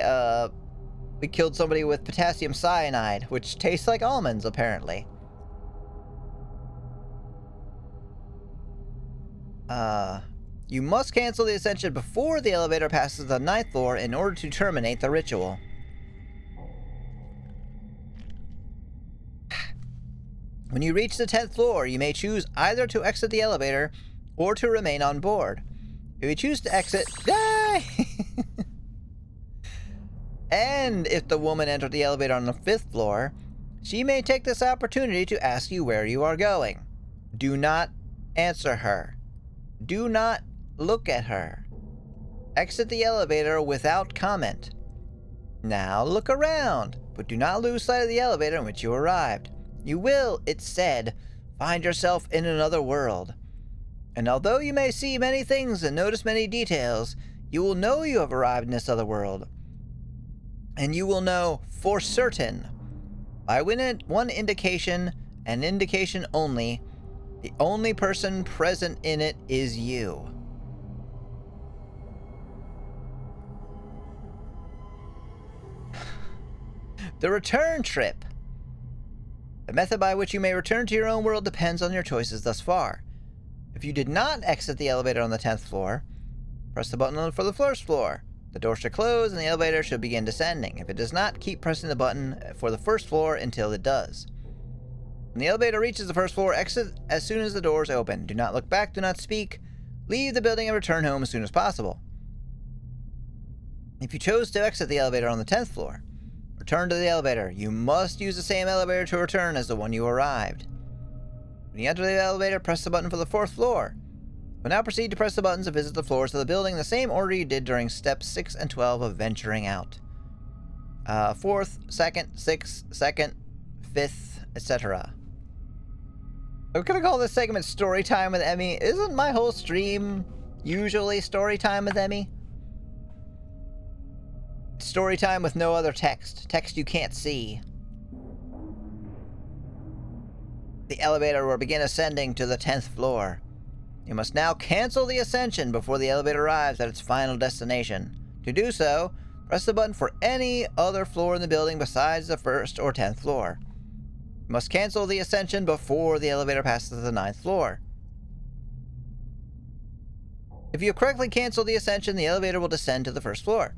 killed somebody with potassium cyanide, which tastes like almonds, apparently. You must cancel the ascension before the elevator passes the 9th floor in order to terminate the ritual. When you reach the 10th floor, you may choose either to exit the elevator or to remain on board. If you choose to exit, die! And if the woman entered the elevator on the 5th floor, she may take this opportunity to ask you where you are going. Do not answer her. Do not look at her. Exit the elevator without comment. Now look around, but do not lose sight of the elevator in which you arrived. You will, it's said, find yourself in another world. And although you may see many things and notice many details, you will know you have arrived in this other world. And you will know for certain, by one indication, and indication only, the only person present in it is you. The return trip. The method by which you may return to your own world depends on your choices thus far. If you did not exit the elevator on the 10th floor, press the button for the 1st floor. The door should close and the elevator should begin descending. If it does not, keep pressing the button for the 1st floor until it does. When the elevator reaches the 1st floor, exit as soon as the doors open. Do not look back, do not speak. Leave the building and return home as soon as possible. If you chose to exit the elevator on the 10th floor, return to the elevator. You must use the same elevator to return as the one you arrived. When you enter the elevator, press the button for the 4th floor. We'll now proceed to press the buttons to visit the floors of the building in the same order you did during steps 6 and 12 of venturing out. 4th, 2nd, 6th, 2nd, 5th, etc. I'm gonna call this segment Story Time with Emmy. Isn't my whole stream usually Story Time with Emmy? Story time with no other text. Text you can't see. The elevator will begin ascending to the 10th floor. You must now cancel the ascension before the elevator arrives at its final destination. To do so, press the button for any other floor in the building besides the 1st or 10th floor. You must cancel the ascension before the elevator passes the 9th floor. If you have correctly canceled the ascension, the elevator will descend to the 1st floor.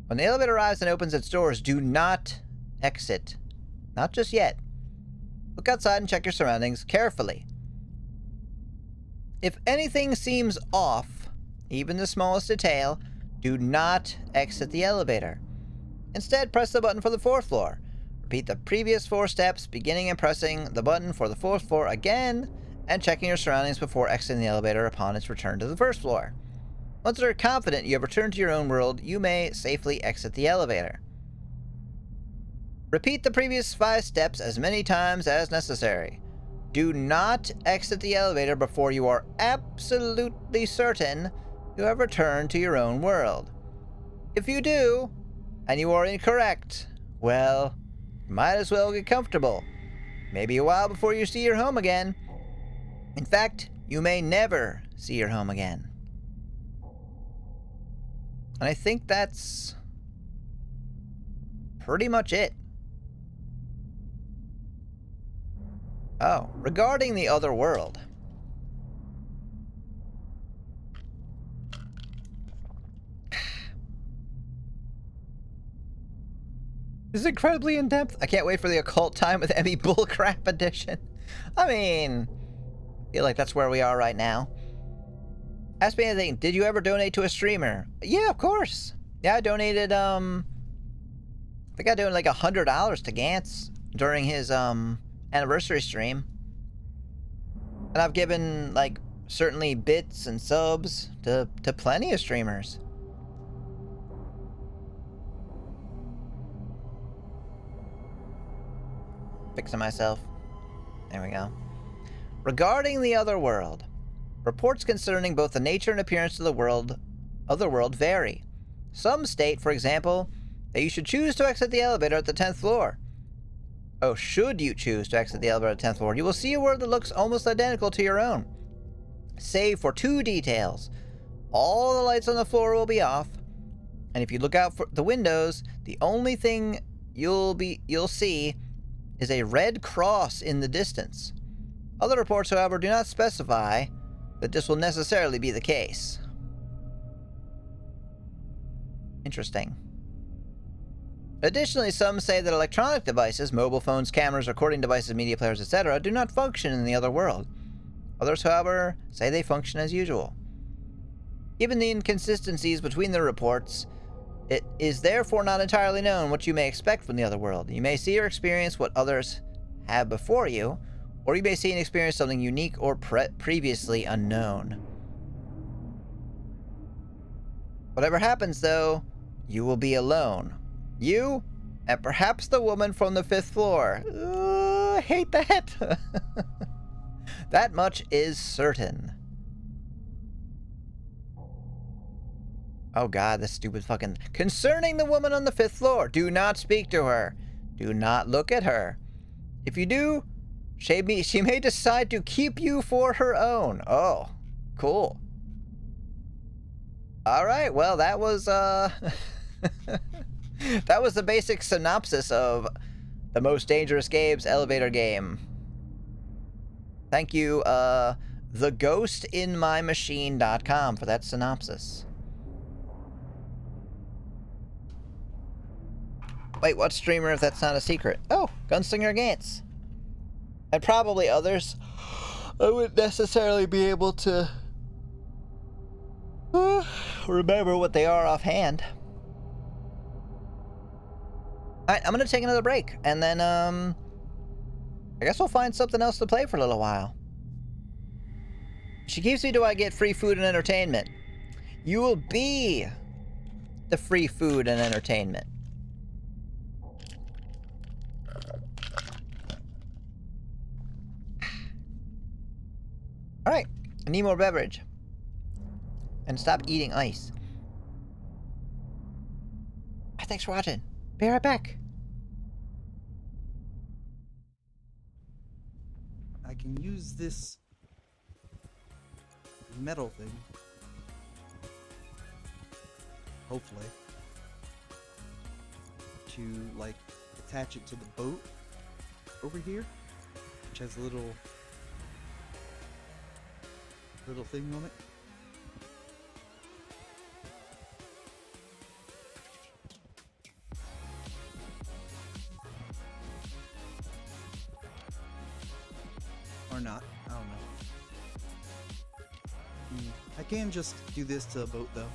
When the elevator arrives and opens its doors, do not exit. Not just yet. Look outside and check your surroundings carefully. If anything seems off, even the smallest detail, do not exit the elevator. Instead, press the button for the 4th floor. Repeat the previous 4 steps, beginning and pressing the button for the 4th floor again, and checking your surroundings before exiting the elevator upon its return to the 1st floor. Once you are confident you have returned to your own world, you may safely exit the elevator. Repeat the previous 5 steps as many times as necessary. Do not exit the elevator before you are absolutely certain you have returned to your own world. If you do, and you are incorrect, well, you might as well get comfortable. Maybe a while before you see your home again. In fact, you may never see your home again. And I think that's pretty much it. Oh, regarding the other world. This is incredibly in-depth. I can't wait for the Occult Time with Emmy Bullcrap edition. I mean, I feel like that's where we are right now. Ask me anything. Did you ever donate to a streamer? Yeah, of course. Yeah, I donated, I think I donated like $100 to Gantz during his, anniversary stream. And I've given, like, certainly bits and subs to plenty of streamers. Fixing myself. There we go. Regarding the other world, reports concerning both the nature and appearance of the other world vary. Some state, for example, that you should choose to exit the elevator at the 10th floor. Oh, should you choose to exit the elevator at the 10th floor, you will see a world that looks almost identical to your own. Save for 2 details. All the lights on the floor will be off, and if you look out for the windows, the only thing you'll see is a red cross in the distance. Other reports, however, do not specify that this will necessarily be the case. Interesting. Additionally, some say that electronic devices, mobile phones, cameras, recording devices, media players, etc., do not function in the other world. Others, however, say they function as usual. Given the inconsistencies between the reports, it is therefore not entirely known what you may expect from the other world. You may see or experience what others have before you, or you may see and experience something unique or previously unknown. Whatever happens, though, you will be alone. You, and perhaps the woman from the 5th floor. I hate that. That much is certain. Oh god, this stupid fucking... Concerning the woman on the 5th floor, do not speak to her. Do not look at her. If you do, she may decide to keep you for her own. Oh, cool. Alright, well, that was, that was the basic synopsis of the Most Dangerous Games elevator game. Thank you, theghostinmymachine.com for that synopsis. Wait, what streamer if that's not a secret? Oh, Gunslinger Gantz. And probably others. I wouldn't necessarily be able to remember what they are offhand. Alright, I'm gonna take another break, and then, I guess we'll find something else to play for a little while. She keeps me, do I get free food and entertainment? You will be the free food and entertainment. Alright, I need more beverage. And stop eating ice. Thanks for watching. Be right back. I can use this metal thing. Hopefully. To like attach it to the boat over here, which has a little thing on it. Or not, I don't know. I can just do this to a boat though.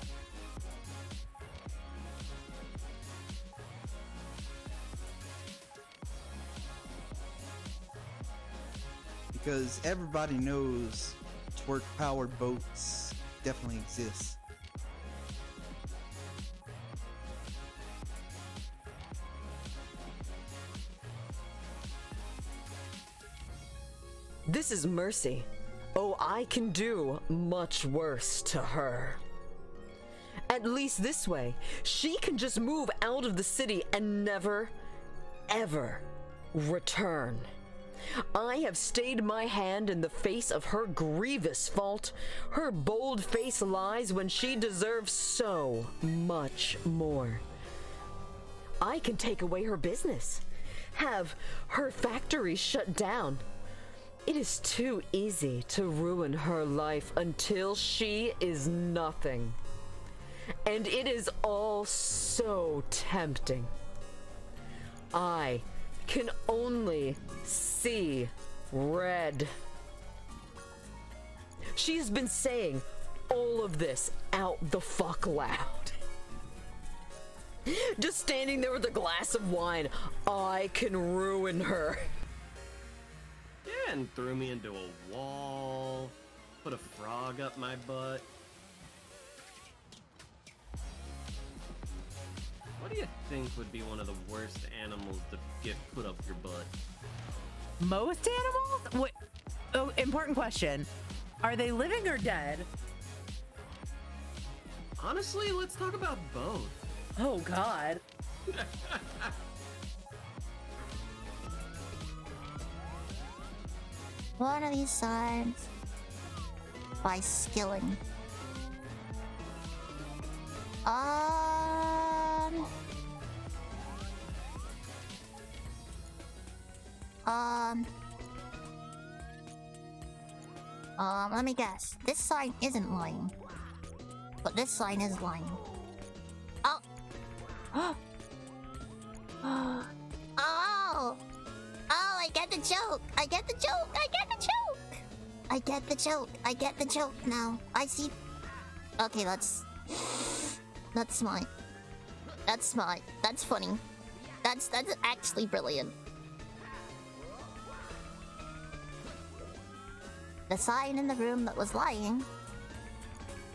Because everybody knows twerk-powered boats definitely exist. This is mercy. Oh, I can do much worse to her. At least this way, she can just move out of the city and never, ever return. I have stayed my hand in the face of her grievous fault, her bold-faced lies when she deserves so much more. I can take away her business, have her factory shut down. It is too easy to ruin her life until she is nothing. And it is all so tempting. I can only see red. She's been saying all of this out the fuck loud. Just standing there with a glass of wine. I can ruin her. Yeah, and threw me into a wall, put a frog up my butt. What do you think would be one of the worst animals to get put up your butt? Most animals? What? Oh, important question. Are they living or dead? Honestly, let's talk about both. Oh, God. One of these sides by skilling. Let me guess. This sign isn't lying. But this sign is lying. Oh! Oh! Oh, I get the joke! I get the joke! I get the joke! I get the joke! I get the joke now. I see... Okay, that's smart. That's smart. That's funny. That's actually brilliant. The sign in the room that was lying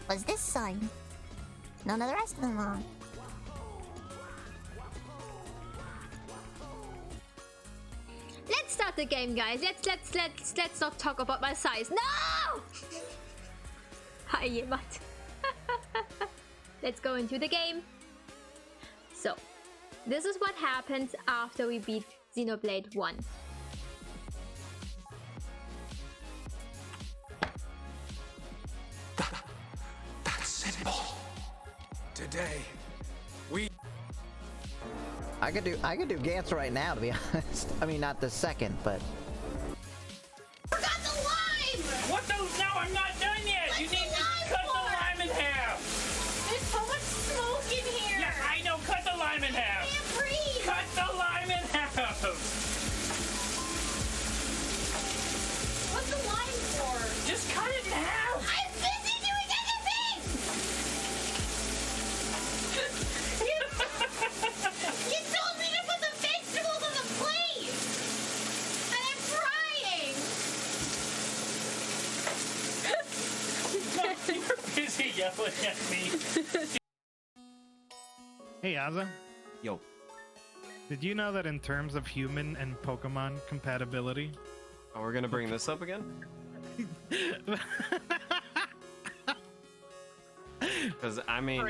was this sign. None of the rest of them are. Let's start the game, guys. Let's not talk about my size. No! Hi, jemand. Let's go into the game. So, this is what happens after we beat Xenoblade 1. That's simple. Today, we... I could do Gantz right now, to be honest. I mean, not the second, but... Forgot the lime! What the? No, I'm not done yet! You need to cut the lime in half! There's so much smoke in here! Yeah, I know! Cut the lime in half! I can't breathe! Cut the lime in half! What's the lime for? Just cut it in half! I'm busy doing other things! You told me to put the vegetables on the plate! And I'm frying! You're busy yelling at me. Hey, Azza. Yo. Did you know that in terms of human and Pokemon compatibility... Oh, we're gonna bring this up again? Because, I mean...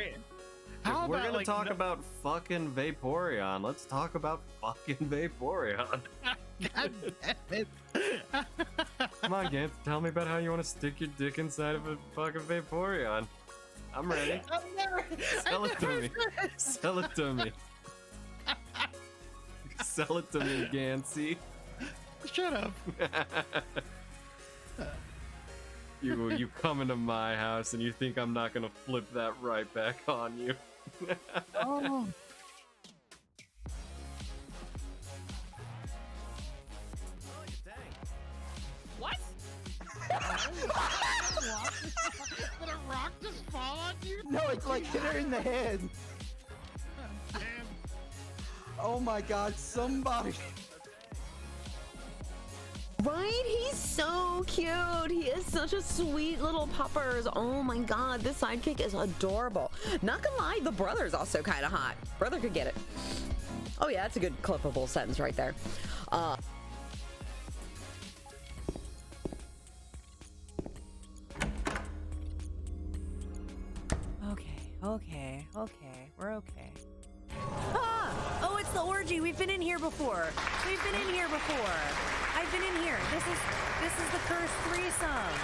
How If we're about, gonna like, talk about fucking Vaporeon, let's talk about fucking Vaporeon. God damn it. Come on, Gantz, tell me about how you want to stick your dick inside of a fucking Vaporeon. I'm ready. Sell it to me. Sell it to me. Sell it to me, Gansy. Shut up. You come into my house and you think I'm not gonna flip that right back on you. Oh. What? Did a rock just fall on you? No, it's like hit her in the head. Damn. Oh my god, somebody. Right? He's so cute. He is such a sweet little puppers. Oh my god, this sidekick is adorable. Not gonna lie, the brother's also kind of hot. Brother could get it. Oh yeah, that's a good clippable sentence right there. Okay, we're okay. Ah! Oh, it's the orgy. We've been in here before. We've been in here before. I've been in here. This is the cursed threesome.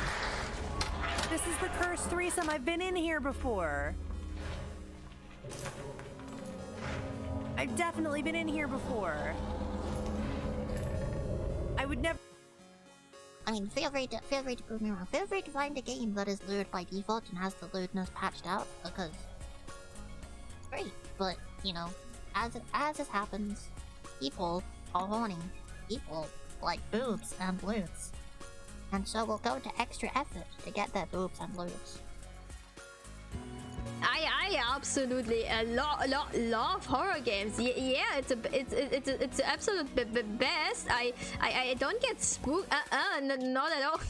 This is the cursed threesome. I've been in here before. I've definitely been in here before. I would never. I mean, feel free to prove me wrong. Feel free to find a game that is lewd by default and has the lewdness patched out, because great. But you know, as this happens, people are horny. People like boobs and lewds, and so will go to extra effort to get their boobs and lewds. I absolutely love horror games. Yeah, it's the absolute best. I don't get spooked. Not at all.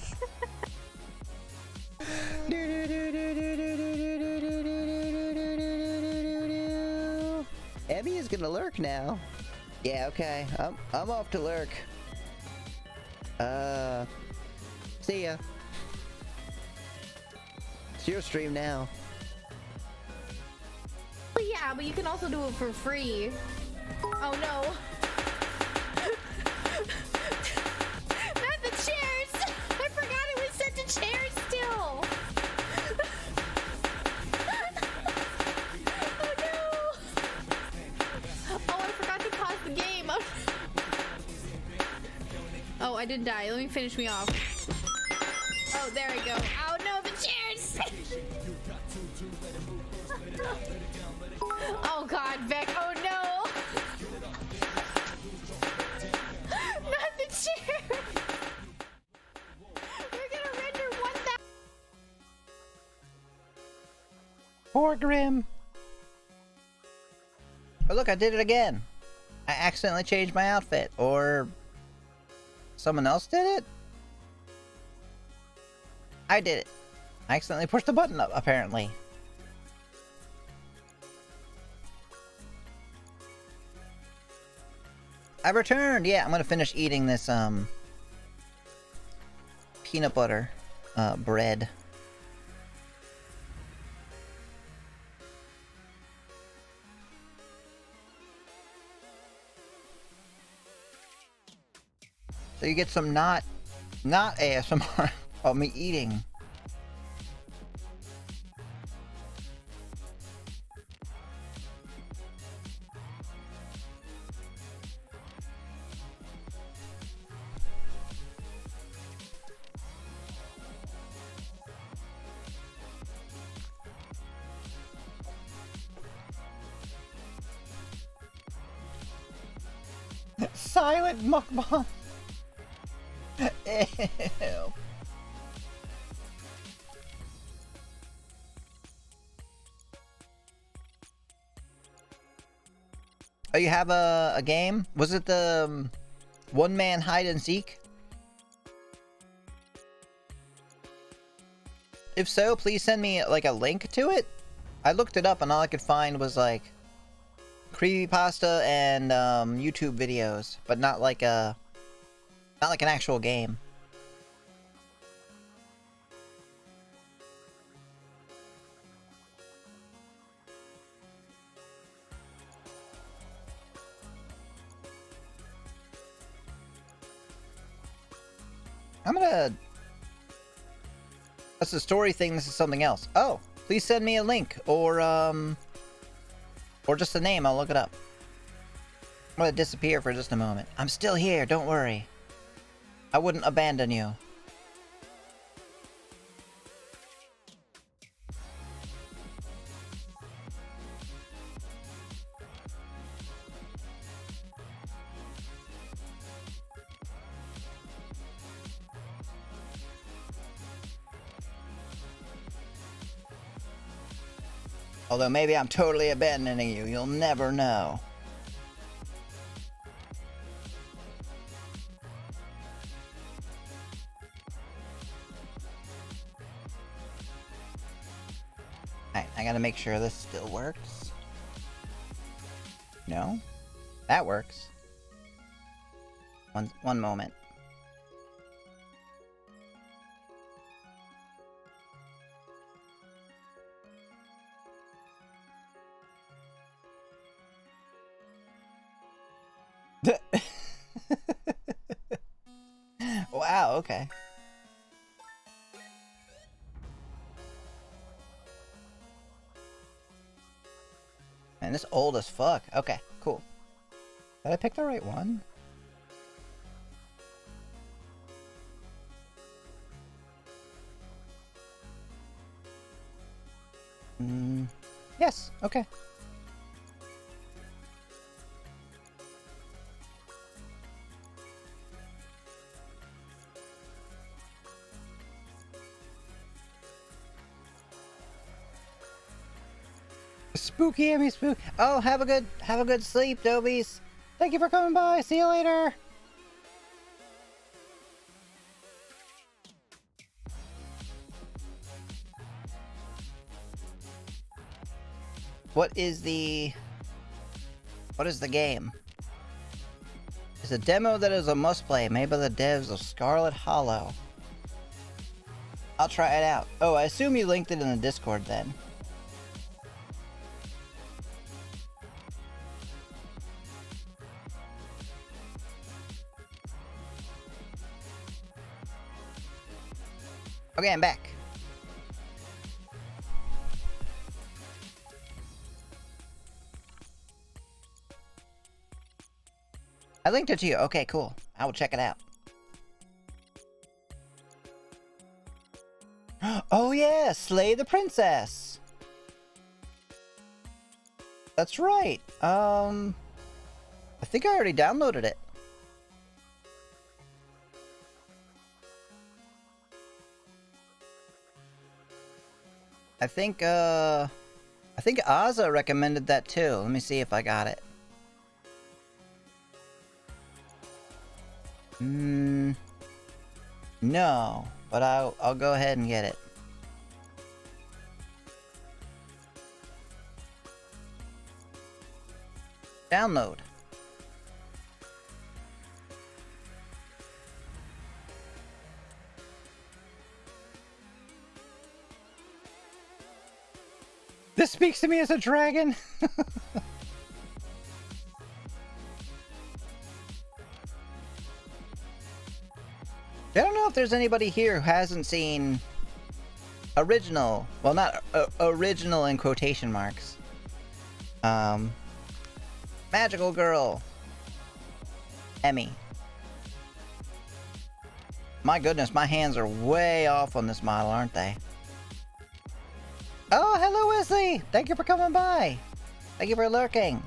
Abby is gonna lurk now. Yeah, okay. I'm off to lurk. See ya. It's your stream now. Well, yeah, but you can also do it for free. Oh no. Not the chairs! I forgot it was set to chairs still! Oh no! Oh, I forgot to pause the game. Oh, I did die. Let me finish me off. Oh, there we go. Oh no, the chairs! Oh god, Beck, oh no! Not the chair! We're gonna render 1,000. Poor Grim. Oh look, I did it again. I accidentally changed my outfit, or someone else did it? I did it. I accidentally pushed the button up, apparently. I returned! Yeah, I'm gonna finish eating this, peanut butter, bread. So you get some not ASMR of me eating. Silent mukbang. Ew. Oh, you have a game? Was it the one-man hide and seek? If so, please send me like a link to it. I looked it up and all I could find was like creepypasta and YouTube videos, but not like an actual game. I'm gonna... That's a story thing, this is something else. Oh, please send me a link, or just a name, I'll look it up. I'm gonna disappear for just a moment. I'm still here, don't worry. I wouldn't abandon you. Although maybe I'm totally abandoning you, you'll never know. Alright, I gotta make sure this still works. No? That works. One moment. Wow, okay. Man, this old as fuck. Okay, cool. Did I pick the right one? Yes, okay. Spooky Emmy spook. Oh, have a good sleep, Dobies. Thank you for coming by. See you later. What is the game? It's a demo that is a must-play, made by the devs of Scarlet Hollow. I'll try it out. Oh, I assume you linked it in the Discord then. Okay, I'm back. I linked it to you. Okay, cool. I will check it out. Oh yeah, Slay the Princess. That's right. I think I already downloaded it. I think Azza recommended that too. Let me see if I got it. No, but I'll go ahead and get it. Download. This speaks to me as a dragon. I don't know if there's anybody here who hasn't seen original, well, not original in quotation marks. Magical Girl. Emmy. My goodness, my hands are way off on this model, aren't they? Oh, hello, Wesley! Thank you for coming by. Thank you for lurking.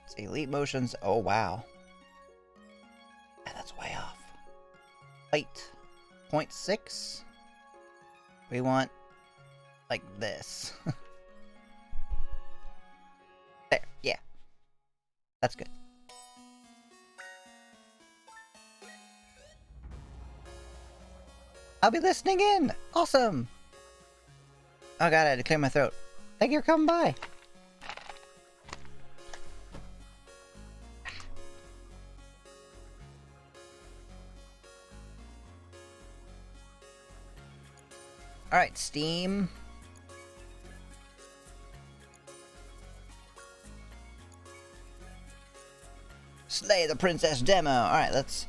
It's elite motions. Oh, wow. Yeah, that's way off. Height. 0.6. We want like this. There, yeah. That's good. I'll be listening in! Awesome! Oh god, I had to clear my throat. Thank you for coming by. Alright, Steam. Slay the Princess demo. Alright, let's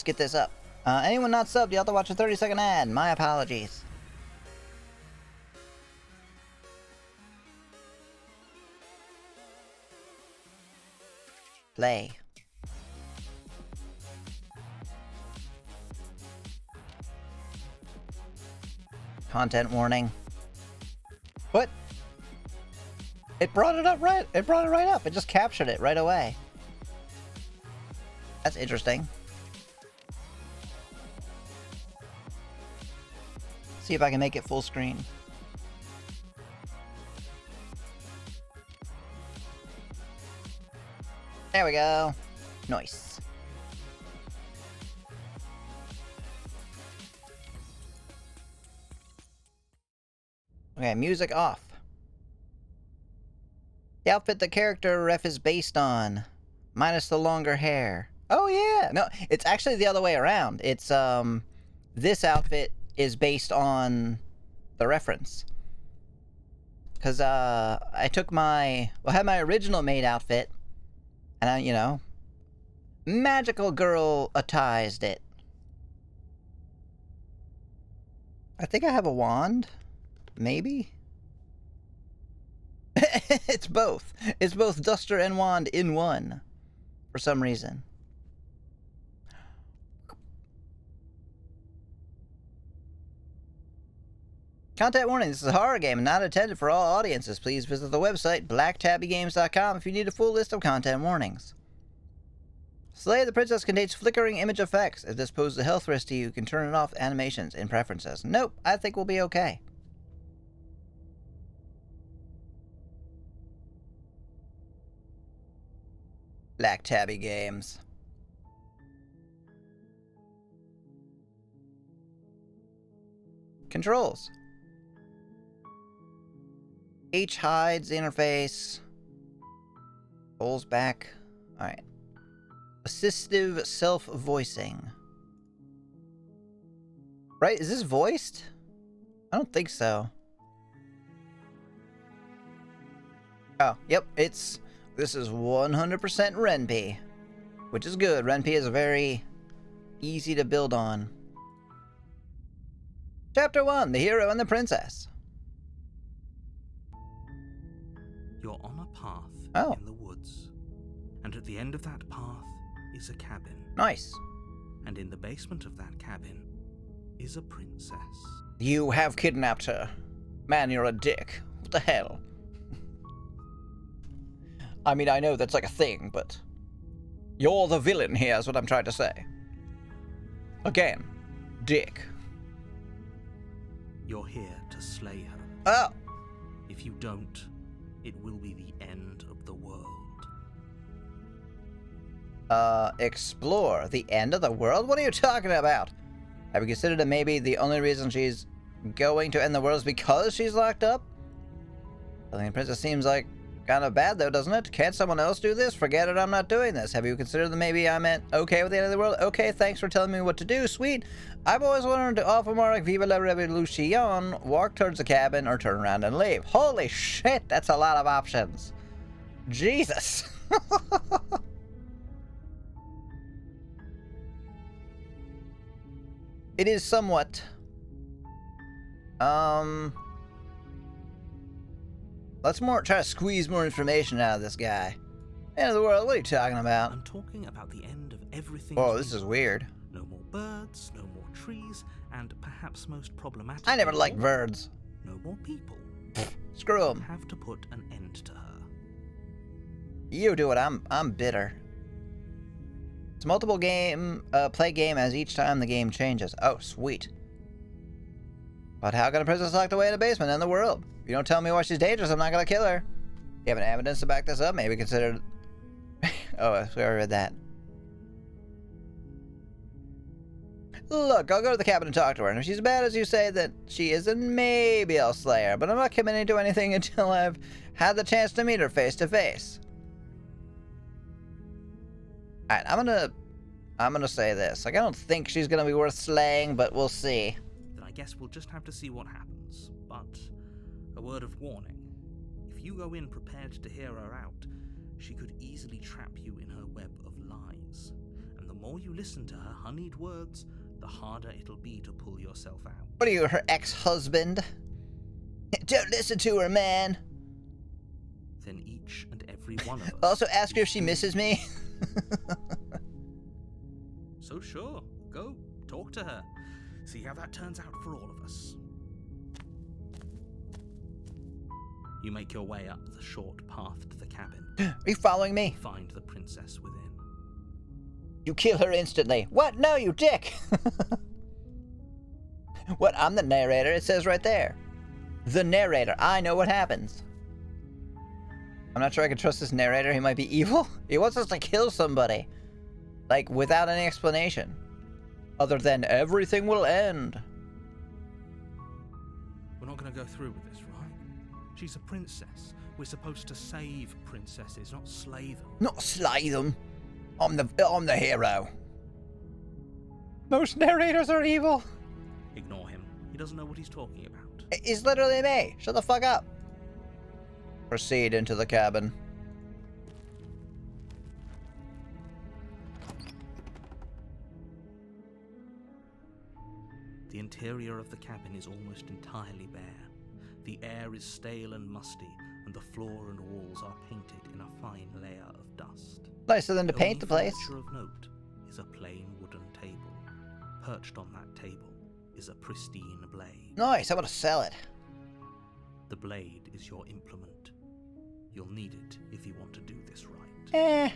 get this up. Anyone not subbed, you have to watch a 30-second ad. My apologies. Play. Content warning. What? It brought it up right. It brought it right up. It just captured it right away. That's interesting. See if I can make it full screen. There we go. Nice. Okay, music off. The outfit the character ref is based on. Minus the longer hair. Oh yeah! No, it's actually the other way around. It's, this outfit is based on the reference. Because, I took my... Well, I had my original maid outfit. And I, you know... Magical girl-atized it. I think I have a wand. Maybe? It's both. It's both duster and wand in one. For some reason. Content warning, this is a horror game and not intended for all audiences. Please visit the website blacktabbygames.com if you need a full list of content warnings. Slay the Princess contains flickering image effects. If this poses a health risk to you, you can turn it off animations in preferences. Nope, I think we'll be okay. Black Tabby Games. Controls. H hides interface. Pulls back. Alright. Assistive self-voicing. Right? Is this voiced? I don't think so. Oh, yep, it's... This is 100% Ren'Py. Which is good. Ren'Py is very easy to build on. Chapter 1, The Hero and the Princess. You're on a path in the woods. And at the end of that path is a cabin. Nice. And in the basement of that cabin is a princess. You have kidnapped her. Man, you're a dick. What the hell? I mean, I know that's like a thing, but... You're the villain here is what I'm trying to say. Again, dick. You're here to slay her. Oh! If you don't, it will be the end of the world. Explore. The end of the world? What are you talking about? Have you considered that maybe the only reason she's going to end the world is because she's locked up? I think the princess seems like kind of bad though, doesn't it? Can't someone else do this? Forget it, I'm not doing this. Have you considered that maybe I meant okay with the end of the world? Okay, thanks for telling me what to do, sweet. I've always wanted to offer more like Viva la Revolution, walk towards the cabin, or turn around and leave. Holy shit, that's a lot of options. Jesus. It is somewhat... Let's try to squeeze more information out of this guy. End of the world, what are you talking about? I'm talking about the end of everything. Oh, this is weird. No more birds, no more trees, and perhaps most problematic... I never liked birds. No more people. Screw them. Have to put an end to her. You do it, I'm bitter. It's a multiple game, play game as each time the game changes. Oh, sweet. But how can a princess locked away in a basement in the world? If you don't tell me why she's dangerous, I'm not gonna kill her. You have any evidence to back this up? Maybe consider... Oh, we already read that. Look, I'll go to the cabin and talk to her, and if she's as bad as you say that she is, then maybe I'll slay her, but I'm not committing to anything until I've had the chance to meet her face to face. Alright, I'm gonna say this. Like, I don't think she's gonna be worth slaying, but we'll see. Then I guess we'll just have to see what happens. But a word of warning. If you go in prepared to hear her out, she could easily trap you in her web of lies. And the more you listen to her honeyed words, the harder it'll be to pull yourself out. What are you, her ex-husband? Don't listen to her, man. Then each and every one of us... Also, ask her if she misses me. So sure, go, talk to her. See how that turns out for all of us. You make your way up the short path to the cabin. Are you following me? Find the princess within. You kill her instantly. What? No, you dick! What? I'm the narrator. It says right there. The narrator. I know what happens. I'm not sure I can trust this narrator. He might be evil. He wants us to kill somebody. Like, without any explanation. Other than, everything will end. We're not going to go through with this, right? She's a princess. We're supposed to save princesses, not slay them. Not slay them. I'm the hero. Most narrators are evil. Ignore him. He doesn't know what he's talking about. He's literally me. Shut the fuck up. Proceed into the cabin. The interior of the cabin is almost entirely bare. The air is stale and musty, and the floor and walls are painted in a fine layer of dust. Nicer than to paint the place. The only furniture of note is a plain wooden table. Perched on that table is a pristine blade. Nice, I want to sell it. The blade is your implement. You'll need it if you want to do this right.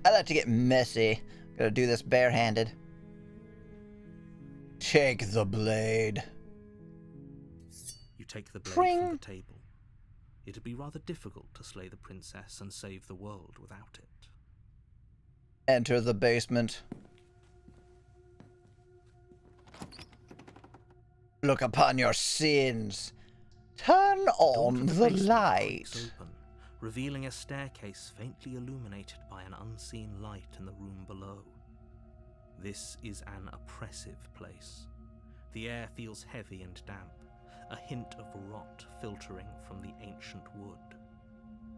I like to get messy. Gotta do this barehanded. Take the blade. You take the blade Pring. from the table. It'd be rather difficult to slay the princess and save the world without it. Enter the basement. Look upon your sins. Turn on the light. Open, revealing a staircase faintly illuminated by an unseen light in the room below. This is an oppressive place. The air feels heavy and damp, a hint of rot filtering from the ancient wood.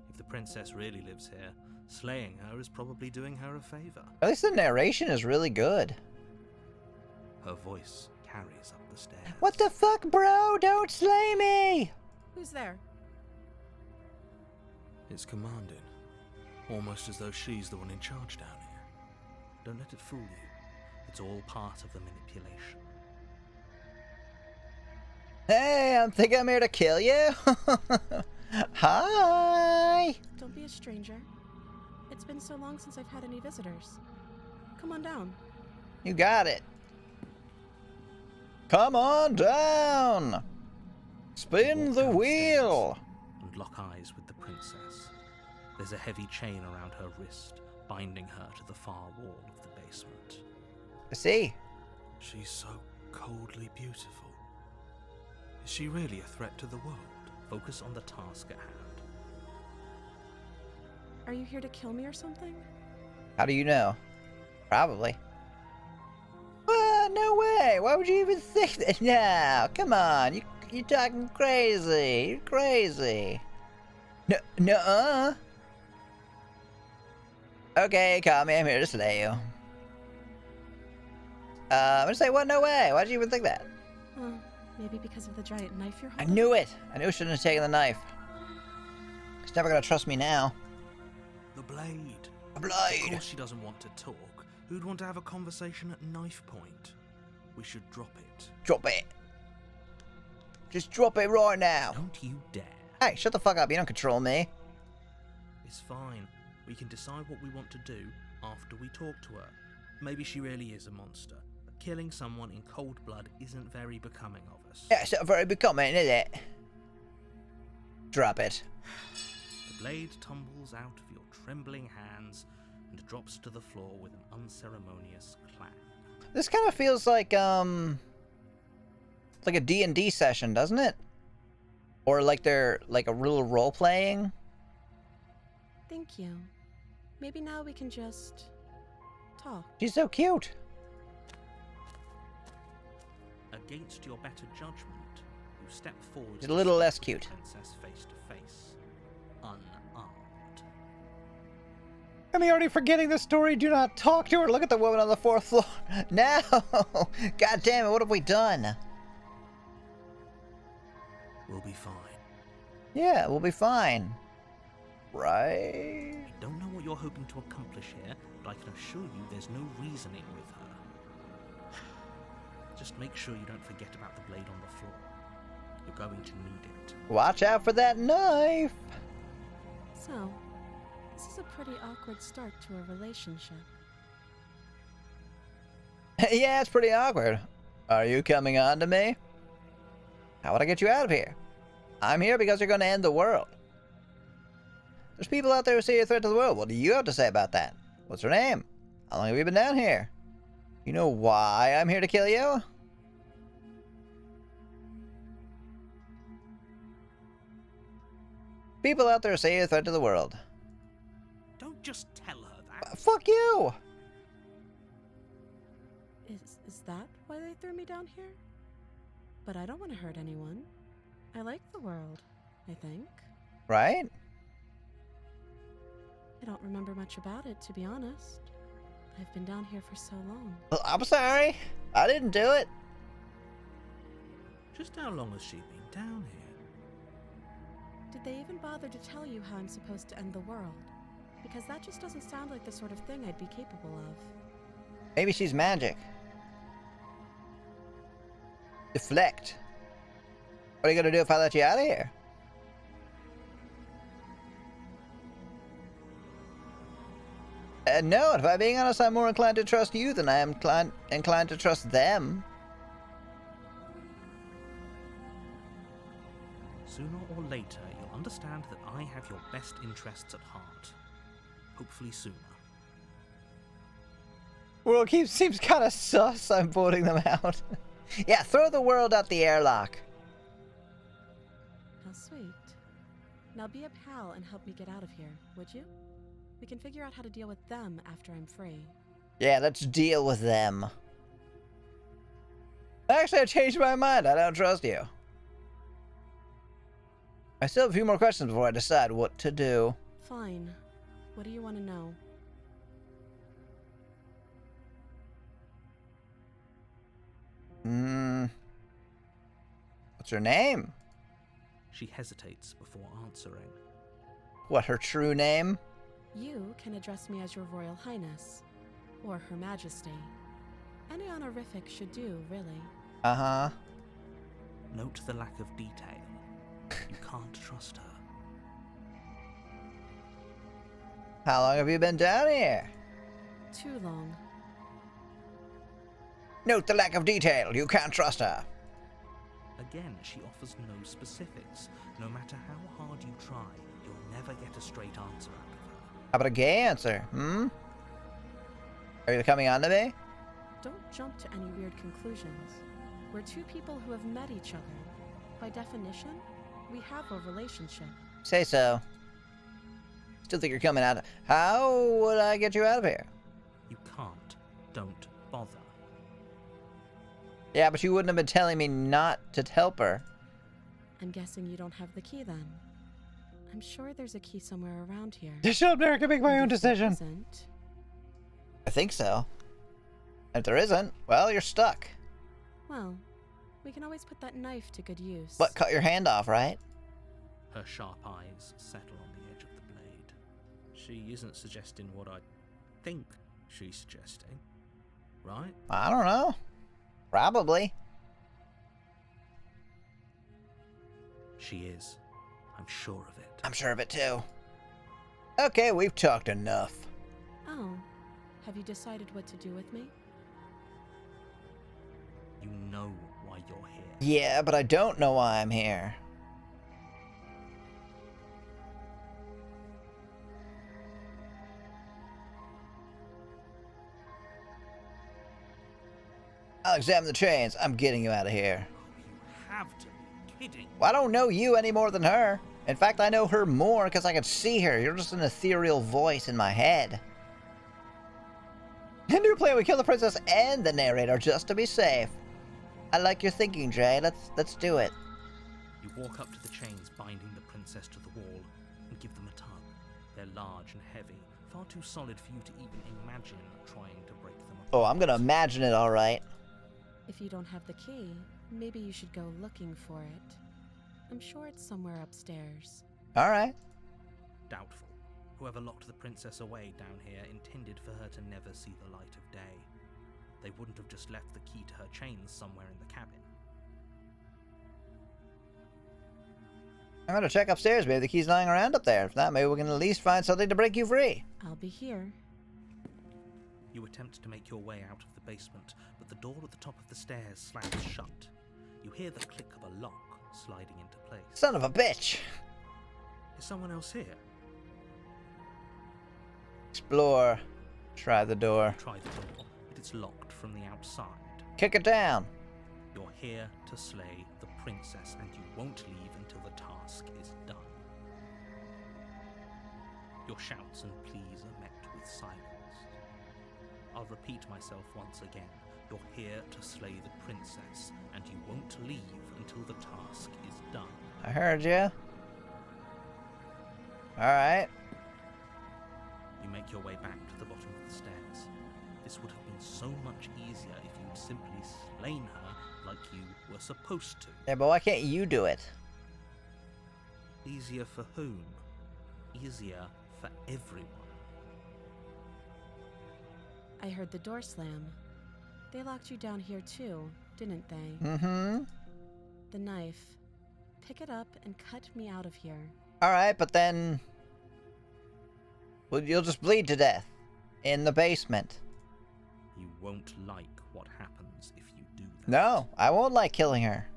If the princess really lives here, slaying her is probably doing her a favor. At least the narration is really good. Her voice carries up the stairs. What the fuck, bro? Don't slay me! Who's there? It's commanding. Almost as though she's the one in charge down here. Don't let it fool you. It's all part of the manipulation. Hey, I think I'm here to kill you. Hi! Don't be a stranger. It's been so long since I've had any visitors. Come on down. You got it. Come on down! Spin the wheel! And lock eyes with the princess. There's a heavy chain around her wrist, binding her to the far wall of the basement. I see. She's so coldly beautiful. Is she really a threat to the world? Focus on the task at hand. Are you here to kill me or something? How do you know? Probably. No way! Why would you even think that? No, come on. You're talking crazy. You're crazy. No. Okay, call me. I'm here to slay you. I'm gonna say, what? No way. Why'd you even think that? Maybe because of the giant knife you're I holding? knew it. I knew I shouldn't have taken the knife. She's never gonna trust me now. The blade. A blade. Of course she doesn't want to talk. Who'd want to have a conversation at knife point? We should drop it. Drop it. Just drop it right now. Don't you dare. Hey, shut the fuck up. You don't control me. It's fine. We can decide what we want to do after we talk to her. Maybe she really is a monster. But killing someone in cold blood isn't very becoming of us. Yeah, it's not very becoming, is it? Drop it. The blade tumbles out of your trembling hands and drops to the floor with an unceremonious clang. This kind of feels like a D&D session, doesn't it? Or like they're like a real role playing. Thank you. Maybe now we can just talk. She's so cute. Against your better judgment, you step forward. She's a little less cute. Princess face to face, unarmed. I'm already forgetting the story. Do not talk to her. Look at the woman on the 4th floor. No! God damn it, what have we done? We'll be fine. Yeah, we'll be fine. Right? I don't know what you're hoping to accomplish here, but I can assure you there's no reasoning with her. Just make sure you don't forget about the blade on the floor. You're going to need it. Watch out for that knife! So, this is a pretty awkward start to a relationship. Yeah, it's pretty awkward. Are you coming on to me? How would I get you out of here? I'm here because you're going to end the world. There's people out there who see a threat to the world. What do you have to say about that? What's her name? How long have you been down here? You know why I'm here to kill you? People out there say a threat to the world. Don't just tell her that. Fuck you! Is that why they threw me down here? But I don't want to hurt anyone. I like the world, I think. Right? I don't remember much about it, to be honest. I've been down here for so long. Well, I'm sorry. I didn't do it. Just how long has she been down here? Did they even bother to tell you how I'm supposed to end the world? Because that just doesn't sound like the sort of thing I'd be capable of. Maybe she's magic. Deflect. What are you gonna do if I let you out of here? No, if I'm being honest, I'm more inclined to trust you than I am inclined to trust them. Sooner or later, you'll understand that I have your best interests at heart. Hopefully sooner. World seems kind of sus. I'm voting them out. Yeah, throw the world out the airlock. How sweet. Now be a pal and help me get out of here, would you? We can figure out how to deal with them after I'm free. Yeah, let's deal with them. Actually, I changed my mind. I don't trust you. I still have a few more questions before I decide what to do. Fine. What do you want to know? What's her name? She hesitates before answering. What, her true name? You can address me as your Royal Highness, or Her Majesty. Any honorific should do, really. Uh-huh. Note the lack of detail. You can't trust her. How long have you been down here? Too long. Note the lack of detail. You can't trust her. Again, she offers no specifics. No matter how hard you try, you'll never get a straight answer out of her. How about a gay answer, Are you coming on to me? Don't jump to any weird conclusions. We're two people who have met each other. By definition, we have a relationship. Say so. Still think you're coming out. How would I get you out of here? You can't. Don't bother. Yeah, but you wouldn't have been telling me not to help her. I'm guessing you don't have the key then. I'm sure there's a key somewhere around here. Just shut up there, I can make my own decision. Isn't? I think so. If there isn't, well, you're stuck. Well, we can always put that knife to good use. But cut your hand off, right? Her sharp eyes settle on the edge of the blade. She isn't suggesting what I think she's suggesting, right? I don't know. Probably. She is. I'm sure of it. I'm sure of it too. Okay, we've talked enough. Oh, have you decided what to do with me? You know why you're here. Yeah, but I don't know why I'm here. I'll examine the trains. I'm getting you out of here. You have to be kidding. Well, I don't know you any more than her. In fact, I know her more because I can see her. You're just an ethereal voice in my head. And you're playing we kill the princess and the narrator just to be safe. I like your thinking, Jay. Let's do it. You walk up to the chains binding the princess to the wall and give them a tug. They're large and heavy, Far too solid for you to even imagine trying to break them apart. Oh, I'm gonna imagine it, all right. If you don't have the key, maybe you should go looking for it. I'm sure it's somewhere upstairs. All right. Doubtful. Whoever locked the princess away down here intended for her to never see the light of day. They wouldn't have just left the key to her chains somewhere in the cabin. I'm gonna check upstairs. Maybe the key's lying around up there. If not, maybe we can at least find something to break you free. I'll be here. You attempt to make your way out of the basement, but the door at the top of the stairs slams shut. You hear the click of a lock sliding into place. Son of a bitch! Is someone else here? Explore. Try the door. Try the door, but it's locked from the outside. Kick it down. You're here to slay the princess, and you won't leave until the task is done. Your shouts and pleas are met with silence. I'll repeat myself once again. You're here to slay the princess, and you won't leave until the task is done. I heard you. Alright. You make your way back to the bottom of the stairs. This would have been so much easier if you'd simply slain her like you were supposed to. Yeah, but why can't you do it? Easier for whom? Easier for everyone. I heard the door slam. They locked you down here too, didn't they? Mm-hmm. The knife. Pick it up and cut me out of here. Alright, but then... well, you'll just bleed to death. In the basement. You won't like what happens if you do that. No, I won't like killing her.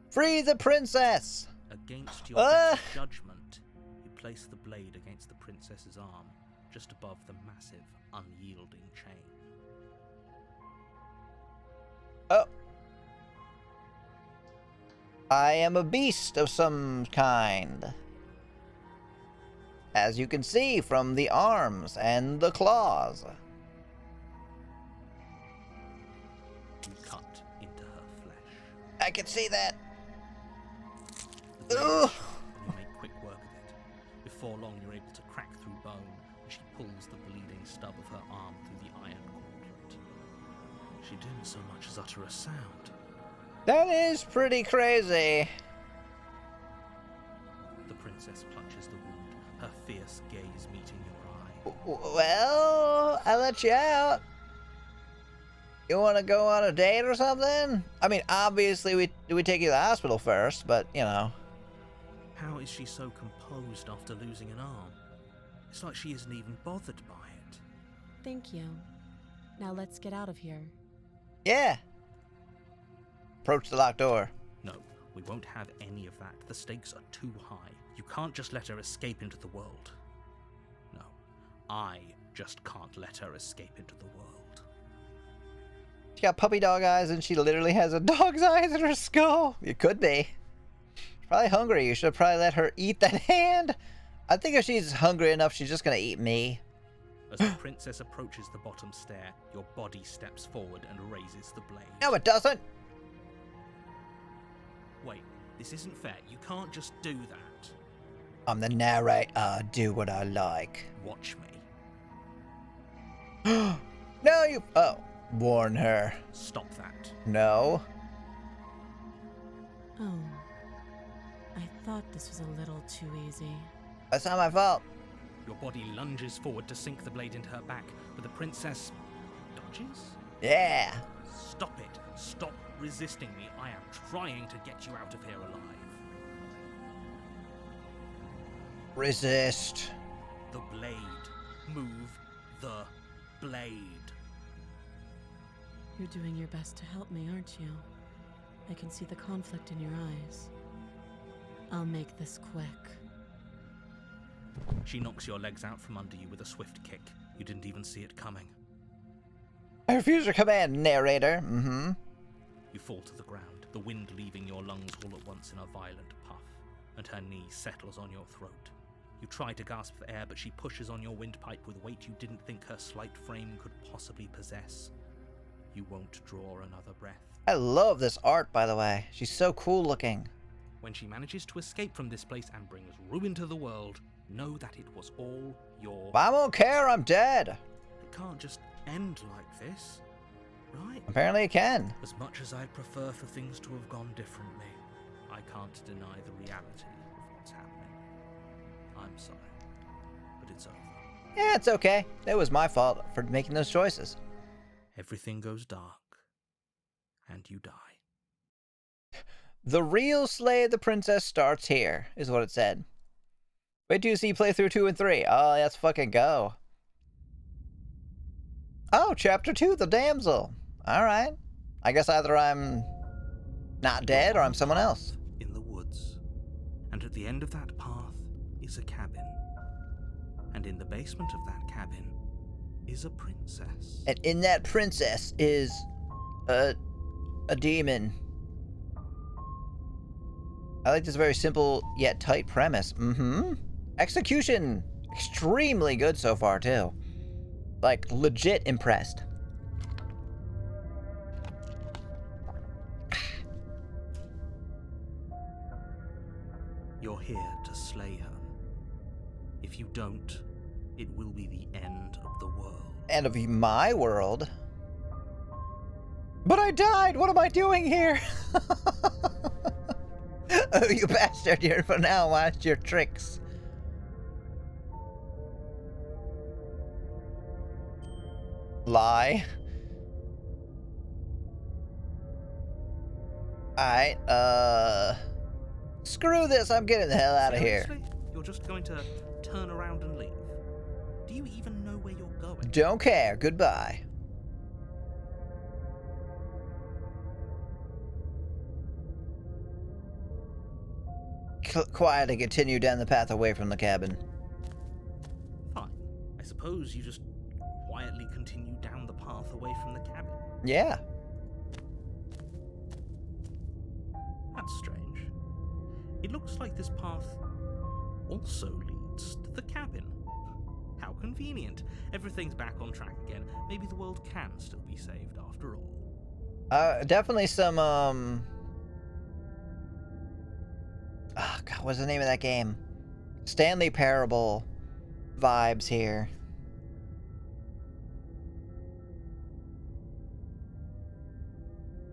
Free the princess! Against your better judgment, you place the blade against the princess's arm, just above the massive, unyielding chain. Oh. I am a beast of some kind. As you can see from the arms and the claws. You cut into her flesh. I can see that. The blade, you make quick work of it. Before long, you're able to crack through bone, and she pulls the bleeding stub of her arm through the iron gauntlet. She didn't so much as utter a sound. That is pretty crazy. The princess clutches the wound, her fierce gaze meeting your eye. Well, I let you out. You want to go on a date or something? I mean, obviously we take you to the hospital first, but, you know. How is she so composed after losing an arm? It's like she isn't even bothered by it. Thank you. Now let's get out of here. Yeah. Approach the locked door. No, we won't have any of that. The stakes are too high. You can't just let her escape into the world. No, I just can't let her escape into the world. She got puppy dog eyes and she literally has a dog's eyes in her skull. You could be. She's probably hungry. You should probably let her eat that hand. I think if she's hungry enough, she's just gonna eat me. As the princess approaches the bottom stair, your body steps forward and raises the blade. No, it doesn't. Wait, this isn't fair. You can't just do that. I'm the narrator. Do what I like. Watch me. No, you... oh. Warn her. Stop that. No. Oh. I thought this was a little too easy. That's not my fault. Your body lunges forward to sink the blade into her back, but the princess dodges? Yeah. Stop it. Stop resisting me. I am trying to get you out of here alive. Resist. The blade. Move the blade. You're doing your best to help me, aren't you? I can see the conflict in your eyes. I'll make this quick. She knocks your legs out from under you with a swift kick. You didn't even see it coming. I refuse your command, narrator. Mm-hmm. You fall to the ground, the wind leaving your lungs all at once in a violent puff, and her knee settles on your throat. You try to gasp for air, but she pushes on your windpipe with weight you didn't think her slight frame could possibly possess. You won't draw another breath. I love this art, by the way. She's so cool looking. When she manages to escape from this place and brings ruin to the world, know that it was all your I won't care, I'm dead. It can't just end like this, right? Apparently it can. As much as I'd prefer for things to have gone differently, I can't deny the reality of what's happening. I'm sorry, but it's over. Yeah, it's okay. It was my fault for making those choices. Everything goes dark, and you die. The real Slay the Princess starts here, is what it said. Wait till you see playthrough 2 and 3. Oh, let's fucking go. Oh, chapter 2, the damsel. Alright. I guess either I'm not dead or I'm someone else. In the woods. And at the end of that path is a cabin. And in the basement of that cabin is a princess. And in that princess is a demon. I like this very simple yet tight premise. Execution, extremely good so far too. Like, legit impressed. You're here to slay her. If you don't, it will be the end of the world. End of my world? But I died! What am I doing here? Oh, you bastard, you're for now, watch your tricks. Lie. Alright, screw this, I'm getting the hell out of here. Seriously? You're just going to turn around and leave? Do you even know where you're going? Don't care, goodbye. Quietly continue down the path away from the cabin. Fine. I suppose you just quietly continue down the path away from the cabin. Yeah. That's strange. It looks like this path also leads to the cabin. How convenient. Everything's back on track again. Maybe the world can still be saved after all. Definitely some, oh god, what's the name of that game? Stanley Parable vibes here.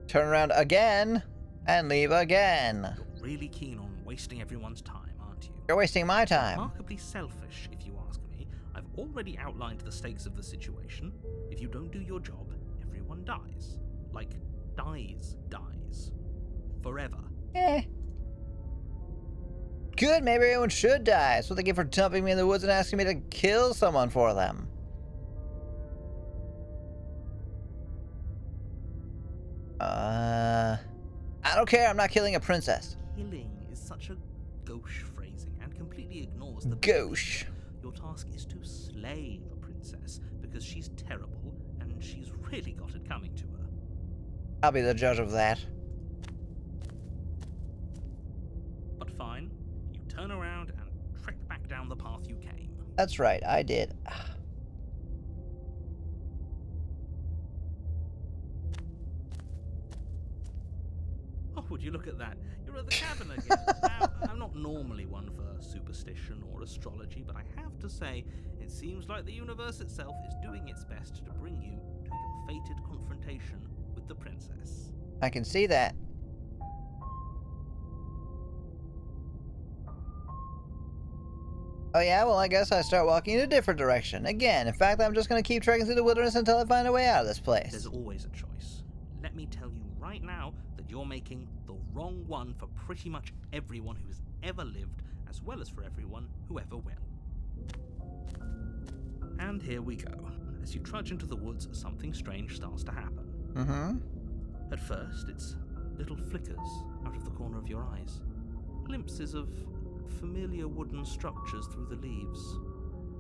Turn around again and leave again. You're really keen on wasting everyone's time, aren't you? You're wasting my time. Remarkably selfish, if you ask me. I've already outlined the stakes of the situation. If you don't do your job, everyone dies. Like, dies. Forever. Eh. Good, maybe everyone should die. That's what they get for dumping me in the woods and asking me to kill someone for them. I don't care, I'm not killing a princess. Killing is such a gauche phrasing and completely ignores the gauche. Your task is to slay the princess because she's terrible and she's really got it coming to her. I'll be the judge of that. But fine, you turn around and trek back down the path you came. That's right, I did. Oh, would you look at that? You're at the cabin again. Now, I'm not normally one for superstition or astrology, but I have to say, it seems like the universe itself is doing its best to bring you to your fated confrontation with the princess. I can see that. Oh yeah, well I guess I start walking in a different direction. Again, in fact, I'm just gonna keep trekking through the wilderness until I find a way out of this place. There's always a choice. Let me tell you right now that you're making the wrong one for pretty much everyone who has ever lived, as well as for everyone who ever will. And here we go. As you trudge into the woods, something strange starts to happen. At first, it's little flickers out of the corner of your eyes. Glimpses of familiar wooden structures through the leaves.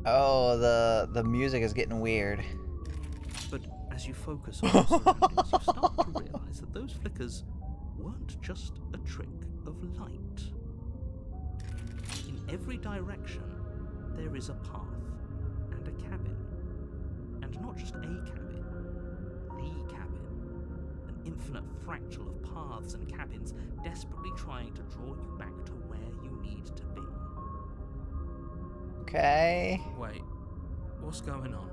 Oh, the music is getting weird. But as you focus on your surroundings, you start to realize that those flickers weren't just a trick of light. In every direction, there is a path and a cabin. And not just a cabin, the cabin. An infinite fractal of paths and cabins desperately trying to draw you back to where you need to be. Okay. Wait, what's going on?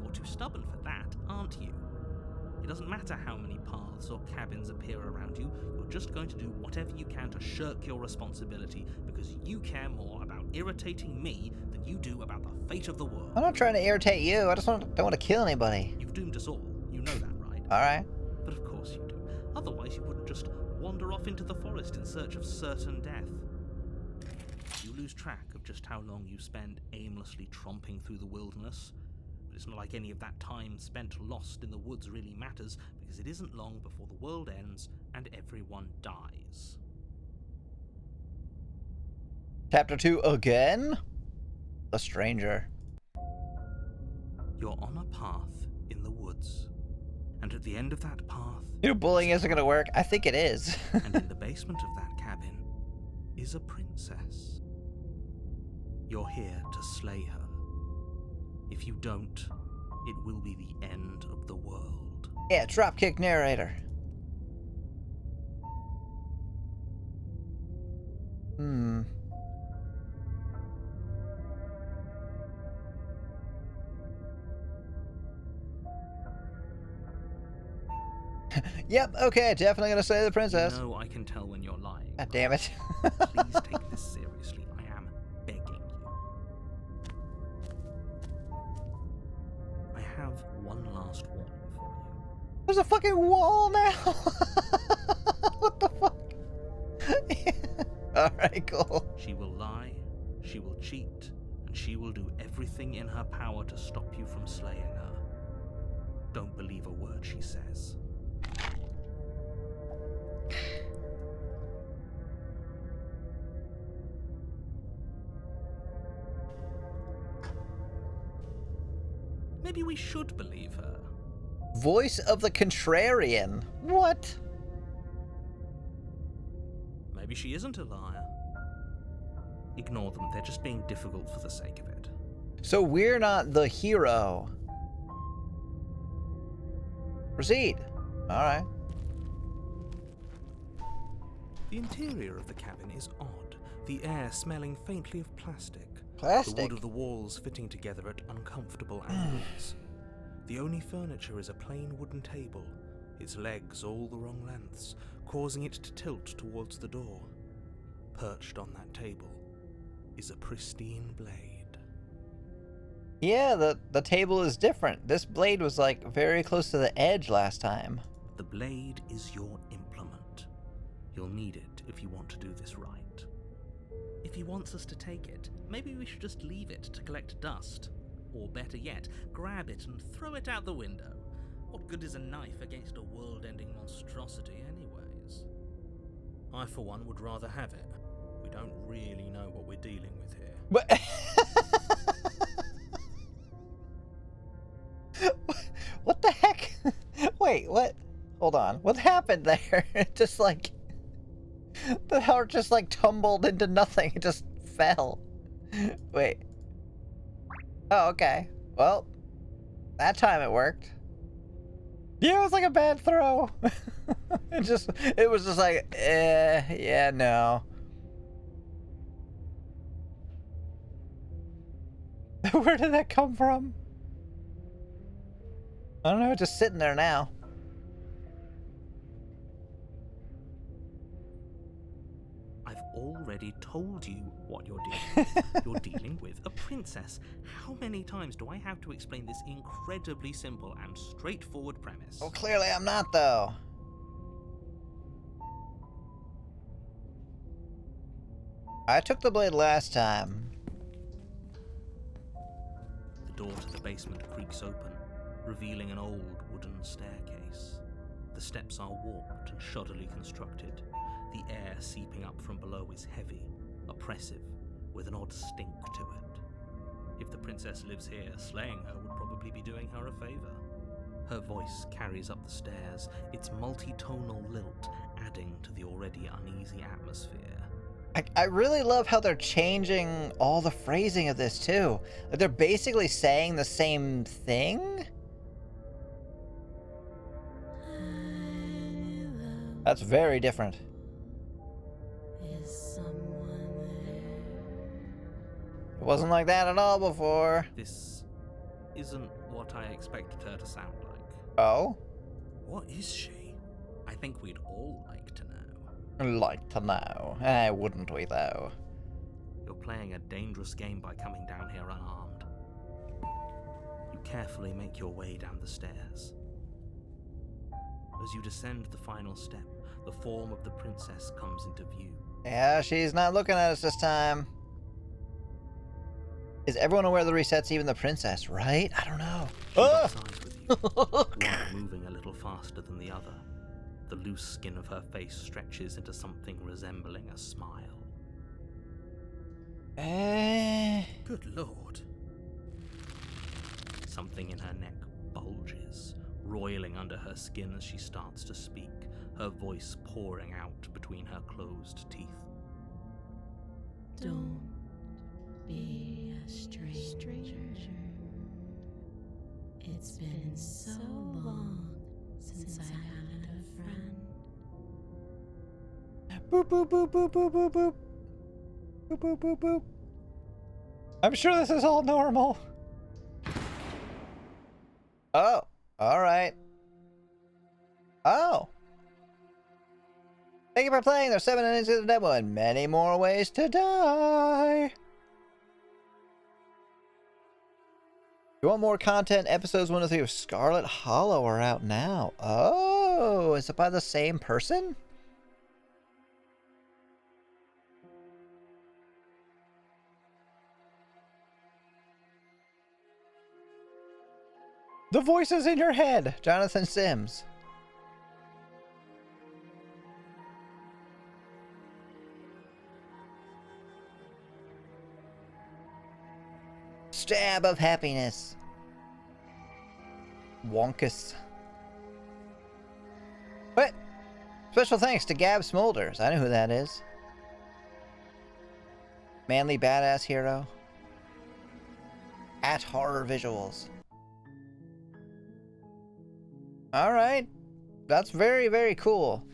You're too stubborn for that, aren't you? It doesn't matter how many paths or cabins appear around you, you're just going to do whatever you can to shirk your responsibility because you care more about irritating me than you do about the fate of the world. I'm not trying to irritate you. I just don't want to kill anybody. You've doomed us all. You know that, right? Alright. But of course you do. Otherwise you wouldn't just wander off into the forest in search of certain death. You lose track of just how long you spend aimlessly tromping through the wilderness. But it's not like any of that time spent lost in the woods really matters, because it isn't long before the world ends and everyone dies. Chapter 2 again? The Stranger. You're on a path in the woods, and at the end of that path... Your bullying isn't gonna work. I think it is. And in the basement of that cabin is a princess. You're here to slay her. If you don't, it will be the end of the world. Yeah, dropkick narrator. Yep, okay, definitely gonna slay the princess. You know I can tell when you're lying. God damn it. Please take this seriously. I am begging you. I have one last warning for you. There's a fucking wall now. What the fuck? Alright, cool. She will lie, she will cheat, and she will do everything in her power to stop you from slaying her. Don't believe a word she says. Maybe we should believe her. Voice of the Contrarian. What? Maybe she isn't a liar. Ignore them, they're just being difficult for the sake of it. So we're not the hero. Proceed. Alright. The interior of the cabin is odd, the air smelling faintly of plastic. Plastic? The wood of the walls fitting together at uncomfortable angles. The only furniture is a plain wooden table, its legs all the wrong lengths, causing it to tilt towards the door. Perched on that table is a pristine blade. Yeah, the table is different. This blade was like very close to the edge last time. The blade is your implement. You'll need it if you want to do this right. If he wants us to take it, maybe we should just leave it to collect dust. Or better yet, grab it and throw it out the window. What good is a knife against a world-ending monstrosity anyways? I, for one, would rather have it. We don't really know what we're dealing with here. But what the heck? Wait, what? Hold on. What happened there? It just like... The heart just like tumbled into nothing. It just fell. Wait. Oh, okay. Well, that time it worked. Yeah, it was like a bad throw. It was just like, yeah, no. Where did that come from? I don't know, just sitting there now. I've already told you what you're dealing with. You're dealing with a princess. How many times do I have to explain this incredibly simple and straightforward premise? Well, clearly I'm not, though. I took the blade last time. The door to the basement creaks open, revealing an old wooden staircase. The steps are warped and shoddily constructed. The air seeping up from below is heavy, oppressive, with an odd stink to it. If the princess lives here, slaying her would probably be doing her a favor. Her voice carries up the stairs, its multi-tonal lilt adding to the already uneasy atmosphere. I really love how they're changing all the phrasing of this, too. Like, they're basically saying the same thing? That's very different. It wasn't like that at all before. This isn't what I expected her to sound like. Oh? What is she? I think we'd all like to know. Like to know. Wouldn't we, though? You're playing a dangerous game by coming down here unarmed. You carefully make your way down the stairs. As you descend the final step, the form of the princess comes into view. Yeah, she's not looking at us this time. Is everyone aware of the resets, even the princess, right? I don't know. She locks eyes with you, one moving a little faster than the other. The loose skin of her face stretches into something resembling a smile. Good lord. Something in her neck bulges, roiling under her skin as she starts to speak, her voice pouring out between her closed teeth. Don't be a stranger. It's been so long since I had a friend. Boop, boop, boop, boop, boop, boop, boop. Boop, boop, boop, boop. I'm sure this is all normal. Oh, alright. Oh. Thank you for playing. There's 7 endings to the demo and many more ways to die. You want more content? Episodes 1 to 3 of Scarlet Hollow are out now. Oh, is it by the same person? The voices in your head, Jonathan Sims. Stab of happiness. Wonkus. What? Special thanks to Gab Smolders. I know who that is. Manly badass hero. At Horror Visuals. Alright. That's very, very cool.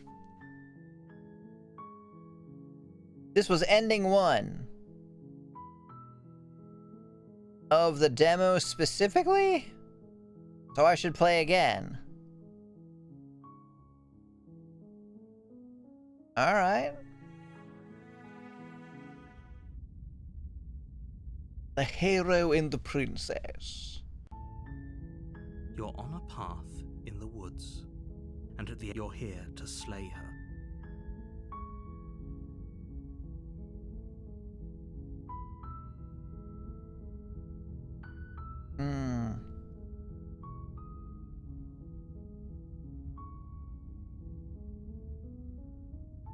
This was ending 1 of the demo specifically? So I should play again. Alright. The hero and the princess. You're on a path in the woods, and at the end you're here to slay her.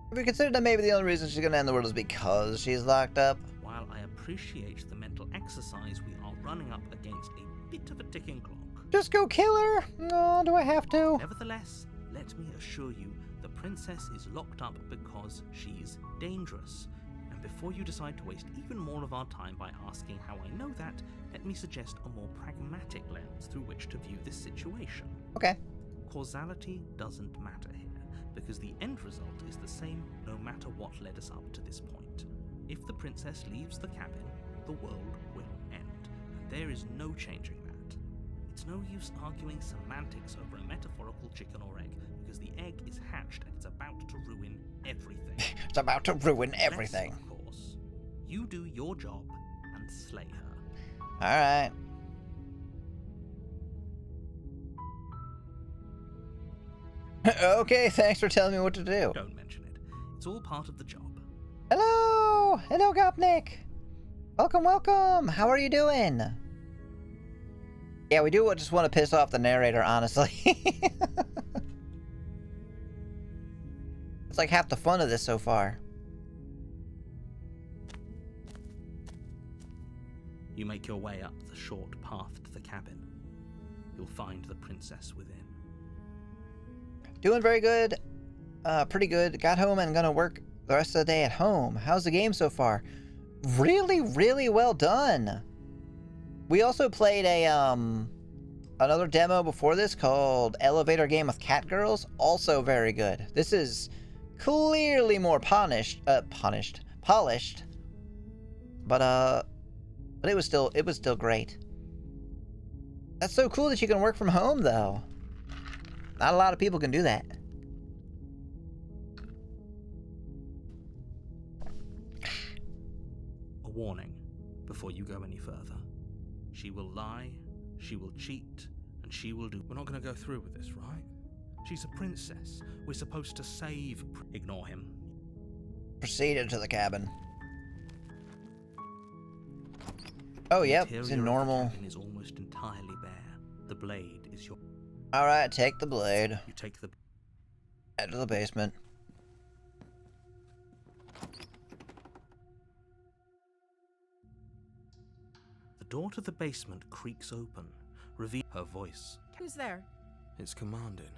Have you considered that maybe the only reason she's gonna end the world is because she's locked up? While I appreciate the mental exercise, we are running up against a bit of a ticking clock. Just go kill her! No, do I have to? Nevertheless, let me assure you, the princess is locked up because she's dangerous. And before you decide to waste even more of our time by asking how I know that, let me suggest a more pragmatic lens through which to view this situation. Okay. Causality doesn't matter here, because the end result is the same no matter what led us up to this point. If the princess leaves the cabin, the world will end, and there is no changing that. It's no use arguing semantics over a metaphorical chicken or egg, because the egg is hatched and it's about to ruin everything. It's about to ruin everything. Unless, of course, you do your job and slay her. Alright. Okay, thanks for telling me what to do. Don't mention it. It's all part of the job. Hello! Hello, Gopnik! Welcome, welcome! How are you doing? Yeah, we do just want to piss off the narrator, honestly. It's like half the fun of this so far. You make your way up the short path to the cabin. You'll find the princess within. Doing very good. Pretty good. Got home and gonna work the rest of the day at home. How's the game so far? Really, really well done. We also played a, another demo before this called Elevator Game with Catgirls. Also very good. This is clearly more polished. But, But it was still great. That's so cool that you can work from home, though. Not a lot of people can do that. A warning before you go any further. She will lie, she will cheat, and she will do. We're not going to go through with this, right? She's a princess. We're supposed to save. Ignore him. Proceed into the cabin. Oh, yep, it's in normal. The cabin is almost entirely bare. The blade is your. All right, take the blade. You take the. Enter the basement. The door to the basement creaks open, reveal her voice. Who's there? It's commanding.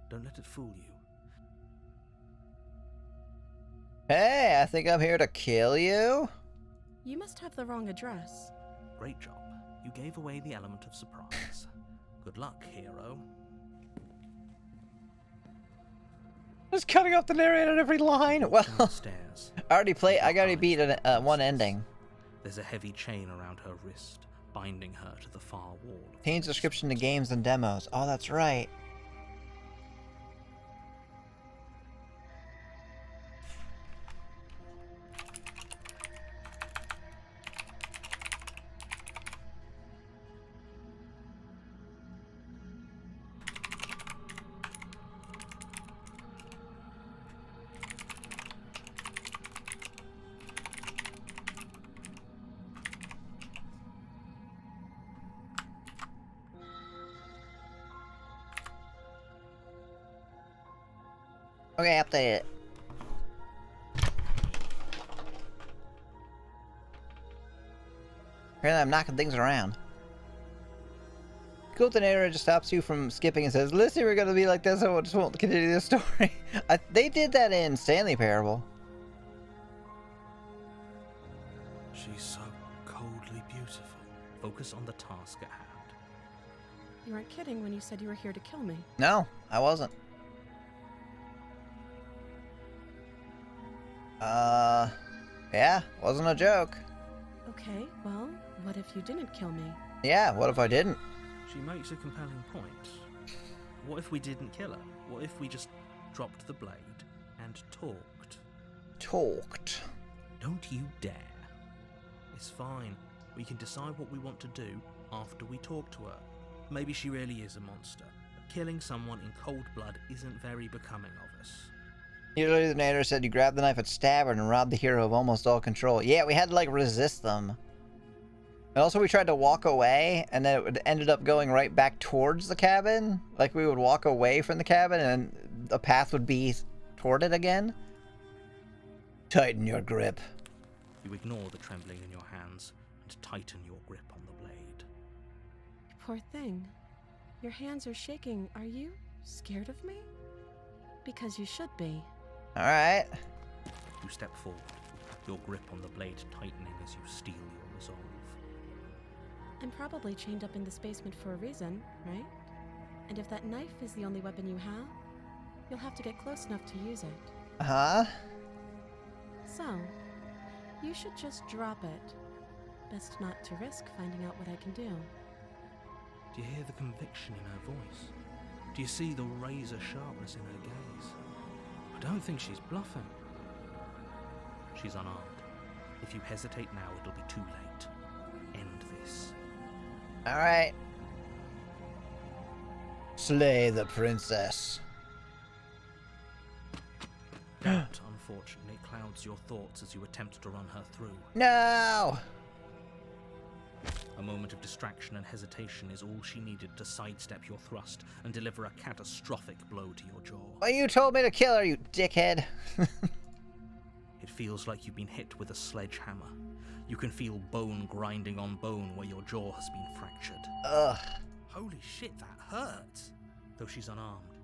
Don't let it fool you. Hey, I think I'm here to kill you. You must have the wrong address. Great job. You gave away the element of surprise. Good luck, hero. Just cutting off the narrator at every line. Well, I already beat one ending. There's a heavy chain around her wrist, binding her to the far wall. Contains description to games and demos. Oh, that's right. Okay, update it. Apparently I'm knocking things around. Cool, the narrator just stops you from skipping and says, listen, we're gonna be like this, I just won't continue the story. They did that in Stanley Parable. She's so coldly beautiful. Focus on the task at hand. You weren't kidding when you said you were here to kill me. No, I wasn't. Yeah, wasn't a joke. Okay, well, what if you didn't kill me? Yeah, what if I didn't? She makes a compelling point. What if we didn't kill her? What if we just dropped the blade and talked? Talked? Don't you dare. It's fine. We can decide what we want to do after we talk to her. Maybe she really is a monster. But killing someone in cold blood isn't very becoming of us. Usually the narrator said you grabbed the knife and stabbed her and robbed the hero of almost all control. Yeah, we had to, like, resist them. And also we tried to walk away, and then it ended up going right back towards the cabin. Like, we would walk away from the cabin, and the path would be toward it again. Tighten your grip. You ignore the trembling in your hands and tighten your grip on the blade. Poor thing. Your hands are shaking. Are you scared of me? Because you should be. Alright. You step forward, your grip on the blade tightening as you steel your resolve. I'm probably chained up in this basement for a reason, right? And if that knife is the only weapon you have, you'll have to get close enough to use it. Uh-huh. So, you should just drop it. Best not to risk finding out what I can do. Do you hear the conviction in her voice? Do you see the razor sharpness in her gaze? I don't think she's bluffing. She's unarmed. If you hesitate now, it'll be too late. End this. Alright. Slay the princess. Doubt, unfortunately, clouds your thoughts as you attempt to run her through. No! A moment of distraction and hesitation is all she needed to sidestep your thrust and deliver a catastrophic blow to your jaw. Well, you told me to kill her, you dickhead. It feels like you've been hit with a sledgehammer. You can feel bone grinding on bone where your jaw has been fractured. Ugh. Holy shit, that hurts! Though she's unarmed,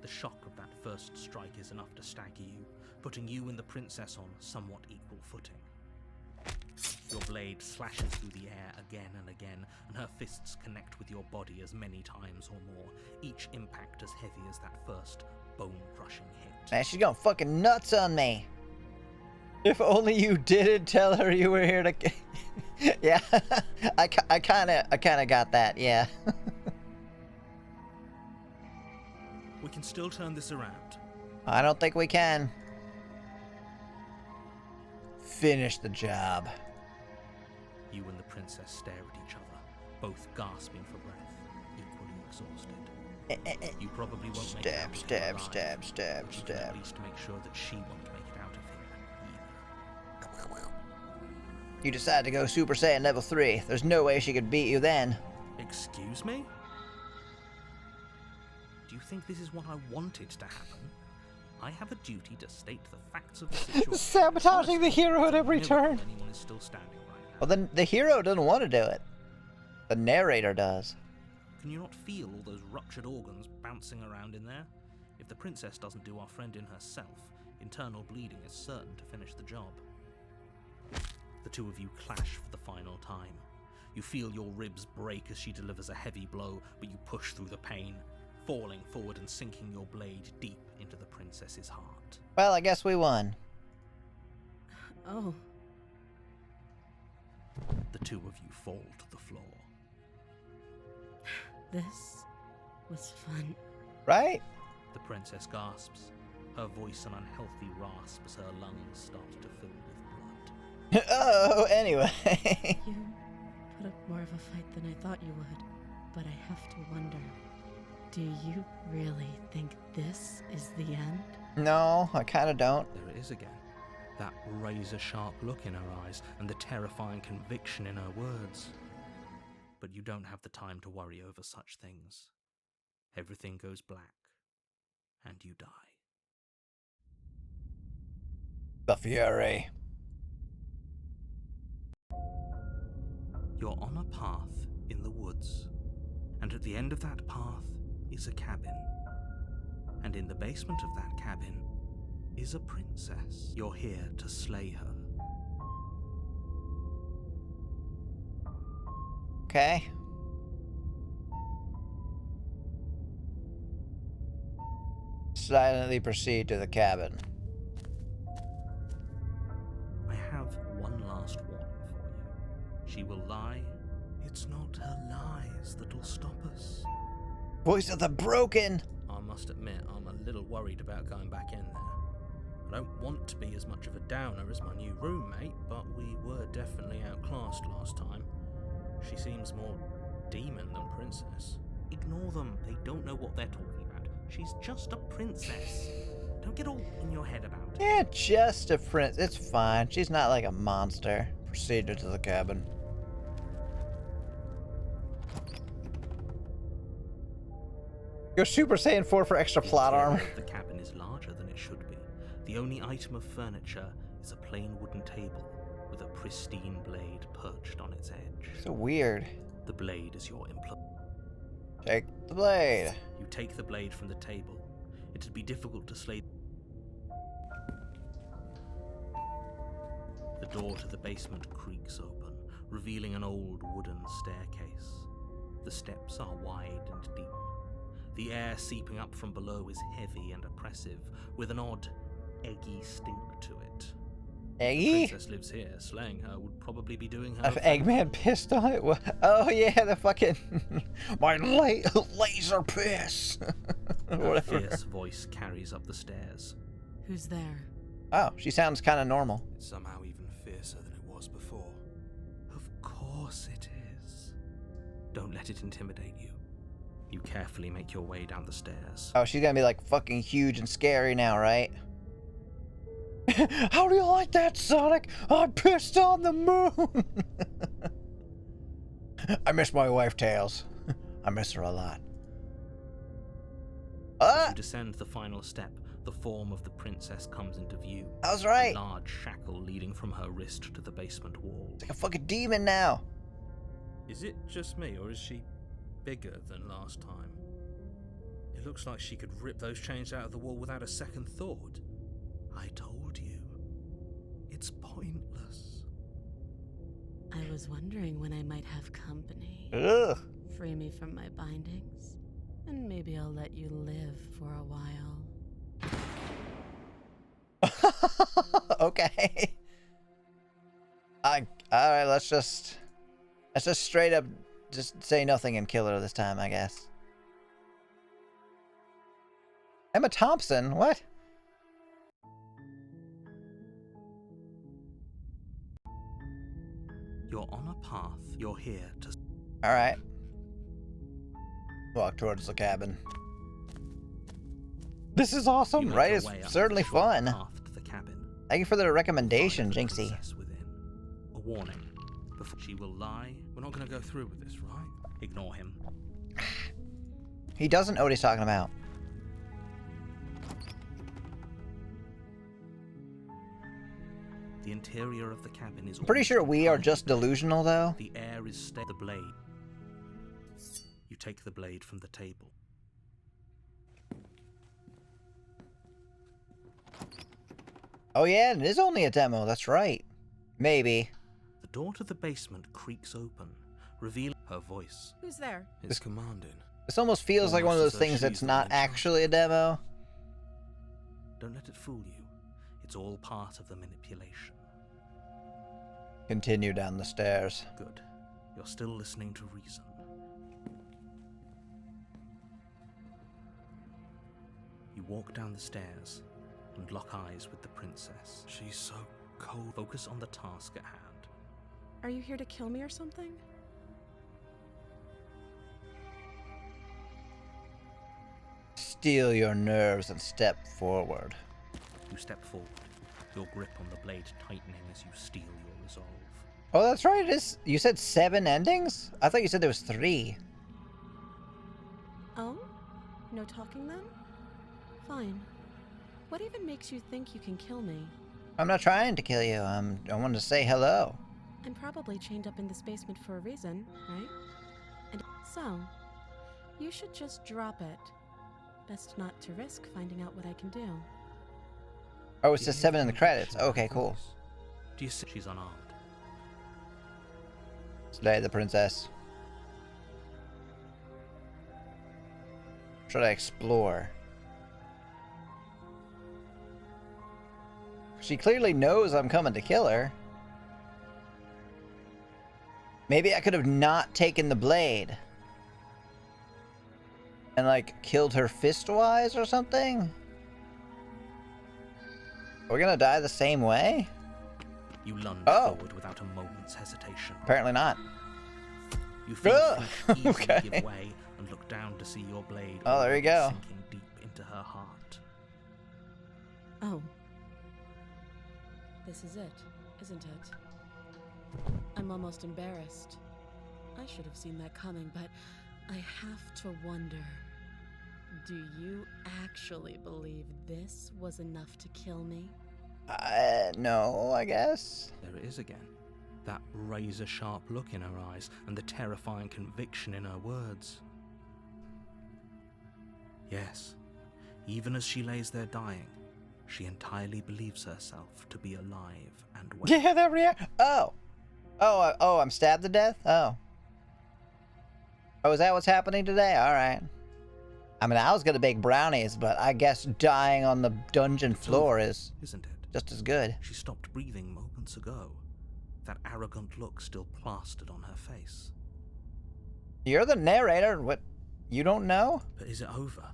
the shock of that first strike is enough to stagger you, putting you and the princess on somewhat equal footing. Your blade slashes through the air again and again, and her fists connect with your body as many times or more, each impact as heavy as that first bone-crushing hit. Man, she's going fucking nuts on me. If only you didn't tell her you were here to... Yeah, I kind of got that, yeah. We can still turn this around. I don't think we can. Finish the job. You and the princess stare at each other, both gasping for breath, equally exhausted. You probably won't make it out of here alive, but you can at least make sure that she won't make it out of here either. You decide to go Super Saiyan level 3. There's no way she could beat you then. Excuse me? Do you think this is what I wanted to happen? I have a duty to state the facts of the situation. Sabotaging the hero at every turn. Anyone is still standing right now. Well, then the hero doesn't want to do it. The narrator does. Can you not feel all those ruptured organs bouncing around in there? If the princess doesn't do our friend in herself, internal bleeding is certain to finish the job. The two of you clash for the final time. You feel your ribs break as she delivers a heavy blow, but you push through the pain, falling forward and sinking your blade deep into the princess's heart. Well, I guess we won. Oh. The two of you fall to the floor. This was fun. Right? The princess gasps, her voice an unhealthy rasp as her lungs start to fill with blood. Oh, anyway. You put up more of a fight than I thought you would, but I have to wonder, do you really think this is the end? No, I kind of don't. There it is again. That razor-sharp look in her eyes and the terrifying conviction in her words. But you don't have the time to worry over such things. Everything goes black, and you die. The Fury. You're on a path in the woods, and at the end of that path is a cabin. And in the basement of that cabin is a princess. You're here to slay her. Okay. Silently proceed to the cabin. I have one last warning for you. She will lie. It's not her lies that'll stop us. Voice of the Broken! I must admit, I'm a little worried about going back in there. I don't want to be as much of a downer as my new roommate, but we were definitely outclassed last time. She seems more demon than princess. Ignore them, they don't know what they're talking about. She's just a princess. Don't get all in your head about it. Yeah, just a prince. It's fine. She's not like a monster. Proceed to the cabin. Go Super Saiyan 4 for extra plot armor. The cabin is larger than it should be. The only item of furniture is a plain wooden table with a pristine blade perched on its edge. So weird. The blade is your implement. Take the blade. You take the blade from the table. It'd be difficult to slay. The door to the basement creaks open, revealing an old wooden staircase. The steps are wide and deep. The air seeping up from below is heavy and oppressive, with an odd, eggy stink to it. Eggy? The princess lives here. Slaying her would probably be doing her. If Eggman pissed on it? Oh yeah, the fucking my laser piss. A fierce voice carries up the stairs. Who's there? Oh, she sounds kind of normal. It's somehow even fiercer than it was before. Of course it is. Don't let it intimidate you. You carefully make your way down the stairs. Oh, she's gonna be like fucking huge and scary now, right? How do you like that, Sonic? I pissed on the moon. I miss my wife, Tails. I miss her a lot. As you descend the final step, the form of the princess comes into view. I was right. A large shackle leading from her wrist to the basement wall. It's like a fucking demon now. Is it just me, or is she bigger than last time? It looks like she could rip those chains out of the wall without a second thought. I told you. It's pointless. I was wondering when I might have company. Ugh. Free me from my bindings, and maybe I'll let you live for a while. Okay. Alright, let's just straight up just say nothing and kill her this time, I guess. Emma Thompson? What? You're on a path. You're here to... Alright. Walk towards the cabin. This is awesome, right? It's certainly fun. The cabin. Thank you for the recommendation, Jinxie. A warning. Before she will lie. We're not going to go through with this, right? Ignore him. He doesn't know what he's talking about. The interior of the cabin is... I'm pretty sure we are just delusional, though. The air is steady. The blade. You take the blade from the table. Oh yeah, it is only a demo, that's right. Maybe. The door to the basement creaks open, revealing her voice. Who's there? It's commanding. This almost feels like one of those things that's not actually a demo. Don't let it fool you. It's all part of the manipulation. Continue down the stairs. Good. You're still listening to reason. You walk down the stairs and lock eyes with the princess. She's so cold. Focus on the task at hand. Are you here to kill me or something? Steel your nerves and step forward. You step forward, your grip on the blade tightening as you steel your resolve. Oh, that's right, it is. You said 7 endings? I thought you said there was 3. Oh? No talking then? Fine. What even makes you think you can kill me? I'm not trying to kill you. I wanted to say hello. I'm probably chained up in this basement for a reason, right? And so, you should just drop it. Best not to risk finding out what I can do. Oh, it says 7 in the credits. Okay, cool. Do you see she's unarmed? Slay the princess. Should I explore? She clearly knows I'm coming to kill her. Maybe I could have not taken the blade. And, like, killed her fist-wise or something? Are we gonna die the same way? You lunge forward without a moment's hesitation. Apparently not. You feel easily Okay. give way and look down to see your blade Oh, there you go. sinking deep into her heart. Oh. This is it, isn't it? I'm almost embarrassed. I should have seen that coming, but I have to wonder. Do you actually believe this was enough to kill me? No, I guess. There it is again. That razor-sharp look in her eyes and the terrifying conviction in her words. Yes, even as she lays there dying, she entirely believes herself to be alive and well. Yeah, that react. Oh, I'm stabbed to death. Oh, is that what's happening today? All right. I mean, I was gonna bake brownies, but I guess dying on the dungeon floor is, isn't it? Just as good. She stopped breathing moments ago. That arrogant look still plastered on her face. You're the narrator. What? You don't know? But is it over?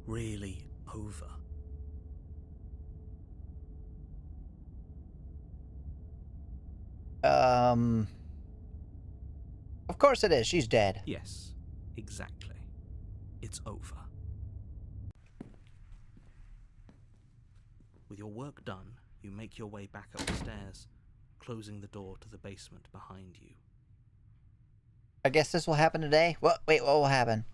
Really over? Of course it is. She's dead. Yes, exactly. It's over. With your work done, you make your way back up the stairs, closing the door to the basement behind you. I guess this will happen today. What? Wait, what will happen?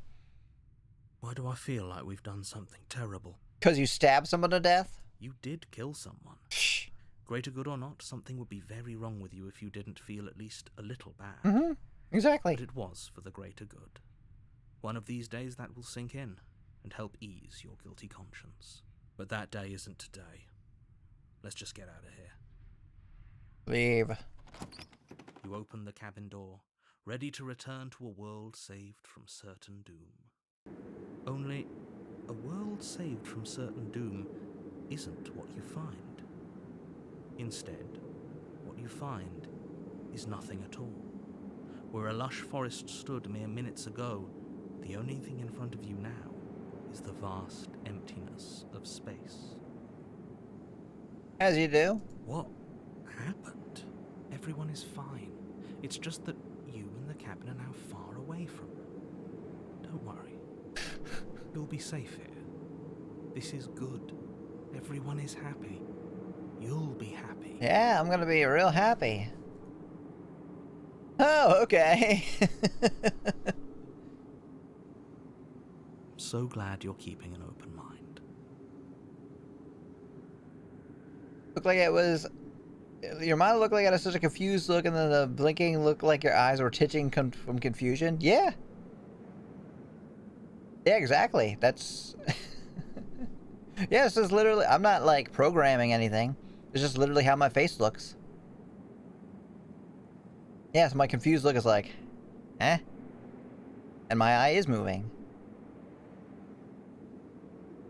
Why do I feel like we've done something terrible? Because you stabbed someone to death? You did kill someone. Greater good or not, something would be very wrong with you if you didn't feel at least a little bad. Mm-hmm. Exactly. But it was for the greater good. One of these days that will sink in and help ease your guilty conscience. But that day isn't today. Let's just get out of here. Leave. You open the cabin door, ready to return to a world saved from certain doom. Only, a world saved from certain doom isn't what you find. Instead, what you find is nothing at all. Where a lush forest stood mere minutes ago, the only thing in front of you now is the vast emptiness of space. As you do. What happened? Everyone is fine. It's just that you and the cabin are now far away from them. Don't worry. You'll be safe here. This is good. Everyone is happy. You'll be happy. Yeah, I'm gonna be real happy. Oh, okay. I'm so glad you're keeping an open mind. Looked like it was... Your mind looked like it had such a confused look, and then the blinking looked like your eyes were twitching from confusion. Yeah. Yeah, exactly. That's... Yeah, it's just literally... I'm not, like, programming anything. It's just literally how my face looks. Yeah, so my confused look is like... Eh? And my eye is moving.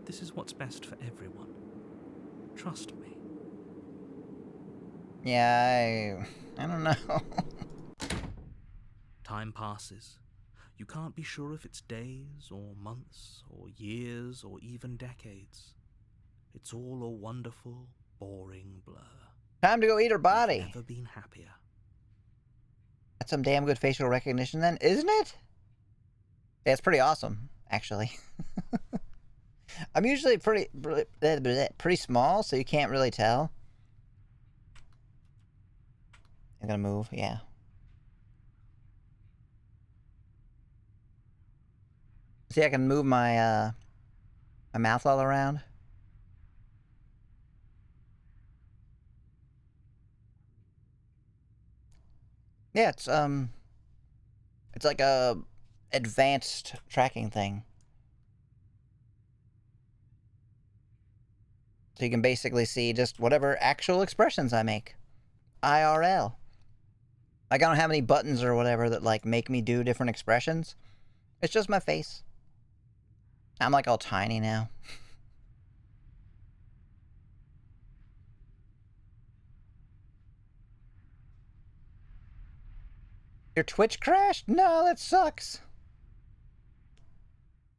This is what's best for everyone. Trust me. Yeah, I don't know. Time passes. You can't be sure if it's days, or months, or years, or even decades. It's all a wonderful, boring blur. Time to go eat her body. Never been happier. That's some damn good facial recognition then, isn't it? Yeah, it's pretty awesome, actually. I'm usually pretty small, so you can't really tell. I'm gonna move, yeah. See, I can move my my mouth all around. Yeah, it's like a advanced tracking thing. So you can basically see just whatever actual expressions I make. IRL. Like, I don't have any buttons or whatever that, like, make me do different expressions. It's just my face. I'm, like, all tiny now. Your Twitch crashed? No, that sucks.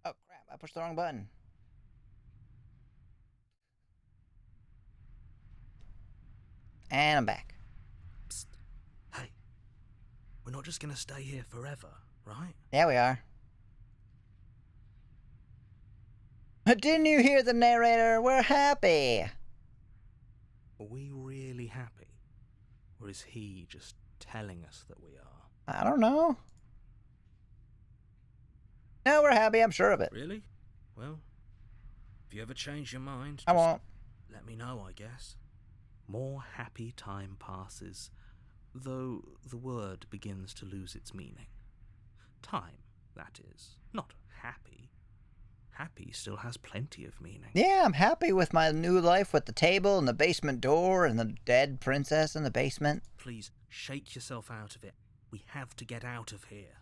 Oh, crap. I pushed the wrong button. And I'm back. Psst. Hey. We're not just gonna stay here forever, right? Yeah, we are. Didn't you hear the narrator? We're happy. Are we really happy? Or is he just telling us that we are? I don't know. No, we're happy. I'm sure of it. Really? Well, if you ever change your mind, I won't. Let me know, I guess. More happy time passes, though the word begins to lose its meaning. Time, that is. Not happy. Happy still has plenty of meaning. Yeah, I'm happy with my new life with the table and the basement door and the dead princess in the basement. Please, shake yourself out of it. We have to get out of here.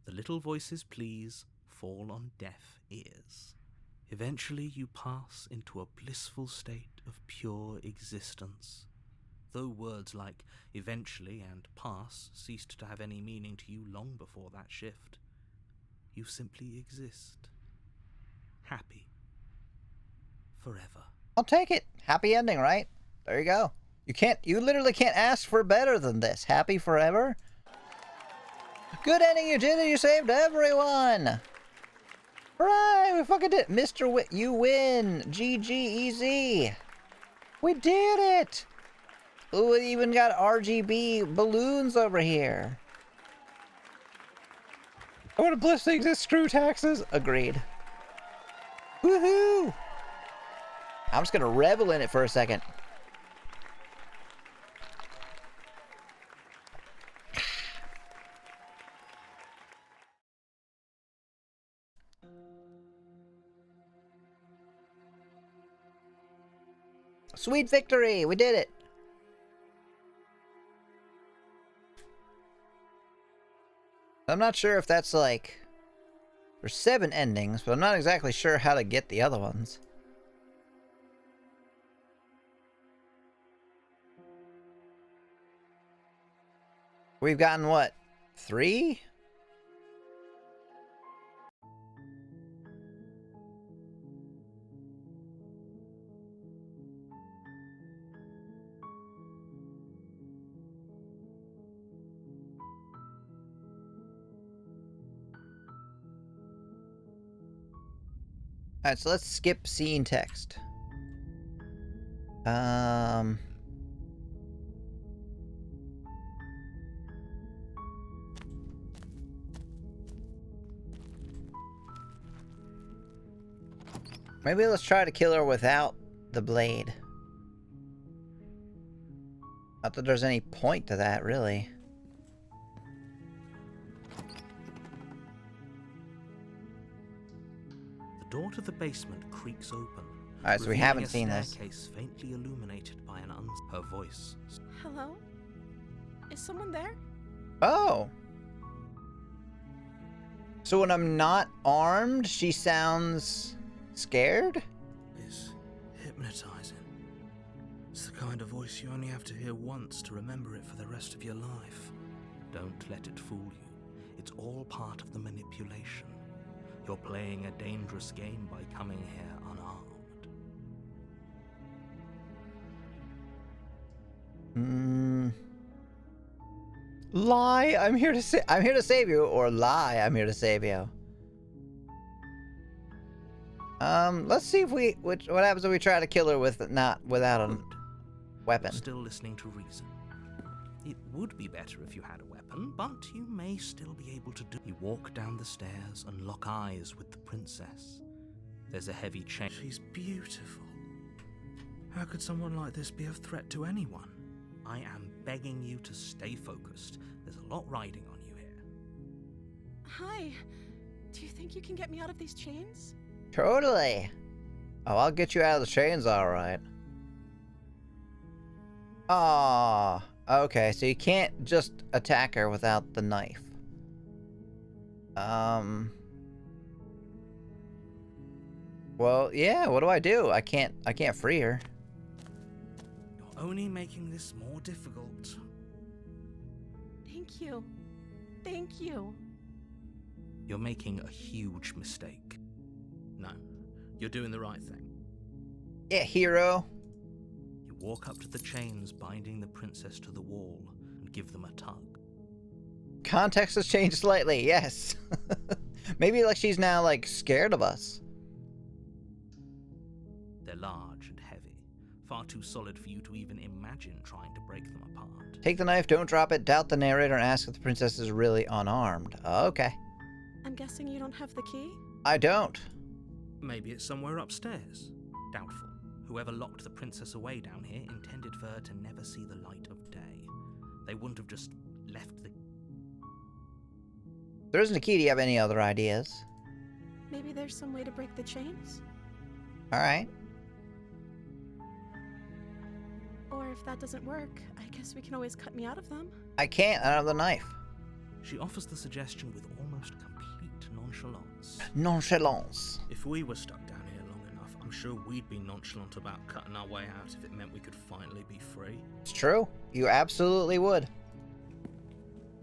The little voices, please, fall on deaf ears. Eventually you pass into a blissful state of pure existence. Though words like eventually and pass ceased to have any meaning to you long before that shift, you simply exist. Happy. Forever. I'll take it. Happy ending, right? There you go. You literally can't ask for better than this. Happy forever? Good ending, you did it. You saved everyone. Right, we fucking did it. Mr. You win. GG, easy. We did it. Ooh, we even got RGB balloons over here. I want to bliss things and screw taxes. Agreed. Woohoo! I'm just gonna revel in it for a second. Sweet victory! We did it! I'm not sure if that's like... There's 7 endings, but I'm not exactly sure how to get the other ones. We've gotten what? 3? Alright, so let's skip scene text. Maybe let's try to kill her without the blade. Not that there's any point to that, really. The door to the basement creaks open. Alright, so we haven't seen a this. staircase faintly illuminated by her voice. Hello? Is someone there? Oh! So when I'm not armed, she sounds scared? It's hypnotizing. It's the kind of voice you only have to hear once to remember it for the rest of your life. Don't let it fool you. It's all part of the manipulation. You're playing a dangerous game by coming here unarmed. Lie, I'm here to save you, or lie, I'm here to save you. Let's see if what happens if we try to kill her without a weapon. You're still listening to reason. It would be better if you had a weapon, but you may still be able to do. You walk down the stairs and lock eyes with the princess. There's a heavy chain. She's beautiful. How could someone like this be a threat to anyone? I am begging you to stay focused. There's a lot riding on you here. Hi. Do you think you can get me out of these chains? Totally. Oh, I'll get you out of the chains, alright. Ah, okay, so you can't just attack her without the knife. Well, yeah, what do? I can't free her. You're only making this more difficult. Thank you. Thank you. You're making a huge mistake. No, you're doing the right thing. Yeah, hero. You walk up to the chains binding the princess to the wall and give them a tug. Context has changed slightly, yes. Maybe like she's now like scared of us. They're large and heavy, far too solid for you to even imagine trying to break them apart. Take the knife, don't drop it, doubt the narrator, and ask if the princess is really unarmed. Okay. I'm guessing you don't have the key? I don't. Maybe it's somewhere upstairs. Doubtful. Whoever locked the princess away down here intended for her to never see the light of day. They wouldn't have just left the... There isn't a key. Do you have any other ideas? Maybe there's some way to break the chains? Alright. Or if that doesn't work, I guess we can always cut me out of them. I can't. I don't have the knife. She offers the suggestion with almost complete nonchalance. Nonchalance. If we were stuck down here long enough, I'm sure we'd be nonchalant about cutting our way out if it meant we could finally be free. It's true. You absolutely would.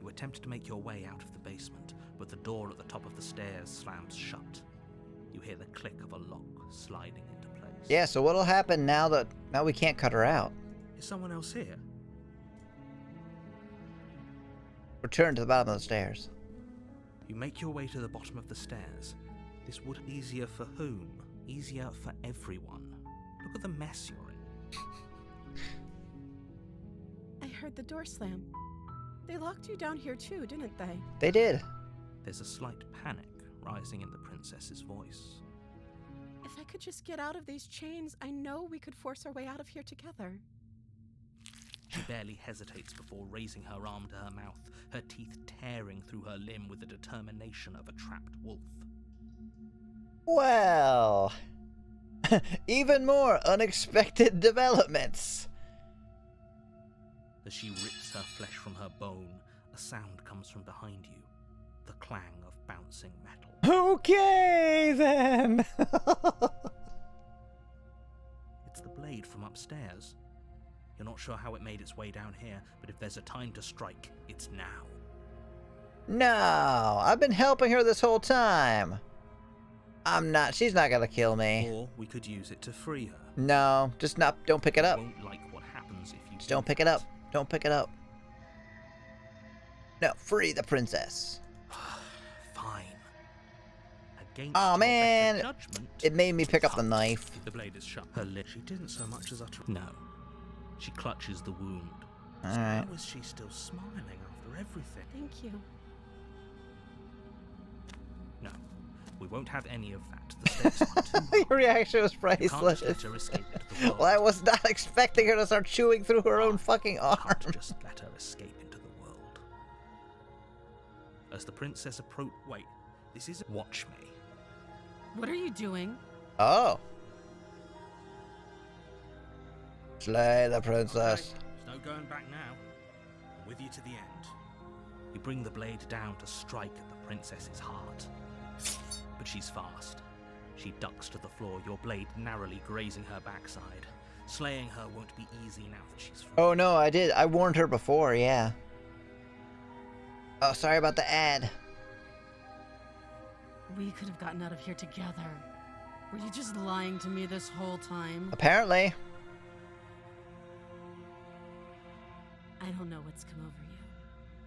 You attempt to make your way out of the basement, but the door at the top of the stairs slams shut. You hear the click of a lock sliding into place. Yeah, so what'll happen now we can't cut her out? Is someone else here? Return to the bottom of the stairs. You make your way to the bottom of the stairs. This would be easier for whom? Easier for everyone. Look at the mess you're in. I heard the door slam. They locked you down here too, didn't they? They did. There's a slight panic rising in the princess's voice. If I could just get out of these chains, I know we could force our way out of here together. She barely hesitates before raising her arm to her mouth, her teeth tearing through her limb with the determination of a trapped wolf. Well, even more unexpected developments. As she rips her flesh from her bone, a sound comes from behind you, the clang of bouncing metal. Okay, then. It's the blade from upstairs. You're not sure how it made its way down here, but if there's a time to strike, it's now. No, I've been helping her this whole time. She's not gonna kill me. Or we could use it to free her. No, just don't pick it up. You won't like what happens if you Just don't pick it up. Don't pick it up. No, free the princess. Fine. Against Oh your man, better judgment, it made me pick up the knife. the blade is sharp. Her lip. She didn't so much as utter. No. She clutches the wound. All right. How is she still smiling after everything? Thank you. No, we won't have any of that. The stakes are too Your reaction was You can't priceless. just let her escape into the world. Well, I was not expecting her to start chewing through her own fucking arm. Can't just let her escape into the world. As the princess approach, wait, this is watch me. What are you doing? Oh. Slay the princess. There's no going back now. I'm with you to the end. You bring the blade down to strike at the princess's heart. But she's fast. She ducks to the floor, your blade narrowly grazing her backside. Slaying her won't be easy now that she's free. Oh no, I did. I warned her before, yeah. Oh, sorry about the ad. We could have gotten out of here together. Were you just lying to me this whole time? Apparently. I don't know what's come over you,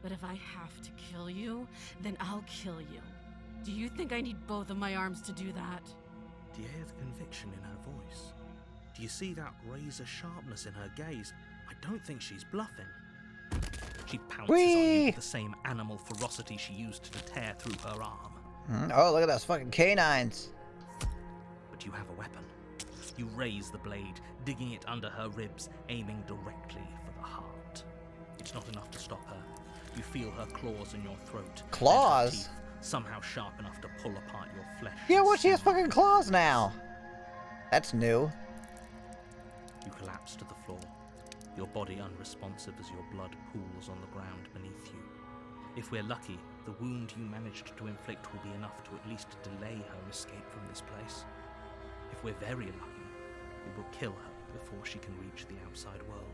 but if I have to kill you, then I'll kill you. Do you think I need both of my arms to do that? Do you hear the conviction in her voice? Do you see that razor sharpness in her gaze? I don't think she's bluffing. She pounces on you with the same animal ferocity she used to tear through her arm. Oh, look at those fucking canines. But you have a weapon. You raise the blade, digging it under her ribs, aiming directly for the heart. It's not enough to stop her. You feel her claws in your throat. Claws? and her teeth somehow sharp enough to pull apart your flesh. Yeah, well, she has fucking claws now. That's new. You collapse to the floor, your body unresponsive as your blood pools on the ground beneath you. If we're lucky, the wound you managed to inflict will be enough to at least delay her escape from this place. If we're very lucky, we will kill her before she can reach the outside world.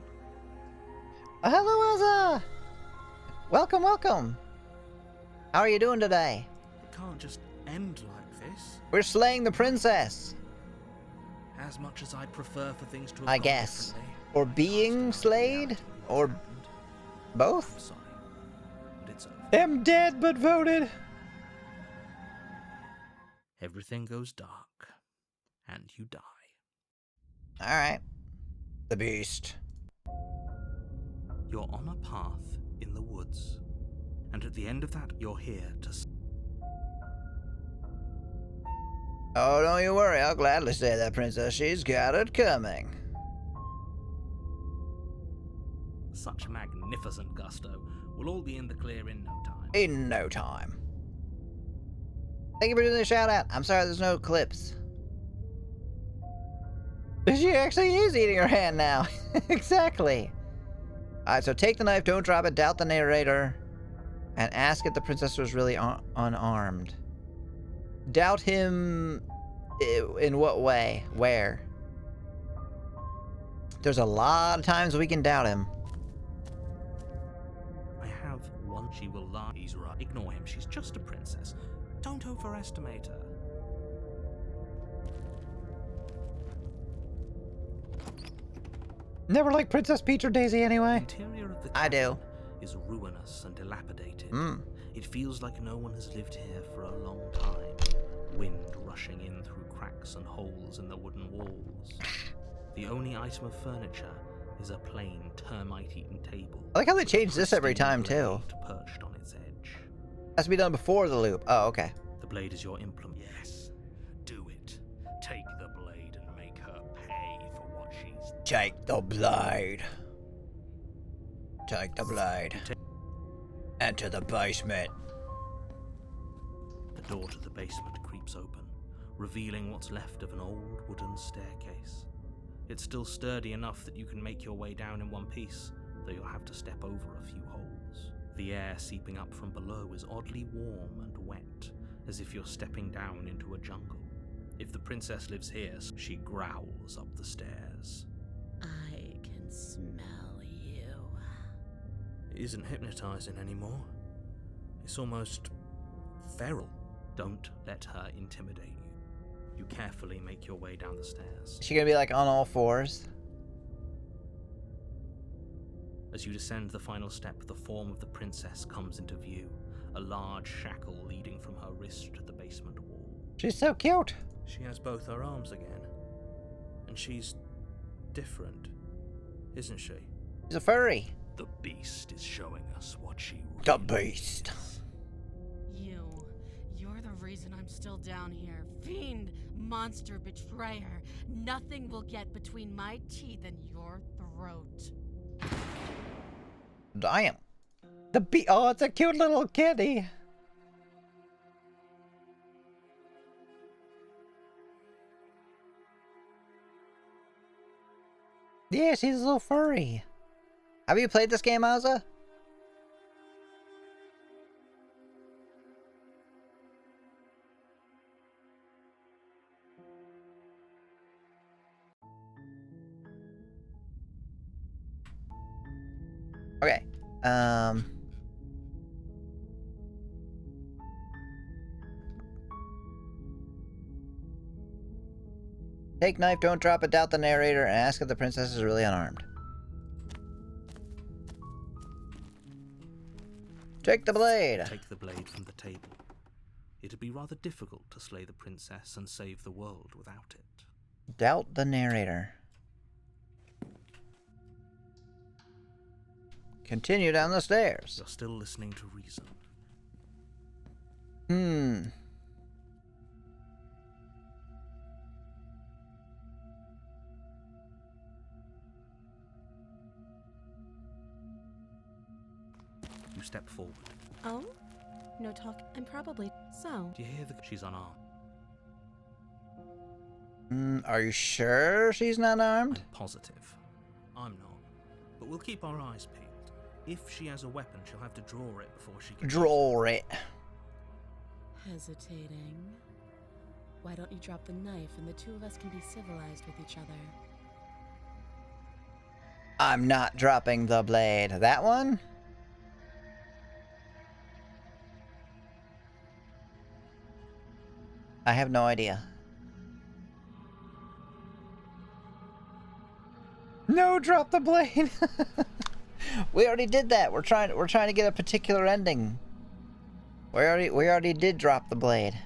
Hello, Azza! Welcome, welcome. How are you doing today? It can't just end like this. We're slaying the princess. As much as I'd prefer for things to have I gone guess. differently, Or being slayed? Or both? I'm sorry, but it's over. Am dead but voted. Everything goes dark, and you die. Alright. The beast. You're on a path in the woods, and at the end of that, you're here to. Oh, don't you worry. I'll gladly say that, princess. She's got it coming. Such magnificent gusto. We'll all be in the clear in no time. In no time. Thank you for doing the shout out. I'm sorry there's no clips. She actually is eating her hand now. Exactly. Alright, so take the knife, don't drop it, doubt the narrator, and ask if the princess was really unarmed. Doubt him in what way? Where? There's a lot of times we can doubt him. I have one. She will lie. He's right. Ignore him. She's just a princess. Don't overestimate her. Never liked Princess Peach or Daisy anyway. The interior of the I do. cabin is ruinous and dilapidated. Mm. It feels like no one has lived here for a long time. Wind rushing in through cracks and holes in the wooden walls. The only item of furniture is a plain termite-eaten table. I like how they change this every time too. Perched on its edge. Has to be done before the loop. Oh, okay. The blade is your implement. Yes, do it. Take the blade and make her pay for what she's done. Take the blade. Take the blade. Enter the basement. The door to the basement creeps open, revealing what's left of an old wooden staircase. It's still sturdy enough that you can make your way down in one piece, though you'll have to step over a few holes. The air seeping up from below is oddly warm and wet, as if you're stepping down into a jungle. If the princess lives here, she growls up the stairs. I can can smell you. It isn't hypnotizing anymore. It's almost feral. Don't let her intimidate you. You carefully make your way down the stairs. Is she gonna be like on all fours? As you descend the final step, the form of the princess comes into view, a large shackle leading from her wrist to the basement wall. She's so cute. She has both her arms again. And she's different, isn't she? She's a furry. The beast is showing us what she really The beast. is. You're the reason I'm still down here. Fiend, monster, betrayer. Nothing will get between my teeth and your throat. Damn. Oh, it's a cute little kitty. Yeah, she's a little furry. Have you played this game, Azza? Okay. Take knife, don't drop it, doubt the narrator, and ask if the princess is really unarmed. Take the blade! Take the blade from the table. It'd be rather difficult to slay the princess and save the world without it. Doubt the narrator. Continue down the stairs. You're still listening to reason. You step forward. Oh? No talk. I'm probably... So? Do you hear the... She's unarmed. Are you sure she's not armed? I'm positive. I'm not. But we'll keep our eyes peeled. If she has a weapon, she'll have to draw it before she can... Draw it. Hesitating. Why don't you drop the knife and the two of us can be civilized with each other? I'm not dropping the blade. That one? I have no idea. No, drop the blade. We already did that. We're trying to get a particular ending. We already did drop the blade.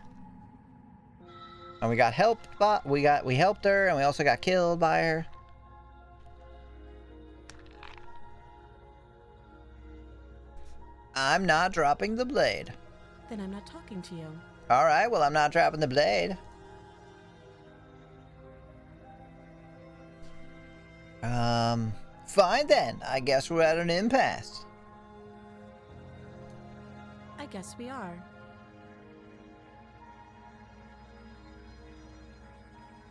And we got helped by we helped her, and we also got killed by her. I'm not dropping the blade. Then I'm not talking to you. Alright, well, I'm not dropping the blade. Fine then. I guess we're at an impasse. I guess we are.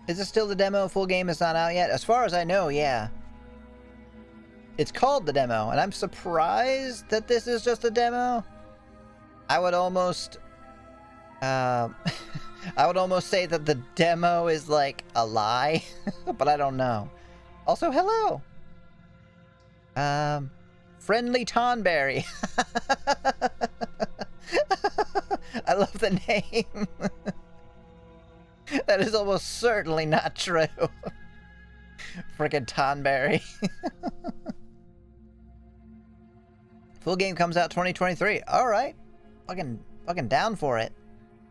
Is it still the demo? Full game is not out yet? As far as I know, yeah. It's called the demo, and I'm surprised that this is just a demo. I would almost... I would almost say that the demo is like a lie, but I don't know. Also, hello! Friendly Tonberry. I love the name. That is almost certainly not true. Frickin' Tonberry. Full game comes out 2023. Alright. Fucking down for it.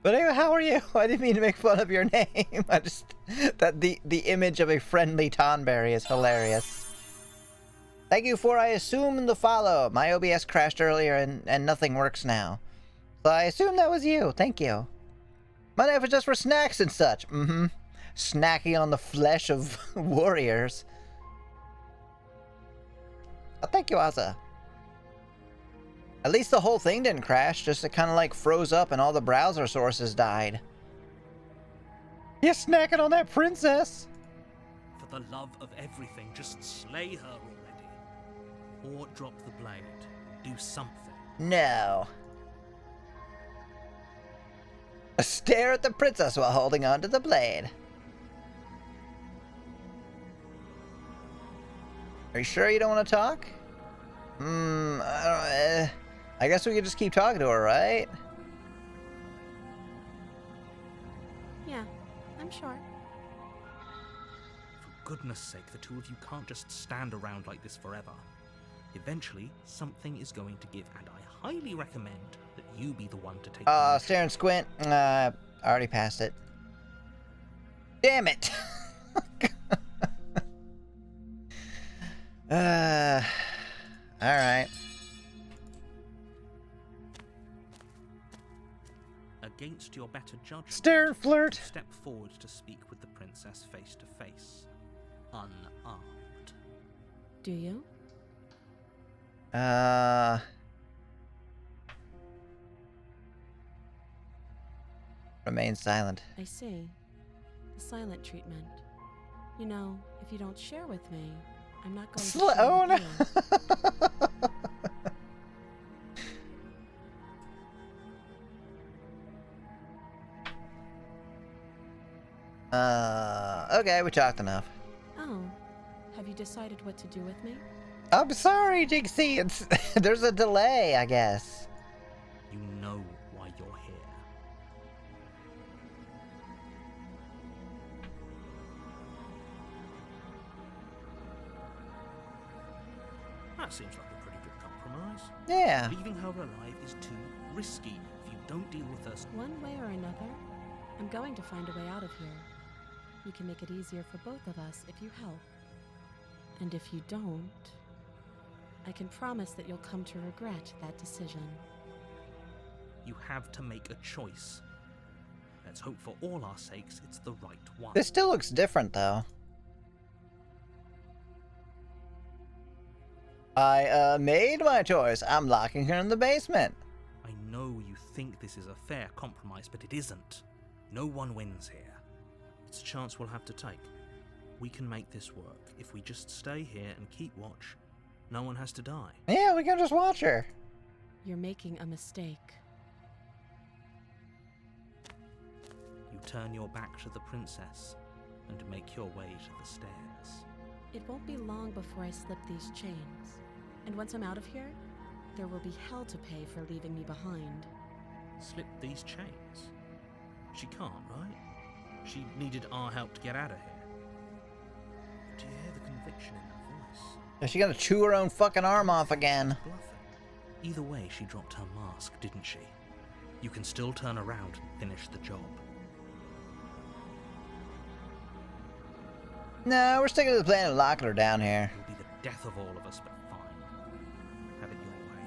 But anyway, how are you? I didn't mean to make fun of your name. I just... that the image of a friendly Tonberry is hilarious. Thank you for, I assume, the follow. My OBS crashed earlier and nothing works now. So I assume that was you. Thank you. My knife is just for snacks and such. Snacking on the flesh of warriors. Oh, thank you, Asa. At least the whole thing didn't crash, just it kind of like froze up and all the browser sources died. You're snacking on that princess! For the love of everything, just slay her already. Or drop the blade. Do something. No. Stare at the princess while holding on to the blade. Are you sure you don't want to talk? I guess we could just keep talking to her, right? Yeah, I'm sure. For goodness sake, the two of you can't just stand around like this forever. Eventually, something is going to give, and I highly recommend that you be the one to take the Stare and squint. I already passed it. Damn it! Alright. Against your better judgment, Stare and flirt. Step forward to speak with the princess face to face, unarmed. Do you? Remain silent. I see. The silent treatment. You know, if you don't share with me, I'm not going to share Oh with you. Okay, we talked enough. Oh, have you decided what to do with me? I'm sorry, Jinxie. It's there's a delay, I guess. You know why you're here. That seems like a pretty good compromise. Yeah. Leaving her alive is too risky. If you don't deal with her... One way or another, I'm going to find a way out of here. You can make it easier for both of us if you help. And if you don't, I can promise that you'll come to regret that decision. You have to make a choice. Let's hope for all our sakes it's the right one. This still looks different, though. I made my choice. I'm locking her in the basement. I know you think this is a fair compromise, but it isn't. No one wins here. It's a chance we'll have to take. We can make this work. If we just stay here and keep watch, no one has to die. Yeah, we can just watch her. You're making a mistake. You turn your back to the princess and make your way to the stairs. It won't be long before I slip these chains. And once I'm out of here, there will be hell to pay for leaving me behind. Slip these chains? She can't, right? She needed our help to get out of here. Do you hear the conviction in her voice? Is she gonna chew her own fucking arm off again? Bluffing. Either way, she dropped her mask, didn't she? You can still turn around and finish the job. No, we're sticking to the plan of locking her down here. It'll be the death of all of us, but fine. Have it your way.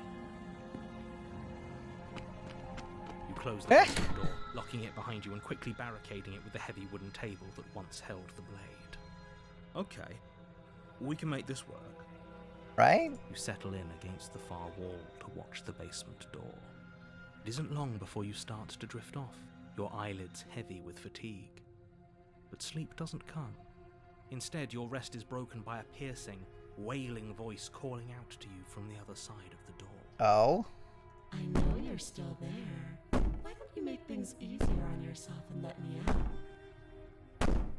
You close the basement door, locking it behind you and quickly barricading it with the heavy wooden table that once held the blade. Okay, we can make this work. Right? You settle in against the far wall to watch the basement door. It isn't long before you start to drift off, your eyelids heavy with fatigue. But sleep doesn't come. Instead, your rest is broken by a piercing, wailing voice calling out to you from the other side of the door. Oh? I know you're still there. Why don't you make things easier on yourself and let me out?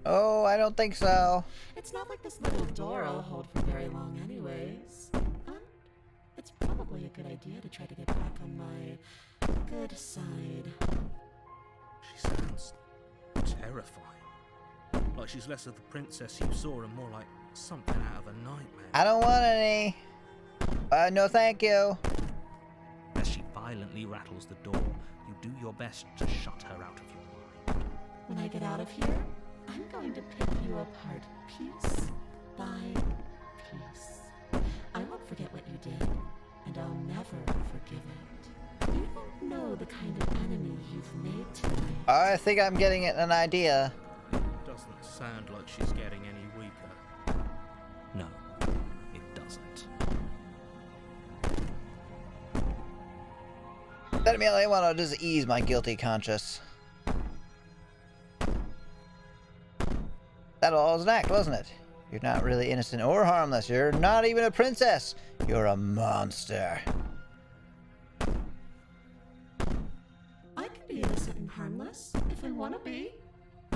Oh, I don't think so. It's not like this little door will hold for very long anyways. And it's probably a good idea to try to get back on my good side. She sounds terrifying. Like she's less of the princess you saw and more like something out of a nightmare. I don't want any. No thank you. As she violently rattles the door, you do your best to shut her out of your mind. When I get out of here, I'm going to pick you apart piece by piece. I won't forget what you did, and I'll never forgive it. You don't know the kind of enemy you've made tonight. I think I'm getting an idea. Doesn't sound like she's getting any weaker. No, it doesn't. That merely want to just ease my guilty conscience. That all was an act, wasn't it? You're not really innocent or harmless. You're not even a princess. You're a monster. I can be innocent and harmless if I want to be.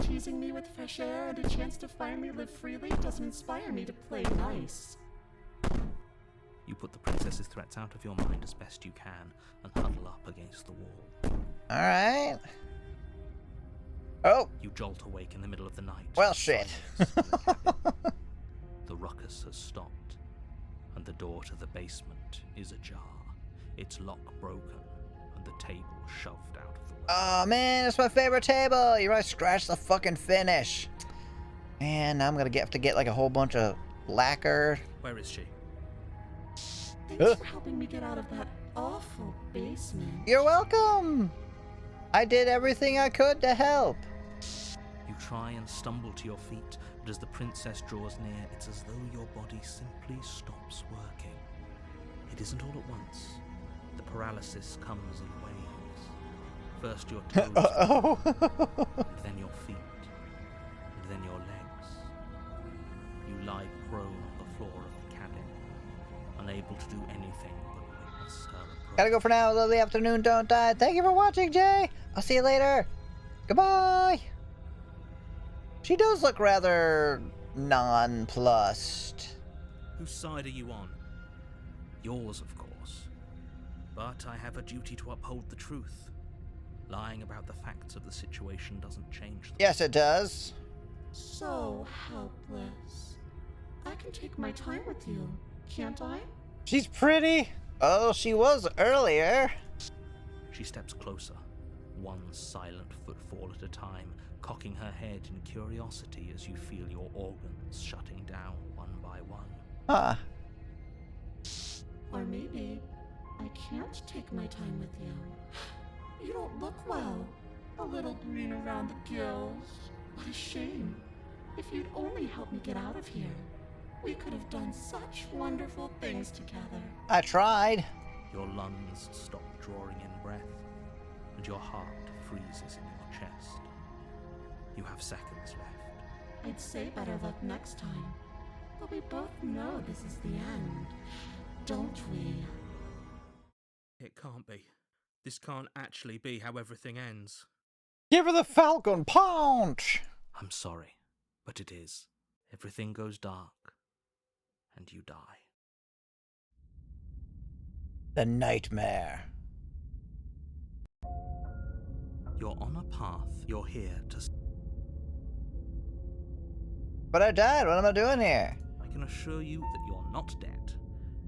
Teasing me with fresh air and a chance to finally live freely doesn't inspire me to play nice. You put the princess's threats out of your mind as best you can and huddle up against the wall. Alright. Oh! You jolt awake in the middle of the night. Well, shit. The ruckus has stopped, and the door to the basement is ajar, its lock broken, and the table shoved out of the way. Oh man, it's my favorite table! You right, scratch the fucking finish. Man, now I'm gonna have to get like a whole bunch of lacquer. Where is she? Thanks for helping me get out of that awful basement. You're welcome! I did everything I could to help. You try and stumble to your feet, but as the princess draws near, it's as though your body simply stops working. It isn't all at once. The paralysis comes in waves. First your toes, and then your feet, and then your legs. You lie prone on the floor of the cabin, unable to do anything but witness her approach. Gotta go for now. Lovely afternoon, don't die. Thank you for watching, Jay. I'll see you later. Goodbye. She does look rather nonplussed. Whose side are you on? Yours, of course. But I have a duty to uphold the truth. Lying about the facts of the situation doesn't change them. Yes, it does. So helpless. I can take my time with you, can't I? She's pretty. Oh, she was earlier. She steps closer, one silent footfall at a time, cocking her head in curiosity as you feel your organs shutting down one by one. Huh. Or maybe I can't take my time with you. You don't look well. A little green around the gills. What a shame. If you'd only help me get out of here, we could have done such wonderful things together. I tried. Your lungs stop drawing in breath, and your heart freezes in your chest. You have seconds left. I'd say better luck next time. But we both know this is the end, don't we? It can't be. This can't actually be how everything ends. Give her the falcon punch! I'm sorry, but it is. Everything goes dark, and you die. The nightmare. You're on a path. You're here to... But I died. What am I doing here? I can assure you that you're not dead.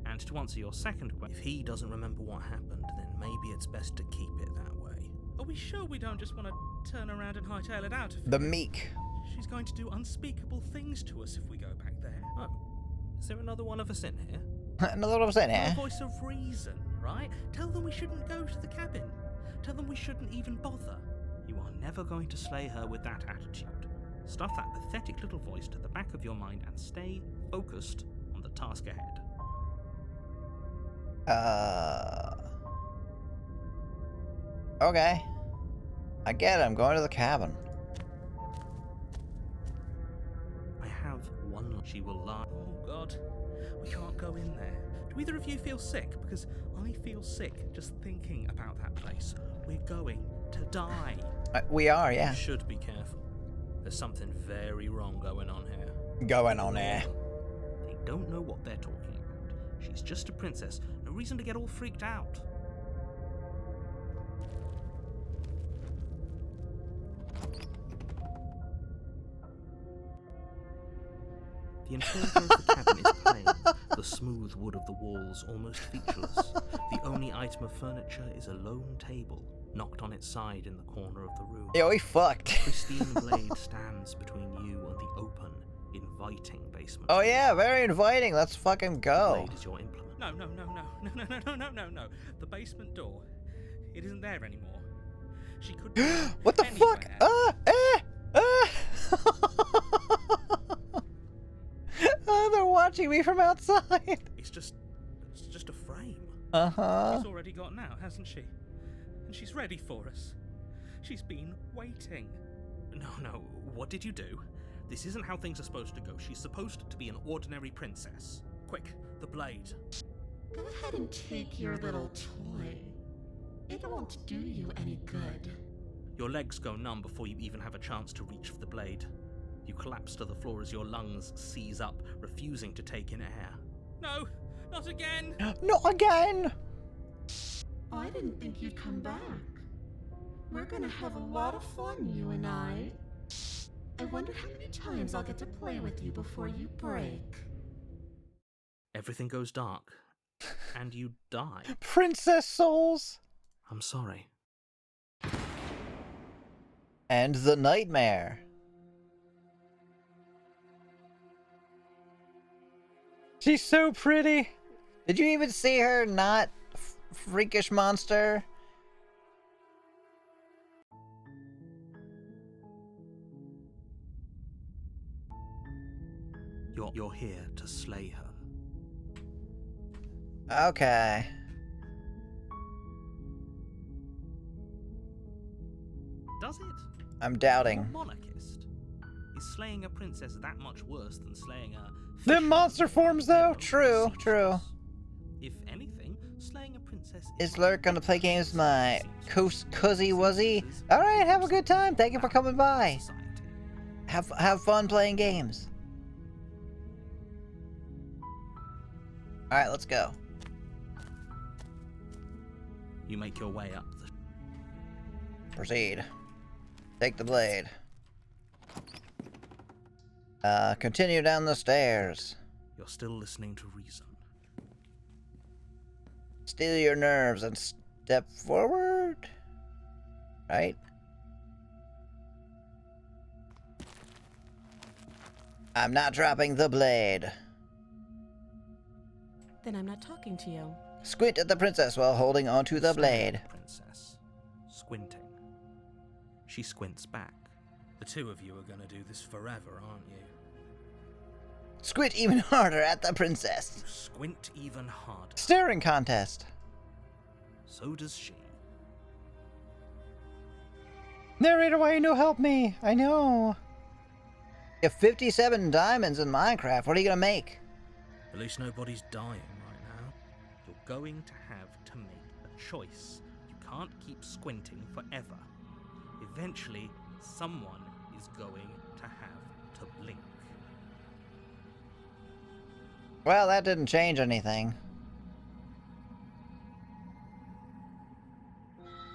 And to answer your second question, if he doesn't remember what happened, then maybe it's best to keep it that way. Are we sure we don't just want to turn around and hightail it out of The meek. She's going to do unspeakable things to us if we go back there. Oh, is there another one of us in here? Another one of us in here? A voice of reason, right? Tell them we shouldn't go to the cabin. Tell them we shouldn't even bother. You are never going to slay her with that attitude. Stuff that pathetic little voice to the back of your mind and stay focused on the task ahead. Okay. I get it. I'm going to the cabin. I have one. She will lie. Oh, God. We can't go in there. Do either of you feel sick? Because I feel sick just thinking about that place. We're going to die. We are, yeah. You should be careful. There's something very wrong going on here. Going on here. They don't know what they're talking about. She's just a princess. No reason to get all freaked out. The interior of the cabin is plain, the smooth wood of the walls almost featureless. The only item of furniture is a lone table, knocked on its side in the corner of the room. Yeah, we fucked. A pristine blade stands between you and the open, inviting basement. Oh yeah, very inviting. Let's fucking go. The blade is your implement. No. The basement door. It isn't there anymore. She could. What the fuck? Oh, they're watching me from outside. It's just a frame. Uh-huh. She's already gotten out, hasn't she? And she's ready for us. She's been waiting. No. What did you do? This isn't how things are supposed to go. She's supposed to be an ordinary princess. Quick, the blade. Go ahead and take your little toy. It won't do you any good. Your legs go numb before you even have a chance to reach for the blade. You collapse to the floor as your lungs seize up, refusing to take in air. No, Not again! Not again! I didn't think you'd come back. We're gonna have a lot of fun, you and I. I wonder how many times I'll get to play with you before you break. Everything goes dark, and you die. Princess souls! I'm sorry. And the nightmare. She's so pretty. Did you even see her not freakish monster? You're here to slay her. Okay. Does it? I'm You're doubting. a monarchist. Is slaying a princess that much worse than slaying a... Them monster forms, though? True, true. If anything, slaying a princess Is Lurk gonna play games with my Cuzzy Wuzzy? Alright, have a good time. Thank you for coming by. Have fun playing games. Alright, let's go. You make your way up the... Proceed. Take the blade. Continue down the stairs. You're still listening to reason. Steel your nerves and step forward. Right? I'm not dropping the blade. Then I'm not talking to you. Squint at the princess while holding onto the blade. Princess, squinting. She squints back. The two of you are gonna do this forever, aren't you? Squint even harder at the princess. Squint even harder. Staring contest. So does she. Narrator, why you no help me? I know. You have 57 diamonds in Minecraft. What are you gonna make? At least nobody's dying right now. You're going to have to make a choice. You can't keep squinting forever. Eventually, someone is going to have to blink. Well, that didn't change anything.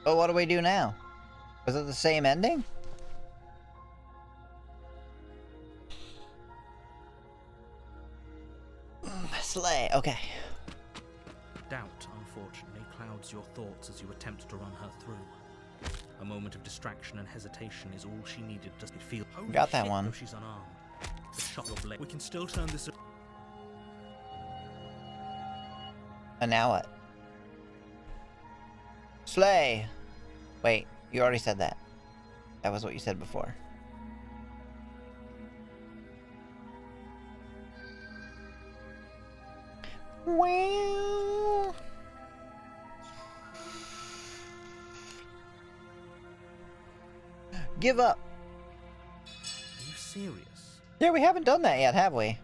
But what do we do now? Was it the same ending? Slay, okay. Doubt, unfortunately, clouds your thoughts as you attempt to run her through. A moment of distraction and hesitation is all she needed to feel. Got that one. Though she's unarmed. The shot your blade. We can still turn this. And now what? Slay! Wait, you already said that. That was what you said before. Well... Give up. Are you serious? Yeah, we haven't done that yet, have we?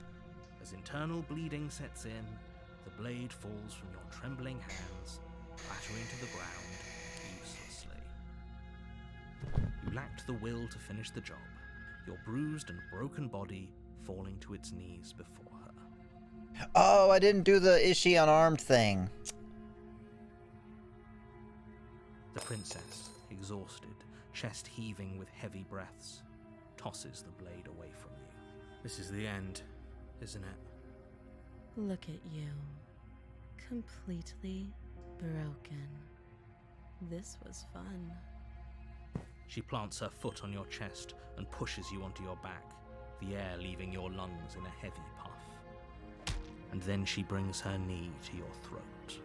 As internal bleeding sets in, the blade falls from your trembling hands, clattering to the ground uselessly. You lacked the will to finish the job, your bruised and broken body falling to its knees before her. Oh, I didn't do the is she unarmed thing. The princess, exhausted, chest heaving with heavy breaths, tosses the blade away from you. This is the end, isn't it? Look at you. Completely broken. This was fun. She plants her foot on your chest and pushes you onto your back, the air leaving your lungs in a heavy puff. And then she brings her knee to your throat.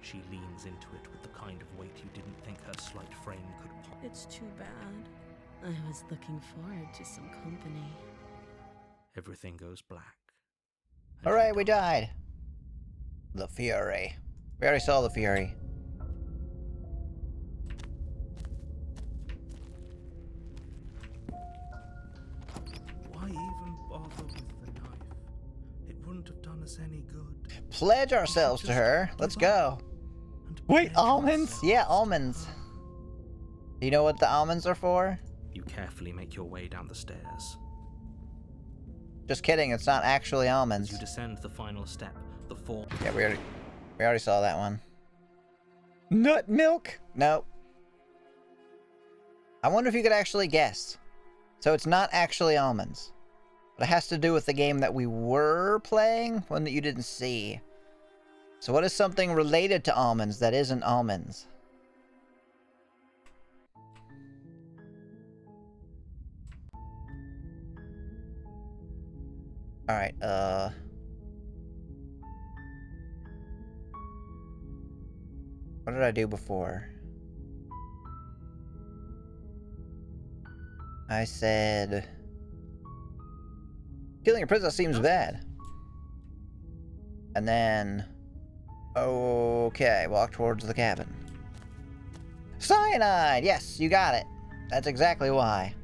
She leans into it with the kind of weight you didn't think her slight frame could pop. It's too bad. I was looking forward to some company. Everything goes black. Alright, we died. The Fury. We already saw the Fury. Why even bother with the knife? It wouldn't have done us any good. Pledge ourselves to her. Let's go. Wait, almonds? Yeah, almonds. Do you know what the almonds are for? You carefully make your way down the stairs. Just kidding, it's not actually almonds. As you descend the final step, the form. Yeah, we already saw that one. Nut milk? No. I wonder if you could actually guess. So it's not actually almonds. But it has to do with the game that we were playing, one that you didn't see. So what is something related to almonds that isn't almonds? Alright, what did I do before? I said... Killing a princess seems bad. And then... Okay, walk towards the cabin. Cyanide! Yes, you got it. That's exactly why.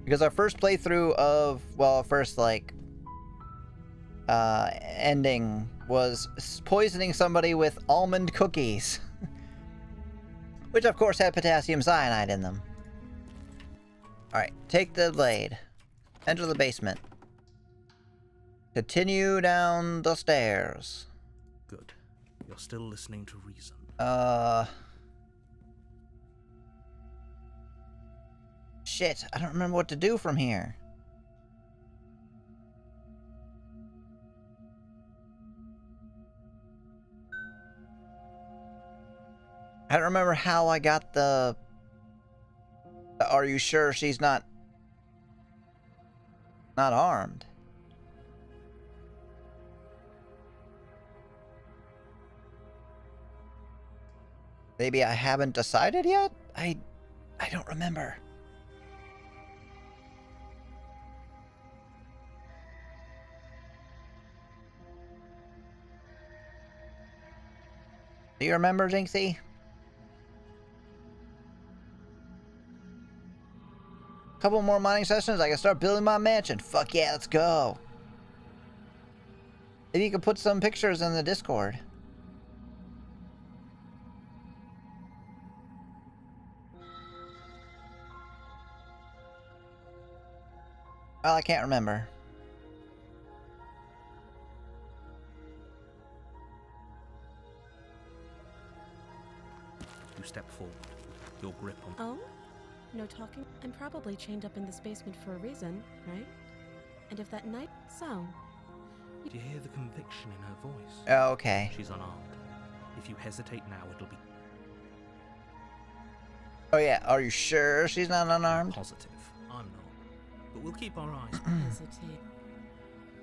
Because our first playthrough of... Well, first, like... ending was poisoning somebody with almond cookies. Which, of course, had potassium cyanide in them. Alright, take the blade. Enter the basement. Continue down the stairs. Good. You're still listening to reason. Shit, I don't remember what to do from here. I don't remember how I got the are you sure she's not armed? Maybe I haven't decided yet? I don't remember. Do you remember, Jinxie? Couple more mining sessions, I can start building my mansion. Fuck yeah, let's go. Maybe you can put some pictures in the Discord. Well, I can't remember. You step forward. Your grip on... Oh? No talking? I'm probably chained up in this basement for a reason, right? And if that night... So... Do you hear the conviction in her voice? Oh, okay. She's unarmed. If you hesitate now, it'll be... Oh yeah, are you sure she's not unarmed? Positive. I'm not. But we'll keep our eyes... Hesitate.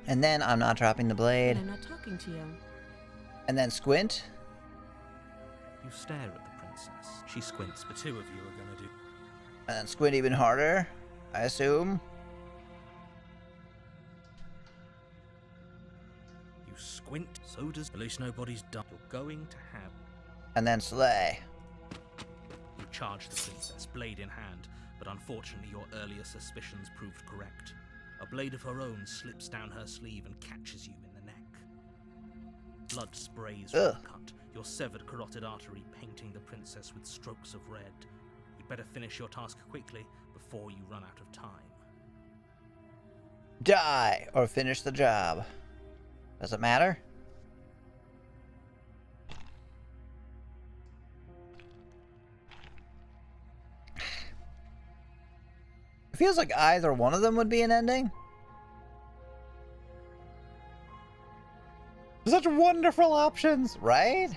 And then I'm not dropping the blade. And I'm not talking to you. And then squint. You stare at the princess. She squints, but two of you are gonna do... And then squint even harder, I assume. You squint, so does... At least nobody's done. You're going to have... And then slay. You charge the princess, blade in hand, but unfortunately your earlier suspicions proved correct. A blade of her own slips down her sleeve and catches you in the neck. Blood sprays from the cut, your severed carotid artery painting the princess with strokes of red. You'd better finish your task quickly before you run out of time. Die or finish the job. Does it matter? It feels like either one of them would be an ending. Such wonderful options, right?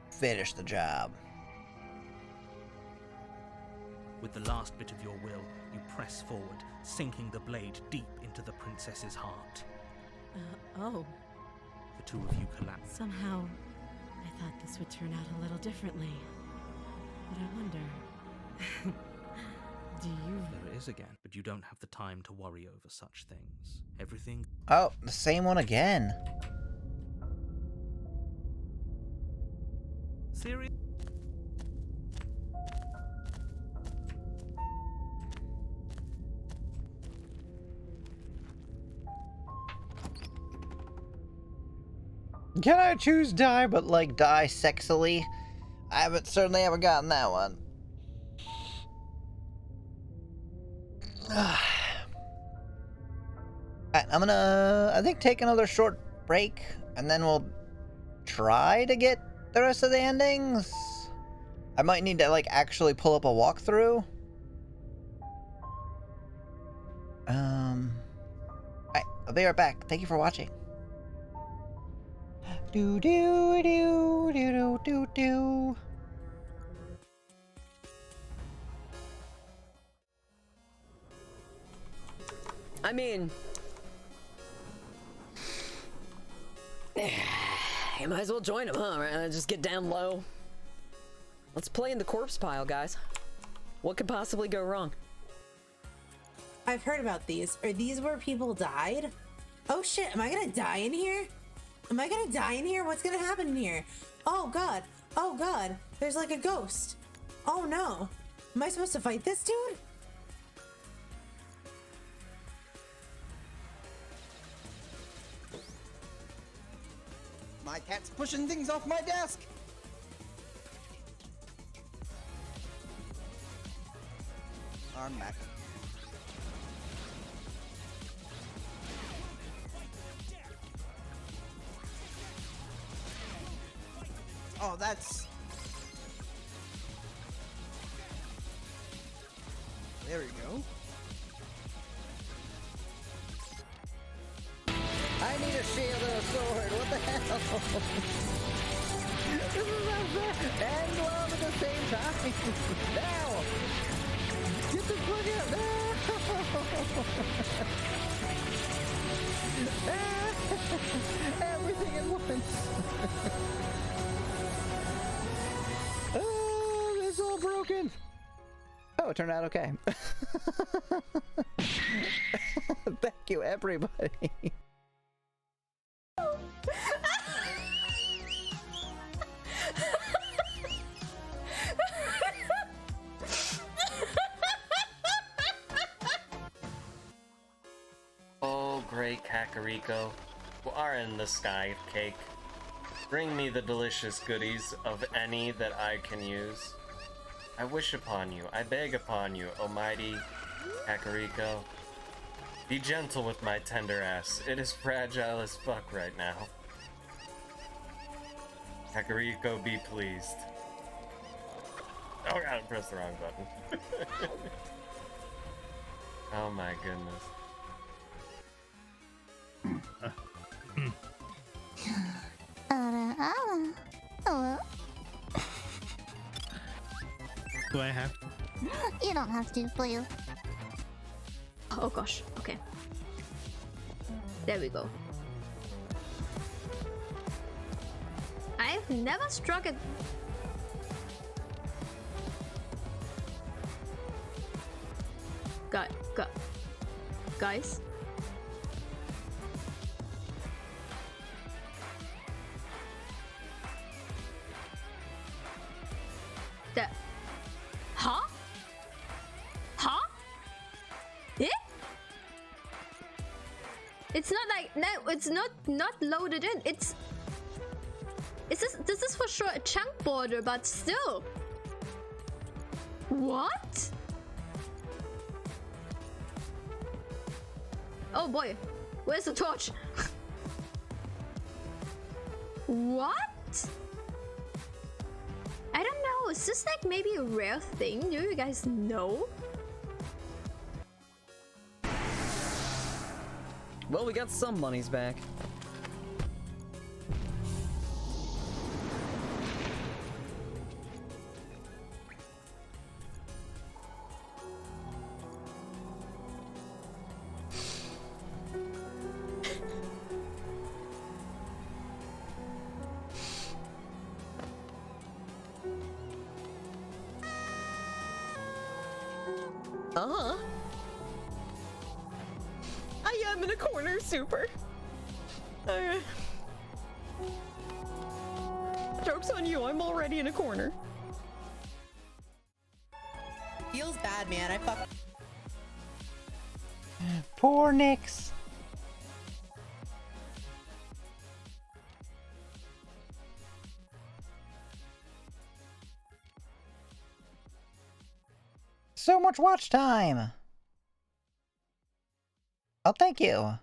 Finish the job. With the last bit of your will, you press forward, sinking the blade deep into the princess's heart. Oh. The two of you collapse. Somehow, I thought this would turn out a little differently. But I wonder... Do you... There it is again, but you don't have the time to worry over such things. Everything... Oh, the same one again. Serious? Can I choose die, but like die sexily? Certainly haven't gotten that one. Alright, I'm gonna, I think, take another short break, and then we'll try to get the rest of the endings. I might need to, like, actually pull up a walkthrough. Alright, I'll be right back. Thank you for watching. Do do do do do do do. I mean, you might as well join him, huh? Right? Just get down low. Let's play in the corpse pile, guys. What could possibly go wrong? I've heard about these. Are these where people died? Oh shit, am I gonna die in here? Am I gonna die in here? What's gonna happen in here? Oh god. Oh god. There's like a ghost. Oh no. Am I supposed to fight this dude? My cat's pushing things off my desk. I'm back. Oh, that's... There we go. I need a shield and a sword. What the hell? This is not fair. And love at the same time. Now! Get the fuck out! No! Everything at once. Oh, it's all broken. Oh, it turned out okay. Thank you, everybody. Oh, great Kakariko, who are in the sky cake. Bring me the delicious goodies of any that I can use. I wish upon you, I beg upon you, O mighty Kakariko. Be gentle with my tender ass. It is fragile as fuck right now. Kakariko, be pleased. Oh god, I pressed the wrong button. Oh my goodness. Hello? Do I have to? You don't have to, Blue. Oh gosh, okay. There we go. I've never struck it. Guys. Huh? Huh? Eh? It's not like, no, it's not loaded in. This is for sure a chunk border, but still. What? Oh boy, where's the torch? What? I don't know, is this like maybe a rare thing? Do you guys know? Well, we got some monies back. I am in a corner, super. Joke's on you, I'm already in a corner. Feels bad, man. I fuck. Poor Nyx. So much watch time. Oh, thank you.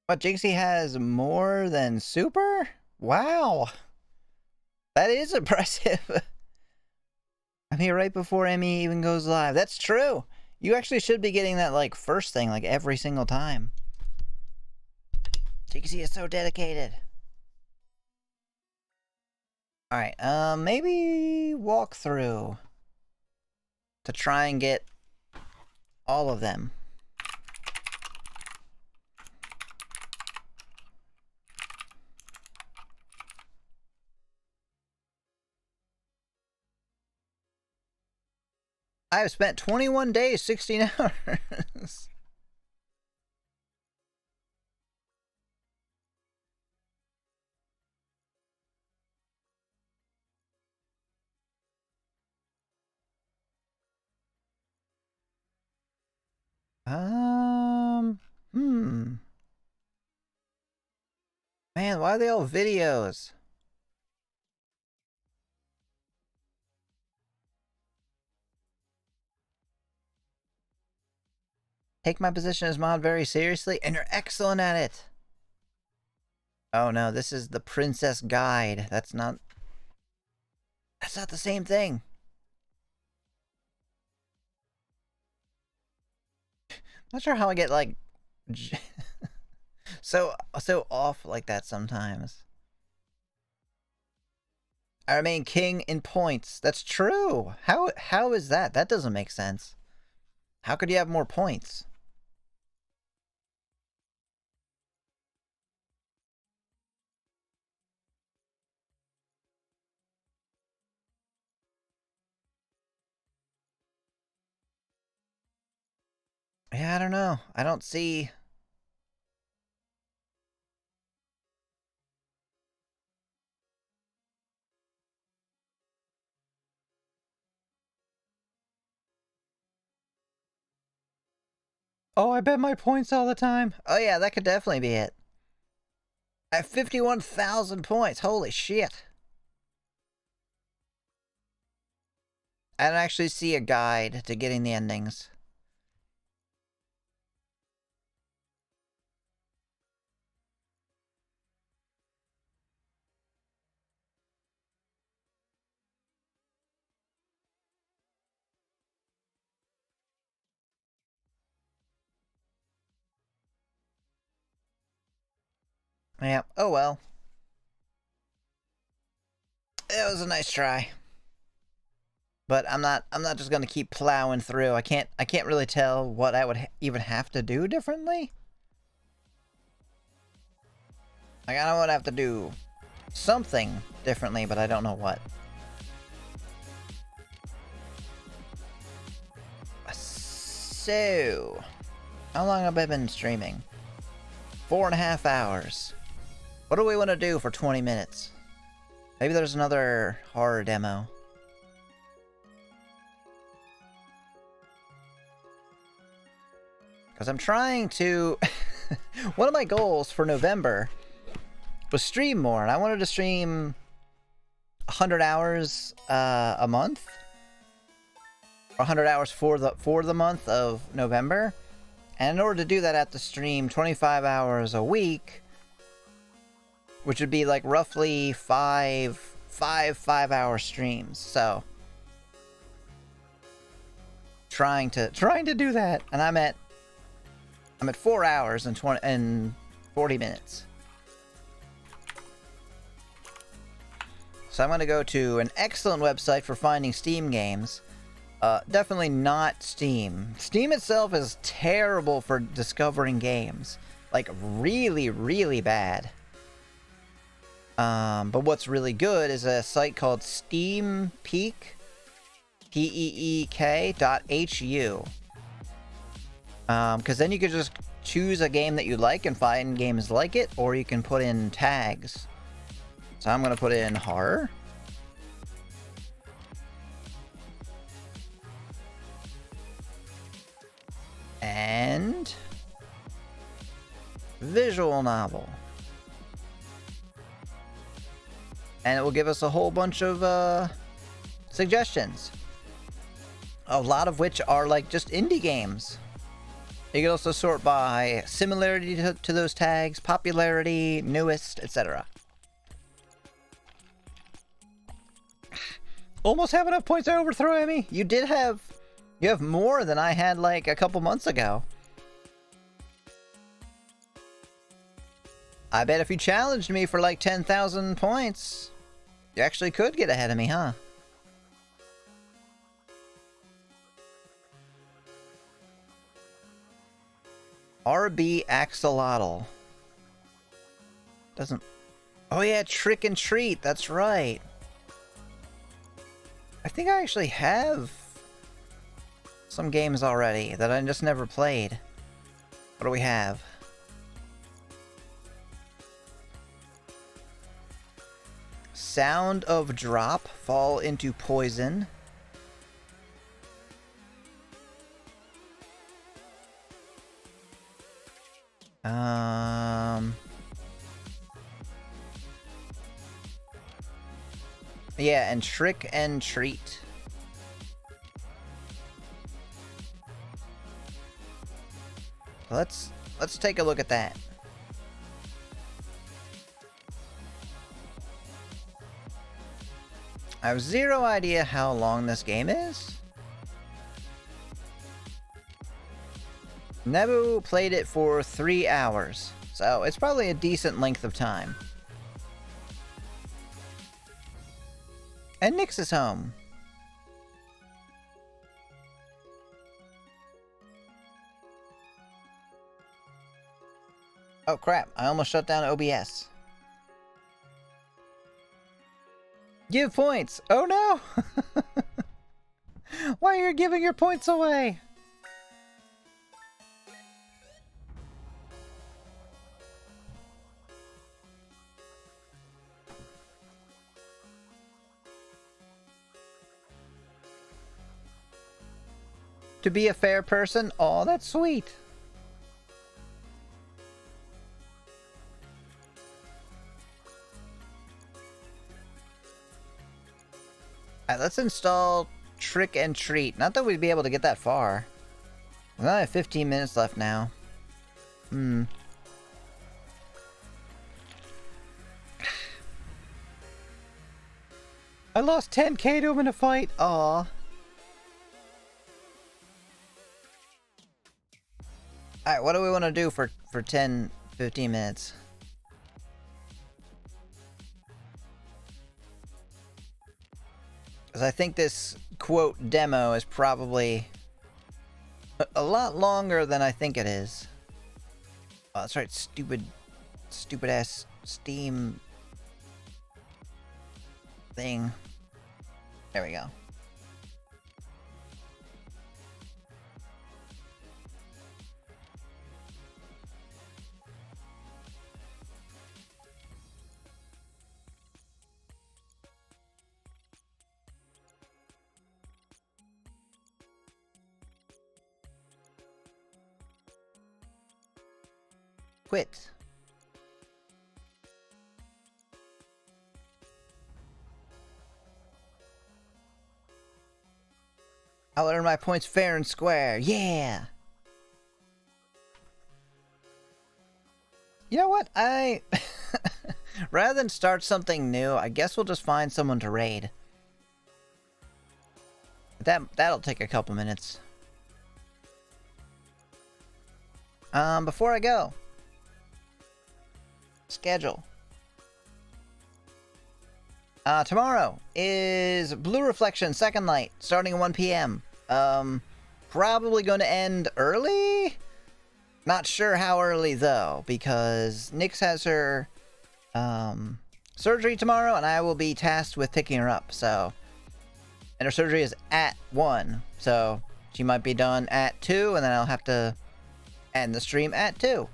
What, Jinxie has more than Super? Wow. That is impressive. I'm here right before Emmy even goes live. That's true. You actually should be getting that, like, first thing, like, every single time. Jinxie is so dedicated. Alright, maybe walk through to try and get all of them. I have spent 21 days, 16 hours. Hmm. Man, why are they all videos? Take my position as mod very seriously, and you're excellent at it. Oh no, this is the Princess Guide. That's not the same thing. Not sure how I get, like, so off like that sometimes. I remain king in points. That's true. How is that? That doesn't make sense. How could you have more points? Yeah, I don't know. I don't see... Oh, I bet my points all the time. Oh yeah, that could definitely be it. I have 51,000 points. Holy shit. I don't actually see a guide to getting the endings. Yeah, oh well. It was a nice try. But I'm not just gonna keep plowing through. I can't really tell what I would even have to do differently. Like, I know what I have to do something differently, but I don't know what. So, how long have I been streaming? 4.5 hours. What do we want to do for 20 minutes? Maybe there's another horror demo. Because I'm trying to... One of my goals for November was stream more, and I wanted to stream 100 hours a month. 100 hours for the month of November. And in order to do that, I have to stream 25 hours a week, which would be like roughly five 5-hour streams. So trying to do that, and I'm at 4 hours and 40 minutes. So I'm going to go to an excellent website for finding Steam games. Definitely not Steam. Steam itself is terrible for discovering games. Like, really, really bad. But what's really good is a site called SteamPeek, PEEK.hu. Because then you could just choose a game that you like and find games like it, or you can put in tags. So I'm going to put in horror. And visual novel. And it will give us a whole bunch of suggestions. a lot of which are like just indie games. You can also sort by similarity to those tags, popularity, newest, etc. Almost have enough points to overthrow Emmy. You have more than I had like a couple months ago. I bet if you challenged me for like 10,000 points, you actually could get ahead of me, huh? RB Axolotl. Doesn't... Oh yeah, Trick and Treat, that's right. I think I actually have some games already that I just never played. What do we have? Sound of Drop, Fall into Poison. Yeah, and Trick and Treat. Let's take a look at that. I have zero idea how long this game is. Nebu played it for 3 hours, so it's probably a decent length of time. And Nyx is home. Oh crap, I almost shut down OBS. Give points! Oh no! Why are you giving your points away? To be a fair person? Oh, that's sweet. Alright, let's install Trick and Treat. Not that we'd be able to get that far. We only have 15 minutes left now. I lost 10k to him in a fight. Aw. Alright, what do we want to do for 10, 15 minutes? Because I think this, quote, demo is probably a lot longer than I think it is. Oh, that's right, stupid ass Steam thing. There we go. Quit. I'll earn my points fair and square. Yeah! You know what? Rather than start something new, I guess we'll just find someone to raid. That'll take a couple minutes. Before I go. Schedule. Tomorrow is Blue Reflection Second Light, starting at 1 p.m. Probably going to end early? Not sure how early, though, because Nyx has her, surgery tomorrow, and I will be tasked with picking her up, so... And her surgery is at 1, so she might be done at 2, and then I'll have to end the stream at 2.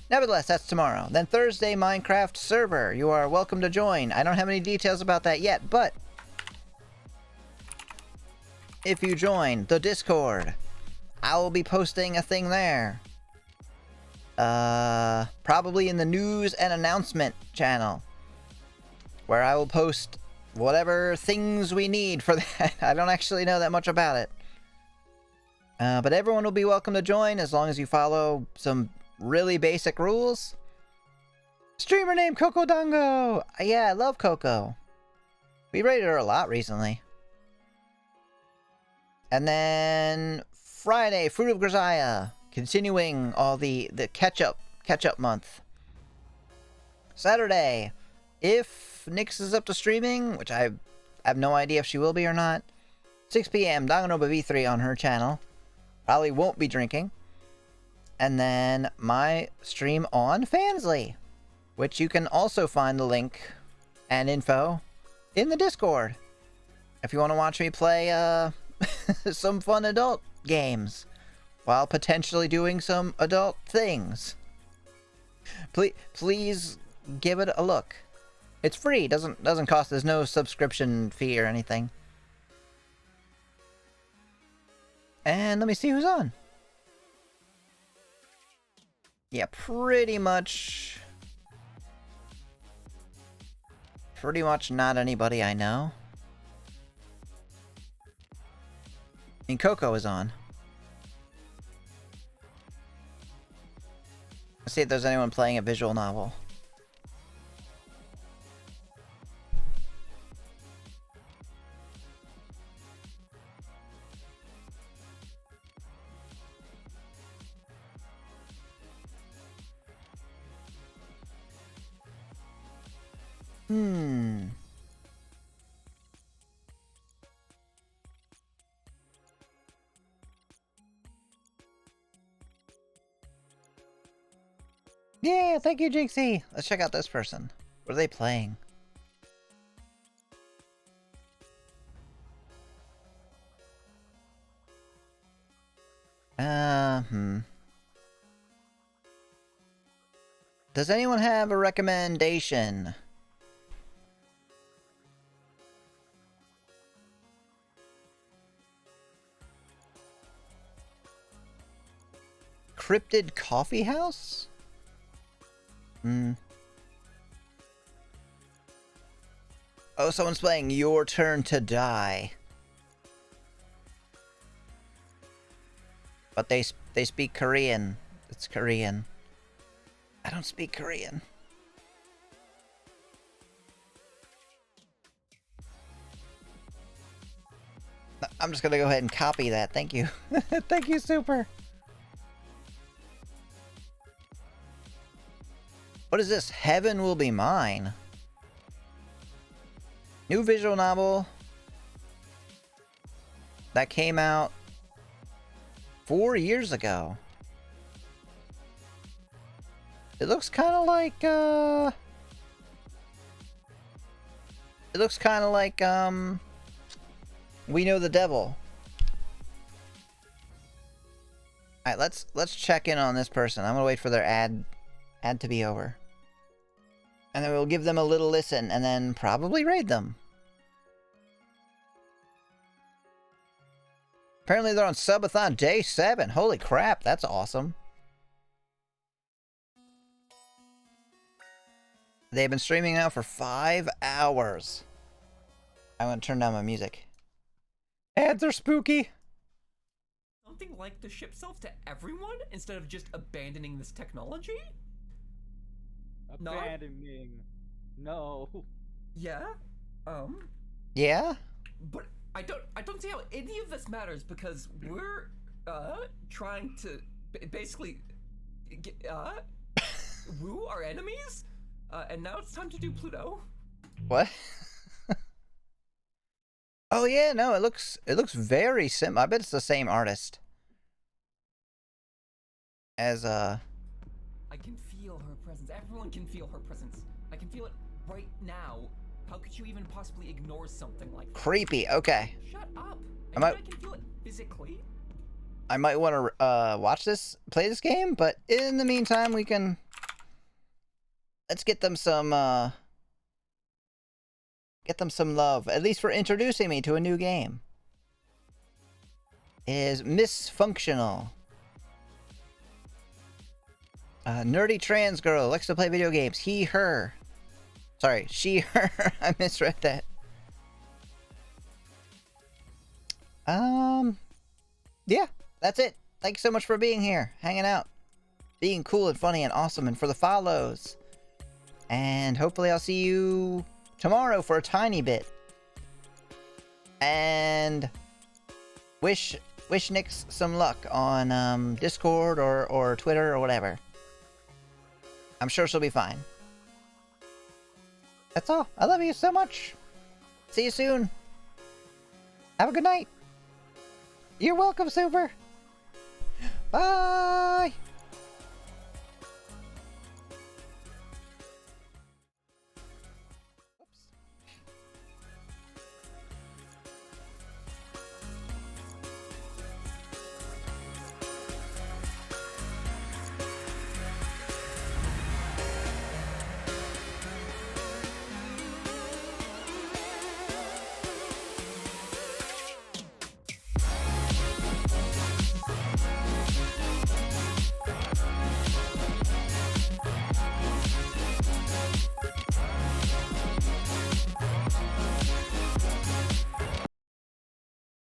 Nevertheless, that's tomorrow. Then Thursday, Minecraft server. You are welcome to join. I don't have any details about that yet, but if you join the Discord, I will be posting a thing there. Probably in the news and announcement channel, where I will post whatever things we need for that. I don't actually know that much about it. But everyone will be welcome to join as long as you follow some really basic rules. Streamer name Coco Dango! Yeah, I love Coco. We rated her a lot recently. And then Friday, Fruit of Grisaya. Continuing all the catch-up month. Saturday, if Nyx is up to streaming, which I have no idea if she will be or not, 6 p.m. Danganronpa V3 on her channel. Probably won't be drinking. And then my stream on Fansly, which you can also find the link and info in the Discord. If you want to watch me play some fun adult games while potentially doing some adult things. Please give it a look. It's free, doesn't cost, there's no subscription fee or anything. And let me see who's on. Yeah, pretty much not anybody I know. And Coco is on. Let's see if there's anyone playing a visual novel. Yeah, thank you, Jinxie. Let's check out this person. What are they playing? Does anyone have a recommendation? Cryptid Coffee House? Oh, someone's playing Your Turn to Die. But they speak Korean. It's Korean. I don't speak Korean. I'm just gonna go ahead and copy that. Thank you. Thank you, Super. What is this? Heaven Will Be Mine. New visual novel that came out 4 years ago. It looks kind of like, We Know the Devil. Alright, let's check in on this person. I'm gonna wait for their ad to be over. And then we'll give them a little listen and then probably raid them. Apparently they're on Subathon Day 7. Holy crap, that's awesome. They've been streaming now for 5 hours. I'm gonna turn down my music. Ads are spooky. Something like the ship self to everyone instead of just abandoning this technology? Abandoning. No. Yeah? Yeah? But I don't see how any of this matters because we're trying to basically woo our enemies, and now it's time to do Pluto. What? Oh yeah, no, it looks very sim. I bet it's the same artist as I can feel her presence. Everyone can feel her presence. I can feel it right now. How could you even possibly ignore something like that? creepy. Okay. Shut up. I Maybe might- I can feel it physically. I might want to play this game, but in the meantime, let's get them some love, at least for introducing me to a new game. It is Misfunctional. Nerdy trans girl likes to play video games. He, her. Sorry, she, her. I misread that. Yeah, that's it. Thanks so much for being here, hanging out, being cool and funny and awesome, and for the follows. And hopefully I'll see you tomorrow for a tiny bit. And wish Nyx some luck on Discord or Twitter or whatever. I'm sure she'll be fine. That's all. I love you so much. See you soon. Have a good night. You're welcome, Super. Bye.